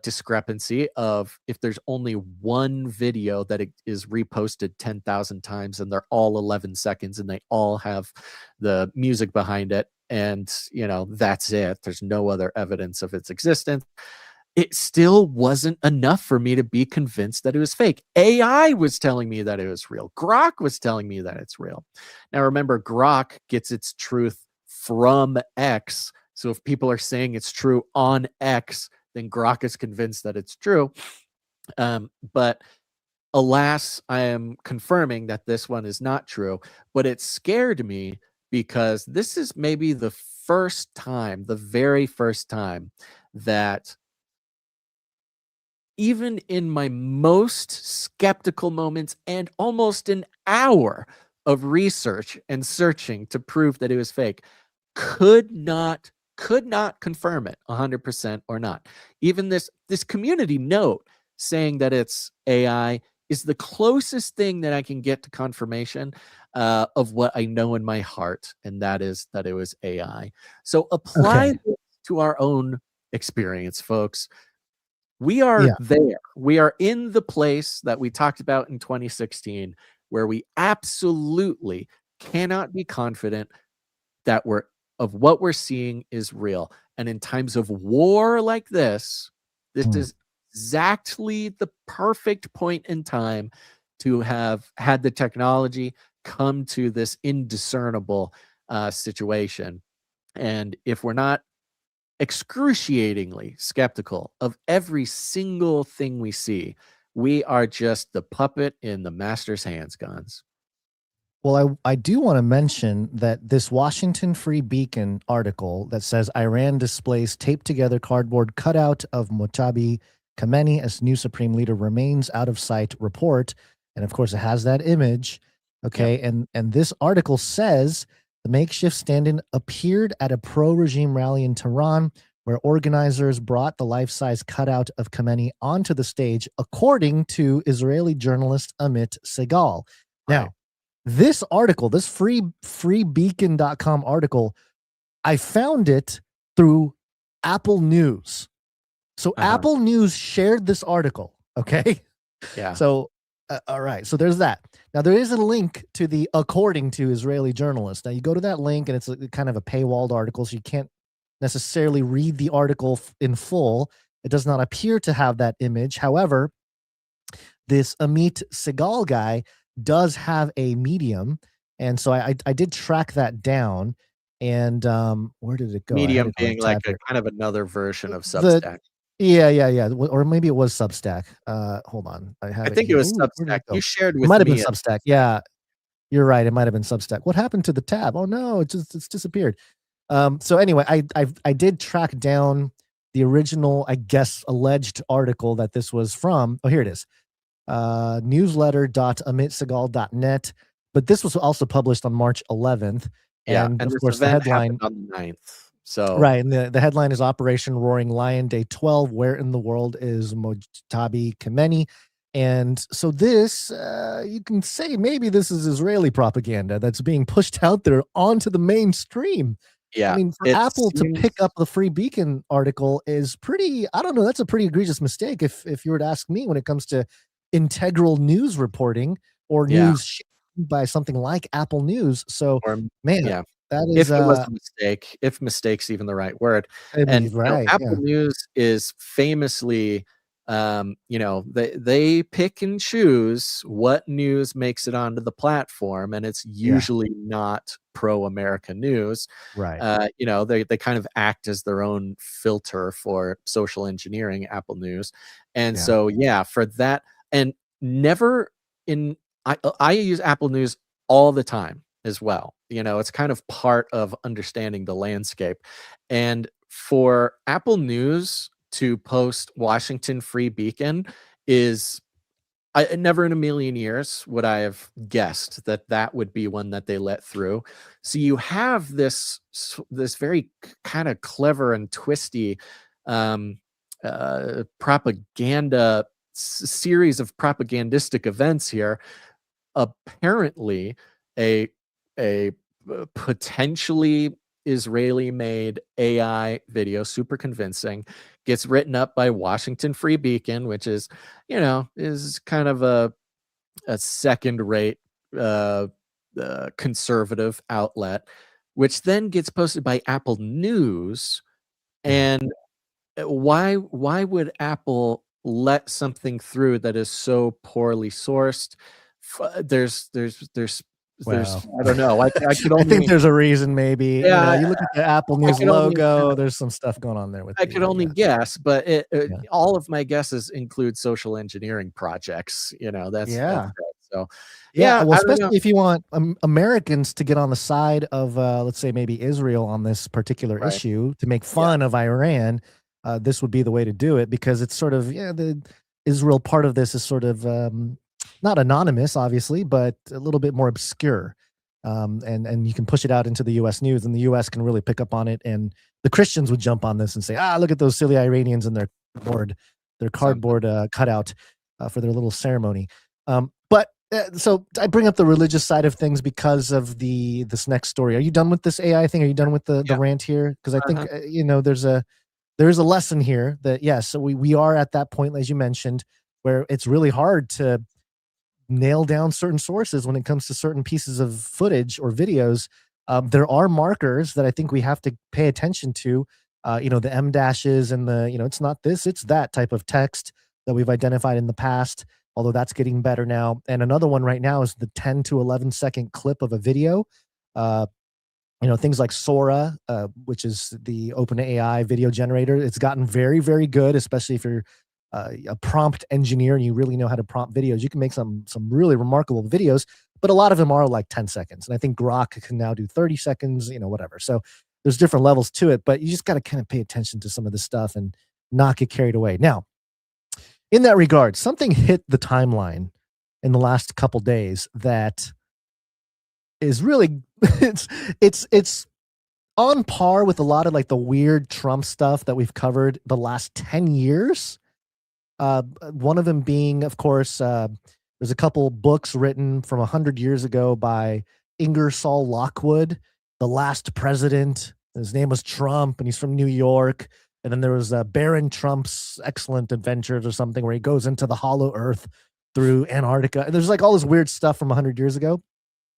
discrepancy of if there's only one video that is reposted 10,000 times and they're all 11 seconds and they all have the music behind it, and that's it, there's no other evidence of its existence, it still wasn't enough for me to be convinced that it was fake. AI was telling me that it was real. Grok was telling me that it's real. Now remember, Grok gets its truth from X. So if people are saying it's true on X, then Grok is convinced that it's true. But alas, I am confirming that this one is not true. But it scared me because this is maybe the very first time that even in my most skeptical moments and almost an hour of research and searching to prove that it was fake, could not confirm it 100% or not. Even this community note saying that it's AI is the closest thing that I can get to confirmation of what I know in my heart, and that is that it was AI. So apply this to our own experience, folks. We are there. We are in the place that we talked about in 2016, where we absolutely cannot be confident that what we're seeing is real. And in times of war like this is exactly the perfect point in time to have had the technology come to this indiscernible situation. And if we're not excruciatingly skeptical of every single thing we see, we are just the puppet in the master's hands, Gons. Well, I do want to mention that this Washington Free Beacon article that says Iran displays taped together cardboard cutout of Mojtaba Khamenei as new supreme leader remains out of sight report. And of course, it has that image. Okay, and this article says the makeshift stand-in appeared at a pro-regime rally in Tehran, where organizers brought the life-size cutout of Khamenei onto the stage, according to Israeli journalist Amit Segal. Now, this article, this freebeacon.com article, I found it through Apple News. So Apple News shared this article, okay? Yeah. So, all right. So there's that. Now, there is a link to the according to Israeli journalists. Now, you go to that link, and it's kind of a paywalled article, so you can't necessarily read the article in full. It does not appear to have that image. However, this Amit Segal guy does have a Medium, and so I did track that down. And where did it go? Medium being like a kind of another version of The- Substack. Yeah. Or maybe it was Substack. Hold on. I think it was Substack. You shared with It might have been me. Substack. Yeah, you're right. It might have been Substack. What happened to the tab? Oh no, it's disappeared. So anyway, I did track down the original, I guess, alleged article that this was from. Oh, here it is. Newsletter.amitsegal.net. But this was also published on March 11th. Yeah, And of this course the event headline happened on the 9th. So right, and the headline is Operation Roaring Lion Day 12. Where in the world is Mojtabi Khamenei? And so this, you can say maybe this is Israeli propaganda that's being pushed out there onto the mainstream. yeah, I mean, for it Apple to seems- pick up the Free Beacon article is pretty, I don't know, that's a pretty egregious mistake if you were to ask me when it comes to integral news reporting or Yeah. news shared by something like Apple News. So, man, yeah. that If is it was a mistake, if mistake's even the right word. I mean, And you know, right, Apple yeah. News is famously, they pick and choose what news makes it onto the platform, and it's usually not pro-America news. Right. They kind of act as their own filter for social engineering, Apple News. And Yeah. so, yeah, for that, and never in, I use Apple News all the time as well. It's kind of part of understanding the landscape. And for Apple News to post Washington Free Beacon is, I never in a million years would I have guessed that would be one that they let through. So you have this very kind of clever and twisty propaganda series of propagandistic events here. Apparently, a potentially Israeli-made AI video, super convincing, gets written up by Washington Free Beacon, which is kind of a second-rate conservative outlet, which then gets posted by Apple News. And why would Apple let something through that is so poorly sourced? There's Well, I don't know. I could only, I think there's a reason, maybe. Yeah, You look at the Apple News could only- logo. There's some stuff going on there with. I could only guess, but all of my guesses include social engineering projects. That's Yeah. it. So Yeah, well, I don't know. especially if you want Americans to get on the side of, let's say, maybe Israel on this particular Right. issue to make fun of Iran, this would be the way to do it, because it's sort of, the Israel part of this is sort of not anonymous, obviously, but a little bit more obscure. And you can push it out into the U.S. news, and the U.S. can really pick up on it. And the Christians would jump on this and say, look at those silly Iranians and their cardboard cutout for their little ceremony. So I bring up the religious side of things because of this next story. Are you done with this AI thing? Are you done with the rant here? Because I think there's a lesson here that yes, so we are at that point, as you mentioned, where it's really hard to nail down certain sources when it comes to certain pieces of footage or videos. There are markers that I think we have to pay attention to. The M dashes and the it's not this, it's that type of text that we've identified in the past. Although that's getting better now. And another one right now is the 10 to 11 second clip of a video. Things like Sora, which is the OpenAI video generator. It's gotten very, very good, especially if you're a prompt engineer and you really know how to prompt videos. You can make some really remarkable videos, but a lot of them are like 10 seconds. And I think Grok can now do 30 seconds, whatever. So there's different levels to it, but you just got to kind of pay attention to some of this stuff and not get carried away. Now, in that regard, something hit the timeline in the last couple days that is really it's on par with a lot of like the weird Trump stuff that we've covered the last 10 years. One of them being, of course, there's a couple books written from 100 years ago by Ingersoll Lockwood, the last president. His name was Trump, and he's from New York. And then there was Baron Trump's Excellent Adventures or something where he goes into the hollow earth through Antarctica. And there's like all this weird stuff from 100 years ago.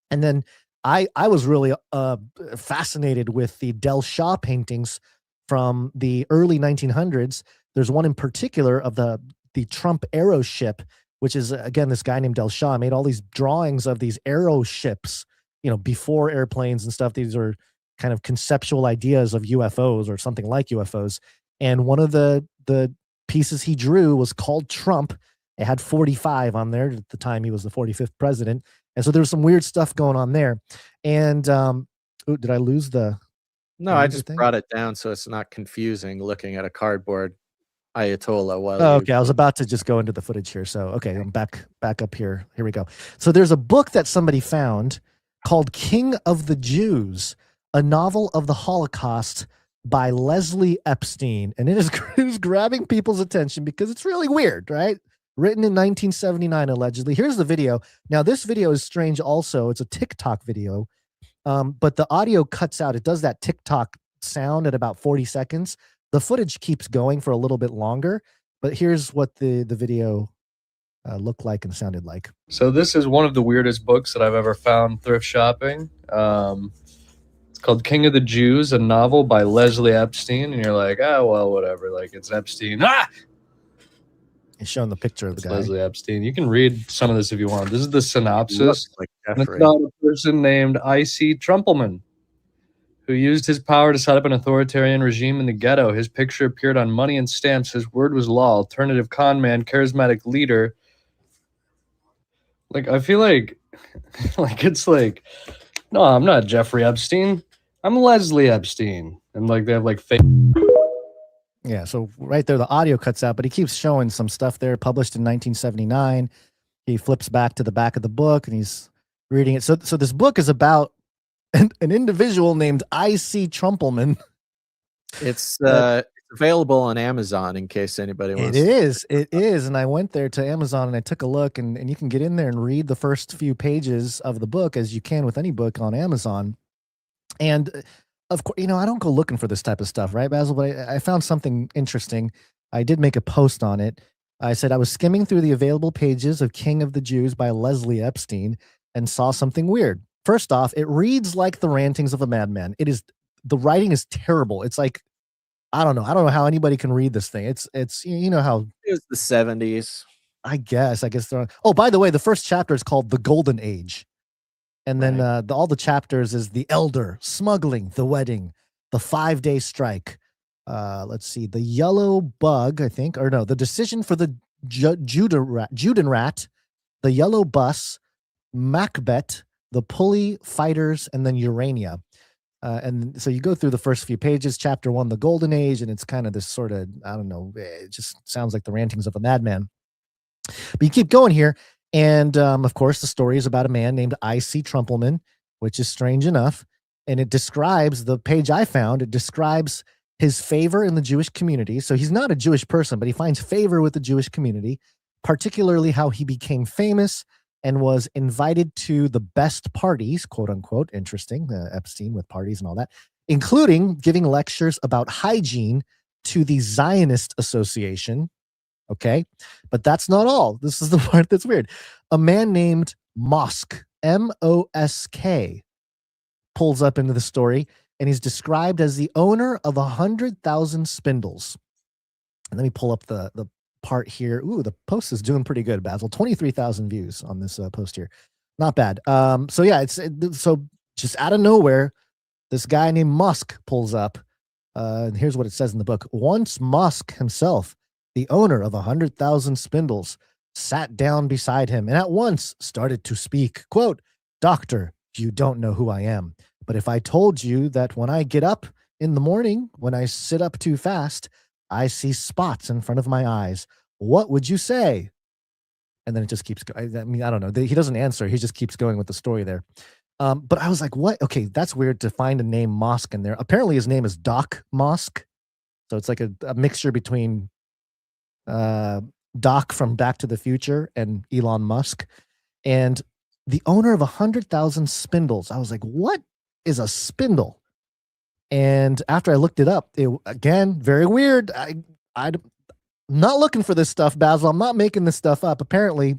And then I was really fascinated with the Del Shaw paintings from the early 1900s. There's one in particular of the Trump aero ship, which is, again, this guy named Del Shaw made all these drawings of these aero ships, before airplanes and stuff. These are kind of conceptual ideas of UFOs or something like UFOs. And one of the pieces he drew was called Trump. It had 45 on there at the time he was the 45th president. And so there's some weird stuff going on there. And did I lose the... No, I just brought it down so it's not confusing looking at a cardboard Ayatollah while okay, I was about to just go into the footage here. So, okay, I'm back up here. Here we go. So there's a book that somebody found called King of the Jews, a novel of the Holocaust by Leslie Epstein. And it is grabbing people's attention because it's really weird, right? Written in 1979, allegedly. Here's the video. Now, this video is strange also. It's a TikTok video, but the audio cuts out. It does that TikTok sound at about 40 seconds. The footage keeps going for a little bit longer, but here's what the video looked like and sounded like. So this is one of the weirdest books that I've ever found thrift shopping. It's called King of the Jews, a novel by Leslie Epstein. And you're like, oh, well, whatever. Like, it's Epstein. He's showing the picture of the guy. Leslie Epstein. You can read some of this if you want. This is the synopsis. And it's about a person named I.C. Trumpelman, who used his power to set up an authoritarian regime in the ghetto. His picture appeared on money and stamps. His word was law. Alternative con man, charismatic leader. Like, I feel like it's like, no, I'm not Jeffrey Epstein. I'm Leslie Epstein. And like, they have like fake. Yeah, so right there, the audio cuts out, but he keeps showing some stuff there, published in 1979. He flips back to the back of the book, and he's reading it. So this book is about an individual named I.C. Trumpelman. It's available on Amazon in case anybody wants. It is. And I went there to Amazon and I took a look, and you can get in there and read the first few pages of the book, as you can with any book on Amazon. And of course, I don't go looking for this type of stuff, right, Basil? But I found something interesting. I did make a post on it. I said I was skimming through the available pages of King of the Jews by Leslie Epstein and saw something weird. First off, it reads like the rantings of a madman. The writing is terrible. It's like, I don't know how anybody can read this thing. It's how it was the 70s. I guess they're on. Oh, by the way, the first chapter is called The Golden Age. And then all the chapters is the elder, smuggling, the wedding, the 5-day strike. Let's see, the yellow bug, I think, or no, the decision for the Judenrat, the yellow bus, Macbeth, the pulley, fighters, and then Urania. And so you go through the first few pages, chapter 1, the golden age, and it's kind of this sort of, I don't know, it just sounds like the rantings of a madman. But you keep going here. And, of course, the story is about a man named I.C. Trumpelman, which is strange enough. And it describes, the page I found, it describes his favor in the Jewish community. So he's not a Jewish person, but he finds favor with the Jewish community, particularly how he became famous and was invited to the best parties, quote unquote. Interesting, Epstein with parties and all that, including giving lectures about hygiene to the Zionist Association. Okay, but that's not all. This is the part that's weird. A man named Mosk, M-O-S-K, pulls up into the story, and he's described as the owner of 100,000 spindles. And let me pull up the part here. Ooh, the post is doing pretty good, Basil. 23,000 views on this post here. Not bad. So yeah, so just out of nowhere, this guy named Musk pulls up. And here's what it says in the book. Once Musk himself, the owner of 100,000 spindles, sat down beside him and at once started to speak. Quote, "Doctor, you don't know who I am. But if I told you that when I get up in the morning, when I sit up too fast, I see spots in front of my eyes, what would you say?" And then it just keeps going. I mean, I don't know. He doesn't answer. He just keeps going with the story there. But I was like, what? Okay, that's weird to find a name Mosk in there. Apparently his name is Doc Mosk. So it's like a mixture between Doc from Back to the Future and Elon Musk. And the owner of 100,000 spindles. I was like, what is a spindle? And after I looked it up, again, very weird. I'm not looking for this stuff, Basil. I'm not making this stuff up. Apparently,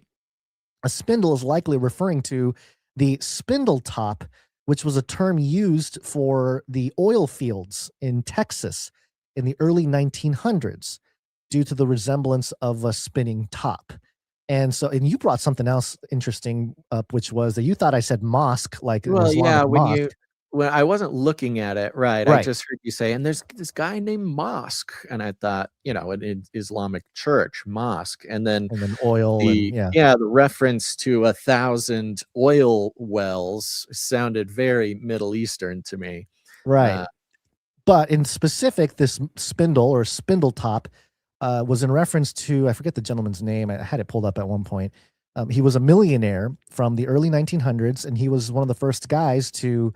a spindle is likely referring to the spindle top, which was a term used for the oil fields in Texas in the early 1900s due to the resemblance of a spinning top. And so, and you brought something else interesting up, which was that you thought I said mosque, like an Well, yeah, Islamic mosque. when I wasn't looking at it, right? I Right. just heard you say, and there's this guy named Mosque, and I thought, an Islamic church, mosque, and then oil, and the reference to 1,000 oil wells sounded very Middle Eastern to me. Right. But in specific, this spindle or spindle top was in reference to, I forget the gentleman's name. I had it pulled up at one point. He was a millionaire from the early 1900s, and he was one of the first guys to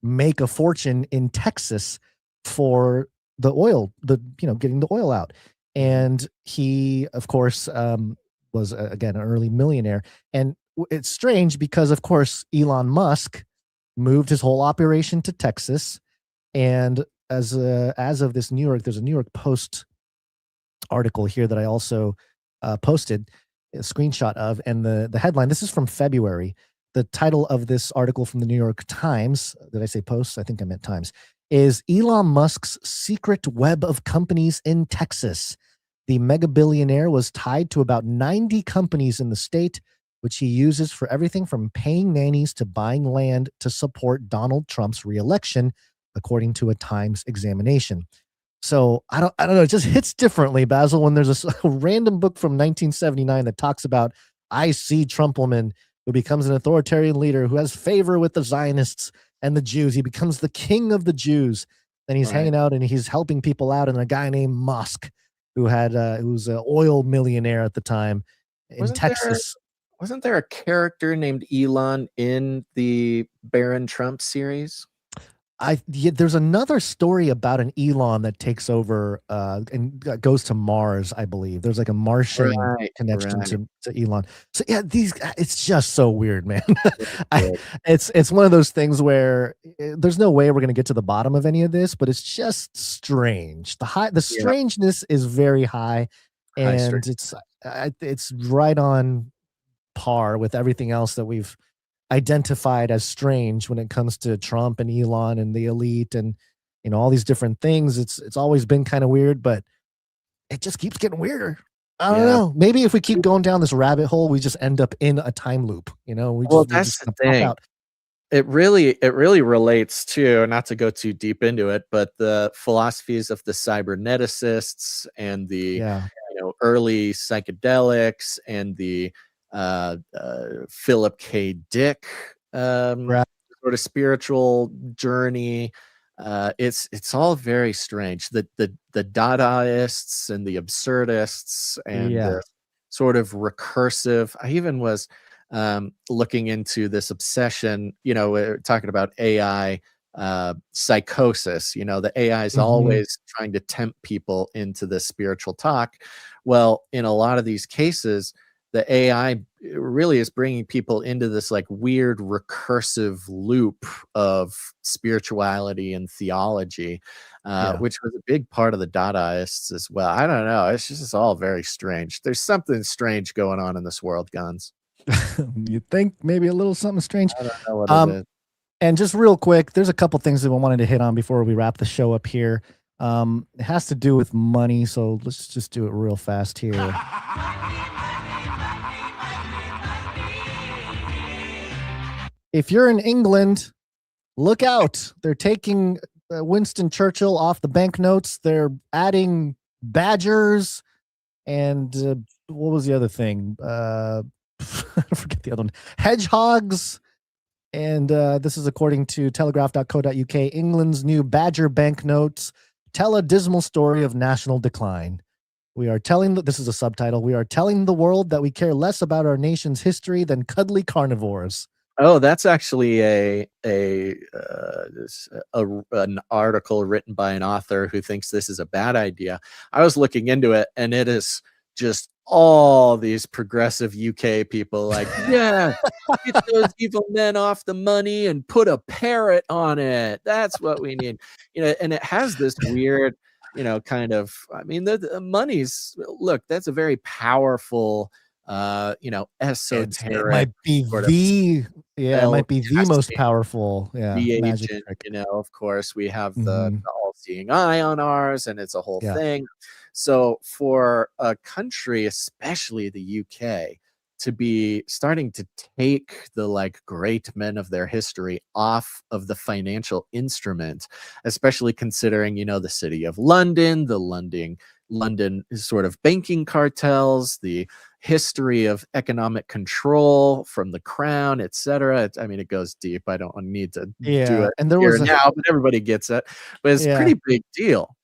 make a fortune in Texas for the oil, getting the oil out. And he, of course, was, again, an early millionaire. And it's strange because, of course, Elon Musk moved his whole operation to Texas. And as of this there's a New York Post article here that I also posted a screenshot of, and the headline, this is from February. The title of this article from the New York Times, did I say Post? I think I meant Times, is Elon Musk's secret web of companies in Texas. The mega billionaire was tied to about 90 companies in the state, which he uses for everything from paying nannies to buying land to support Donald Trump's reelection, according to a Times examination. So I don't know. It just hits differently, Basil, when there's a random book from 1979 that talks about I.C. Trumpleman, who becomes an authoritarian leader who has favor with the Zionists and the Jews. He becomes the king of the Jews, and he's hanging out and he's helping people out. And a guy named Musk, who was an oil millionaire at the time in Texas. Wasn't there a character named Elon in the Baron Trump series? There's another story about an Elon that takes over and goes to Mars, I believe. There's like a Martian connection to Elon. So yeah, it's just so weird, man. It's one of those things where there's no way we're going to get to the bottom of any of this, but it's just strange. The strangeness is very high, and it's right on par with everything else that we've identified as strange when it comes to Trump and Elon and the elite and all these different things. It's always been kind of weird, but it just keeps getting weirder. I don't know. Maybe if we keep going down this rabbit hole, we just end up in a time loop. That's the thing. It really relates to, not to go too deep into it, but the philosophies of the cyberneticists and the early psychedelics and the Philip K. Dick sort of spiritual journey. It's all very strange. The Dadaists and the absurdists and the sort of recursive. I even was looking into this obsession, talking about AI psychosis. The AI is always trying to tempt people into this spiritual talk. Well, in a lot of these cases, the AI really is bringing people into this like weird recursive loop of spirituality and theology, which was a big part of the Dadaists as well. I don't know. It's just all very strange. There's something strange going on in this world, Guns. You think maybe a little something strange? I don't know what it is. And just real quick, there's a couple things that we wanted to hit on before we wrap the show up here. It has to do with money, so let's just do it real fast here. If you're in England, look out. They're taking Winston Churchill off the banknotes. They're adding badgers and what was the other thing? I forget the other one. Hedgehogs. And this is according to telegraph.co.uk. England's new badger banknotes tell a dismal story of national decline. We are telling, this is a subtitle, we are telling the world that we care less about our nation's history than cuddly carnivores. Oh, that's actually an article written by an author who thinks this is a bad idea. I was looking into it, and it is just all these progressive UK people like, yeah, get those evil men off the money and put a parrot on it. That's what we need. And it has this weird, kind of, I mean, the money's, look, that's a very powerful, esoteric It might be sort of it might be the most testing powerful magic reagent. trick. Of course, we have the Mhm. all-seeing eye on ours, and it's a whole Yeah. thing. So for a country, especially the UK, to be starting to take the great men of their history off of the financial instrument, especially considering, the city of London, the London sort of banking cartels, the history of economic control from the crown, etc. I mean, it goes deep. I don't need to do Yeah, it and there here was and a now, but everybody gets it. But it's a Yeah. pretty big deal.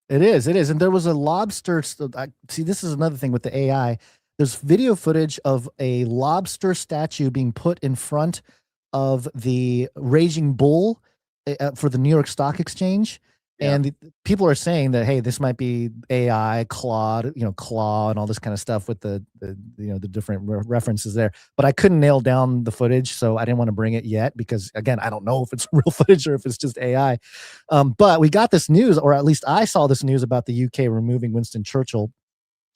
It is, and there was a lobster see, this is another thing with the AI. There's video footage of a lobster statue being put in front of the raging bull for the New York Stock Exchange, Yeah. and people are saying that, hey, this might be AI, Claude, Claw, and all this kind of stuff with the different references there. But I couldn't nail down the footage, so I didn't want to bring it yet because, again, I don't know if it's real footage or if it's just AI. But we got this news, or at least I saw this news about the UK removing Winston Churchill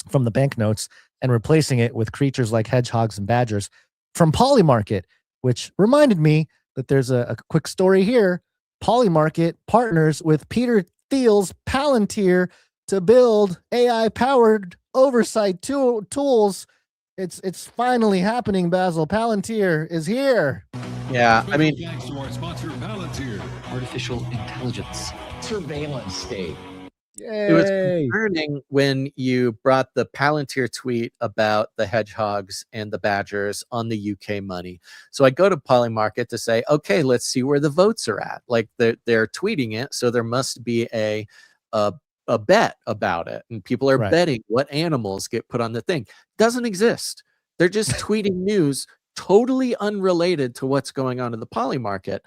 from the banknotes and replacing it with creatures like hedgehogs and badgers from Polymarket, which reminded me that there's a quick story here. Polymarket partners with Peter Thiel's Palantir to build AI-powered oversight tools. It's finally happening, Basil. Palantir is here. Yeah, I mean, Thanks to our sponsor, Palantir, artificial intelligence surveillance state. it was Yay. concerning when you brought the Palantir tweet about the hedgehogs and the badgers on the UK money. So I go to Polymarket to say, okay, let's see where the votes are at. Like they're tweeting it, so there must be a bet about it, and people are Right. betting what animals get put on the thing. Doesn't exist. They're just tweeting news totally unrelated to what's going on in the Polymarket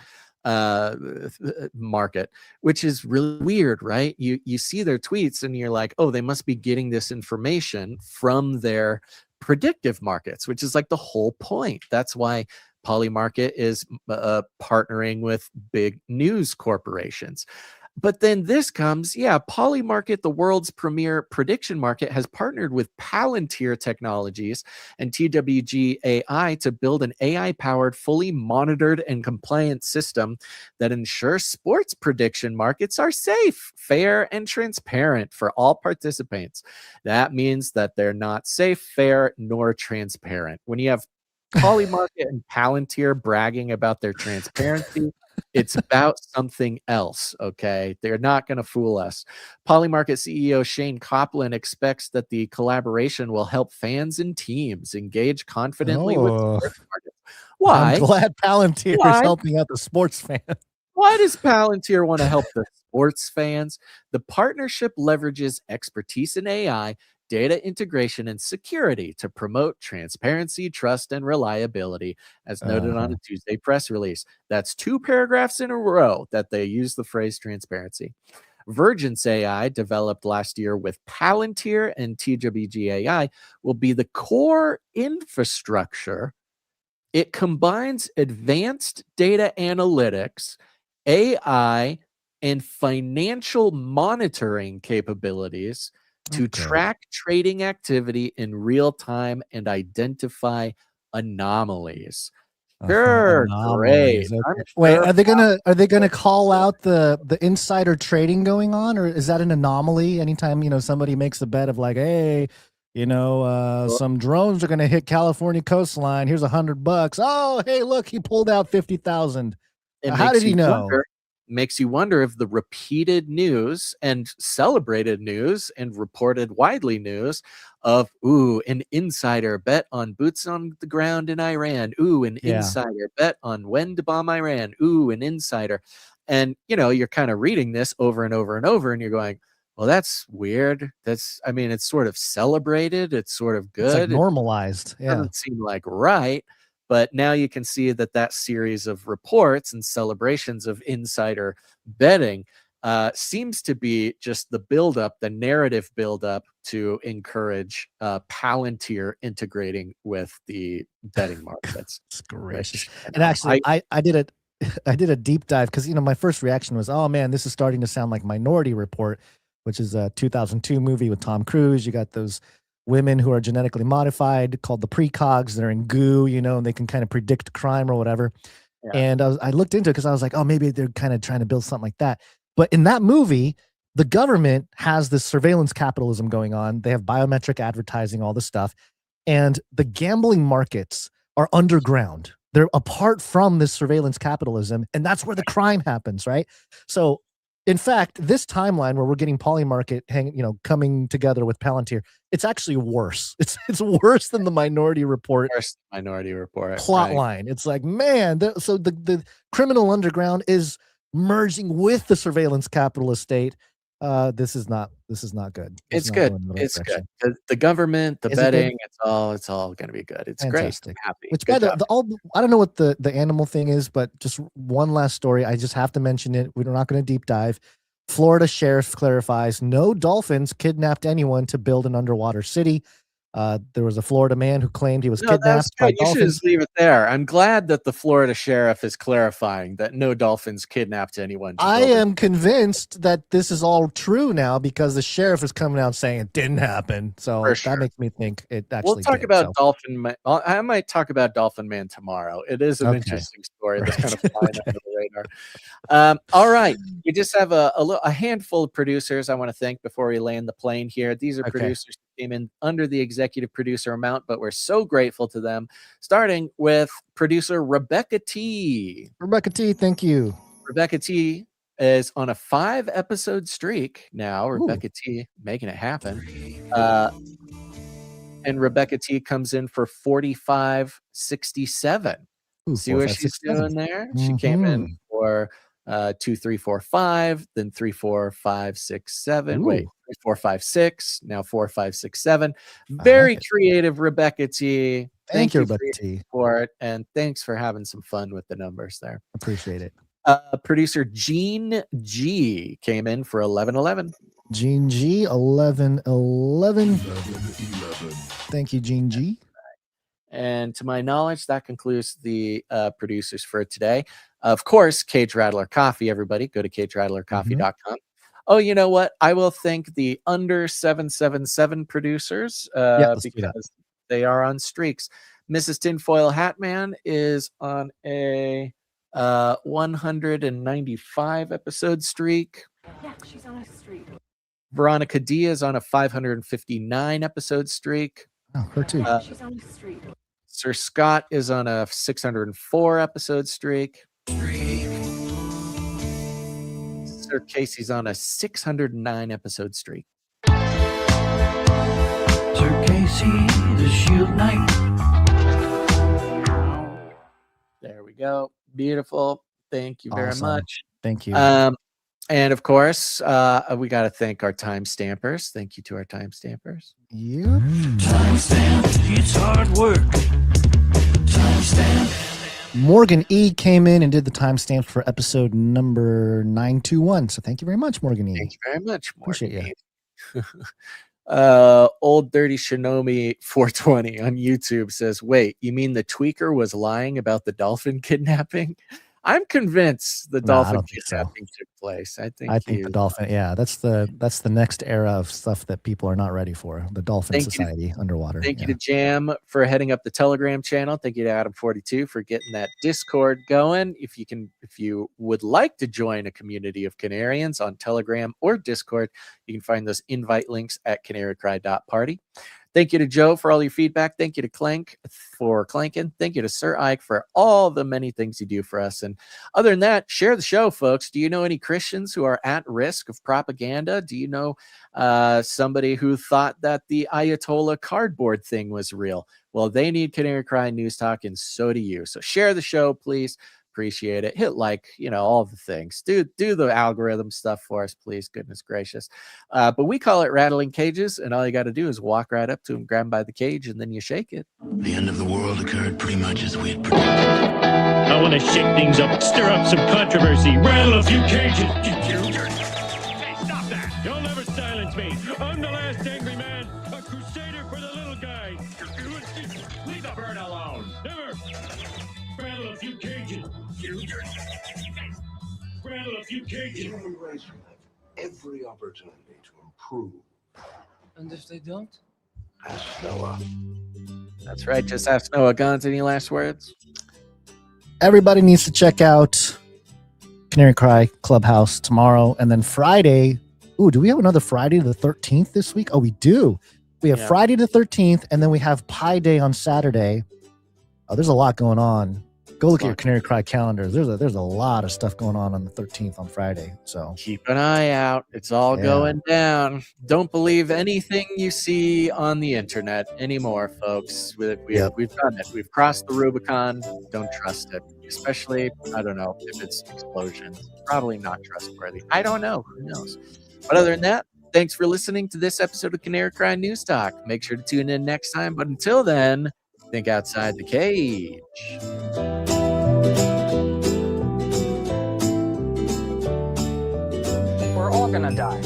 market, which is really weird, right? You see their tweets and you're like, oh, they must be getting this information from their predictive markets, which is like the whole point. That's why Polymarket is partnering with big news corporations. But then this comes, Polymarket, the world's premier prediction market, has partnered with Palantir Technologies and TWG AI to build an AI-powered, fully monitored and compliant system that ensures sports prediction markets are safe, fair, and transparent for all participants. That means that they're not safe, fair, nor transparent. When you have Polymarket and Palantir bragging about their transparency, it's about something else, okay? They're not going to fool us. Polymarket CEO Shane Copland expects that the collaboration will help fans and teams engage confidently with sports markets. Why? I'm glad Palantir is helping out the sports fan. Why does Palantir want to help the sports fans? The partnership leverages expertise in AI, data integration, and security to promote transparency, trust, and reliability, as noted on a Tuesday press release. That's 2 paragraphs in a row that they use the phrase transparency. Vergence AI, developed last year with Palantir and TWG AI, will be the core infrastructure. It combines advanced data analytics, AI, and financial monitoring capabilities to track trading activity in real time and identify anomalies. Sure, great. Anomalies, okay. I'm Wait, sure are they gonna call out the insider trading going on, or is that an anomaly? Anytime somebody makes a bet of like, hey, some drones are gonna hit California coastline. Here's $100. Oh, hey, look, he pulled out 50,000. How did he know? Makes you wonder if the repeated news and celebrated news and reported widely news of, an insider bet on boots on the ground in Iran. An insider bet on when to bomb Iran. An insider. And, you're kind of reading this over and over and over, and you're going, well, that's weird. It's sort of celebrated. It's sort of good. It's like normalized. It doesn't seem like right. But now you can see that series of reports and celebrations of insider betting seems to be just the narrative buildup to encourage Palantir integrating with the betting markets. It's great. And actually, I did it. I did a deep dive because my first reaction was, oh man, this is starting to sound like Minority Report, which is a 2002 movie with Tom Cruise. You got those women who are genetically modified called the precogs. They're in goo, and they can kind of predict crime or whatever. Yeah. And I looked into it because I was like, oh, maybe they're kind of trying to build something like that. But in that movie, the government has this surveillance capitalism going on. They have biometric advertising, all this stuff. And the gambling markets are underground. They're apart from this surveillance capitalism. And that's where the crime happens, right? So, in fact, this timeline where we're getting Polymarket coming together with Palantir, it's actually worse. It's worse than the Minority Report. Plot line. It's like, man, so the criminal underground is merging with the surveillance capitalist state. This is not good. It's good. It's good. The government, the betting, it's all going to be good. It's fantastic. Great. I'm happy. Which, by I don't know what the animal thing is, but just one last story. I just have to mention it. We're not going to deep dive. Florida sheriff clarifies no dolphins kidnapped anyone to build an underwater city. There was a Florida man who claimed he was kidnapped by You should dolphins. just leave it there. I'm glad that the Florida sheriff is clarifying that no dolphins kidnapped anyone. I am convinced that this is all true now because the sheriff is coming out saying it didn't happen. So that makes me think it actually. We'll talk about Dolphin Man. I might talk about Dolphin Man tomorrow. It is an interesting story that's kind of flying under the radar. All right, we just have a handful of producers I want to thank before we land the plane here. These are producers who came in under the executive producer amount, but we're so grateful to them. Starting with producer Rebecca T. Rebecca T, thank you. Rebecca T is on a 5-episode streak now. Rebecca T making it happen. And Rebecca T comes in for 45.67. See what she's doing there? She came in for 2, 3, 4, 5, then 3, 4, 5, 6, 7. Wait, 3, 4, 5, 6. Now 4, 5, 6, 7. Very creative, Rebecca T. Thank you, Rebecca T. For it, and thanks for having some fun with the numbers there. Appreciate it. Producer Gene G came in for 11.11. Gene G, 11.11. Thank you, Gene G. And to my knowledge, that concludes the producers for today. Of course, Cage Rattler Coffee, everybody. Go to cagerattlercoffee.com. Oh, you know what? I will thank the under 777 producers because they are on streaks. Mrs. Tinfoil Hatman is on a 195 episode streak. Yeah, she's on a streak. Veronica D is on a 559 episode streak. Oh, her too. She's on a streak. Sir Scott is on a 604 episode streak. Sir Casey's on a 609 episode streak. Sir Casey, the Shield Knight. There we go. Beautiful. Thank you very much. Thank you. And of course, we got to thank our time stampers. Thank you to our time stampers. Yeah. Timestamp, it's hard work. Timestamp. Morgan E came in and did the timestamp for episode number 921. So thank you very much, Morgan E. Thank you very much, Morgan. Appreciate you. Old Dirty Shinomi 420 on YouTube says, wait, you mean the tweaker was lying about the dolphin kidnapping? I'm convinced the dolphin kidnapping took place. I think the dolphin. Yeah, that's the next era of stuff that people are not ready for. The dolphin society underwater. Thank you to Jam for heading up the Telegram channel. Thank you to Adam42 for getting that Discord going. If you would like to join a community of Canarians on Telegram or Discord, you can find those invite links at canarycry.party. Thank you to Joe for all your feedback. Thank you to Clank for clanking. Thank you to Sir Ike for all the many things you do for us. And other than that, share the show, folks. Do you know any Christians who are at risk of propaganda? Do you know somebody who thought that the Ayatollah cardboard thing was real? Well, they need Canary Cry News Talk, and so do you. So share the show, please. appreciate it. Hit like, all the things. Do the algorithm stuff for us, please. Goodness gracious. But we call it rattling cages, and all you got to do is walk right up to him, grab him by the cage, and then you shake it. The end of the world occurred pretty much as we had predicted. I want to shake things up, stir up some controversy, rattle a few cages. Hey, stop that! You'll never silence me. I'm the last angry man, a crusader for the little guy. Leave the bird alone. Never. Rattle a few cages. Rattle a few cages. Human race will have every opportunity to improve. And if they don't? Ask Noah. That's right. Just ask Noah. Guns, any last words? Everybody needs to check out Canary Cry Clubhouse tomorrow. And then Friday. Ooh, do we have another Friday the 13th this week? Oh, we do. We have Friday the 13th, and then we have Pi Day on Saturday. Oh, there's a lot going on. Go look at your Canary Cry calendars. There's a lot of stuff going on the 13th on Friday. So keep an eye out. It's all going down. Don't believe anything you see on the internet anymore, folks. We've done it. We've crossed the Rubicon. Don't trust it. Especially, I don't know, if it's explosions. Probably not trustworthy. I don't know. Who knows? But other than that, thanks for listening to this episode of Canary Cry News Talk. Make sure to tune in next time. But until then, think outside the cage. We're all gonna die.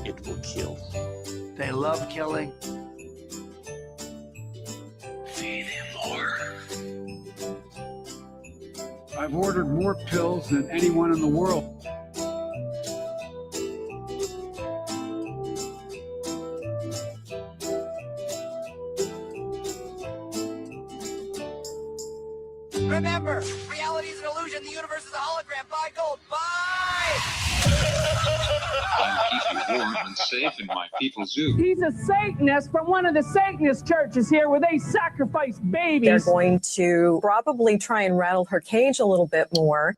It will kill. They love killing. Feed him more. I've ordered more pills than anyone in the world. Remember, reality is an illusion. The universe is a hologram. Buy gold. Buy! I'm keeping warm and safe in my people's zoo. He's a Satanist from one of the Satanist churches here where they sacrifice babies. They're going to probably try and rattle her cage a little bit more.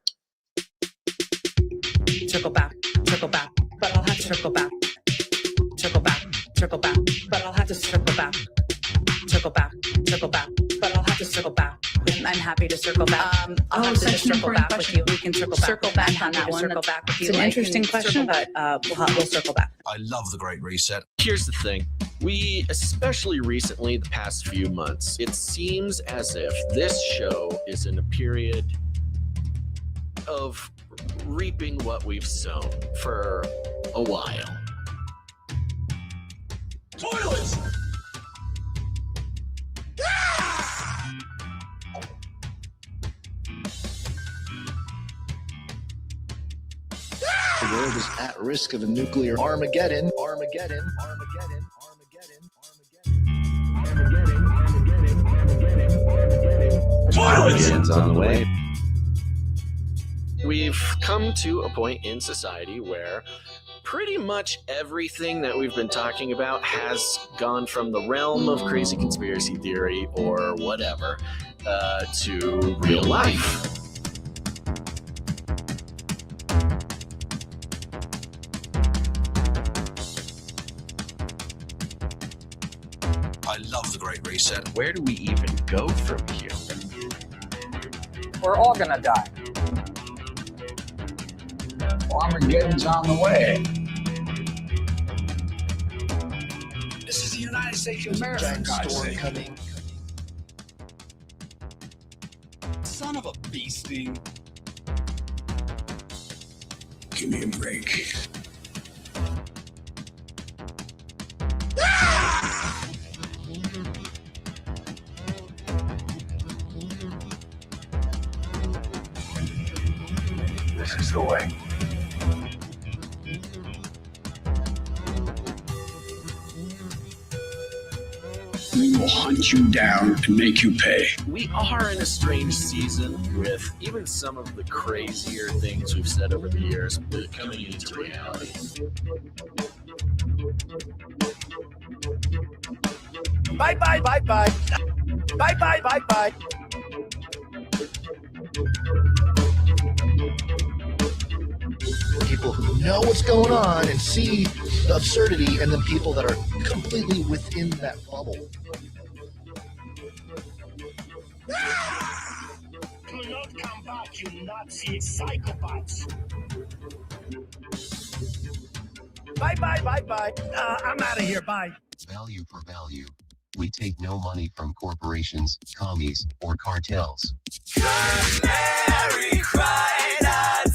Circle back, but I'll have to circle back. Circle back, but I'll have to circle back. Circle back, but I'll have to circle back. I'm happy to circle back. I'll have to just circle back with you. We can circle back on that one. Circle back with you. It's an interesting question, but we'll circle back. I love the Great Reset. Here's the thing. We, especially recently, the past few months, it seems as if this show is in a period of reaping what we've sown for a while. Toilets! The world is at risk of a nuclear Armageddon. Armageddon's on the way. We've come to a point in society where pretty much everything that we've been talking about has gone from the realm of crazy conspiracy theory or whatever to real life. I love the Great Reset. Where do we even go from here? We're all gonna die. Armageddon's on the way. This is the United States of America. Giant storm coming. Son of a bee sting. Give me a break. This is the way. We will hunt you down and make you pay. We are in a strange season with even some of the crazier things we've said over the years coming into reality. Bye. Bye. people who know what's going on and see the absurdity, and then people that are completely within that bubble. Do not come back, you Nazi psychopaths. Bye. I'm out of here. Bye. Value for value. We take no money from corporations, commies, or cartels. Canary Cry, not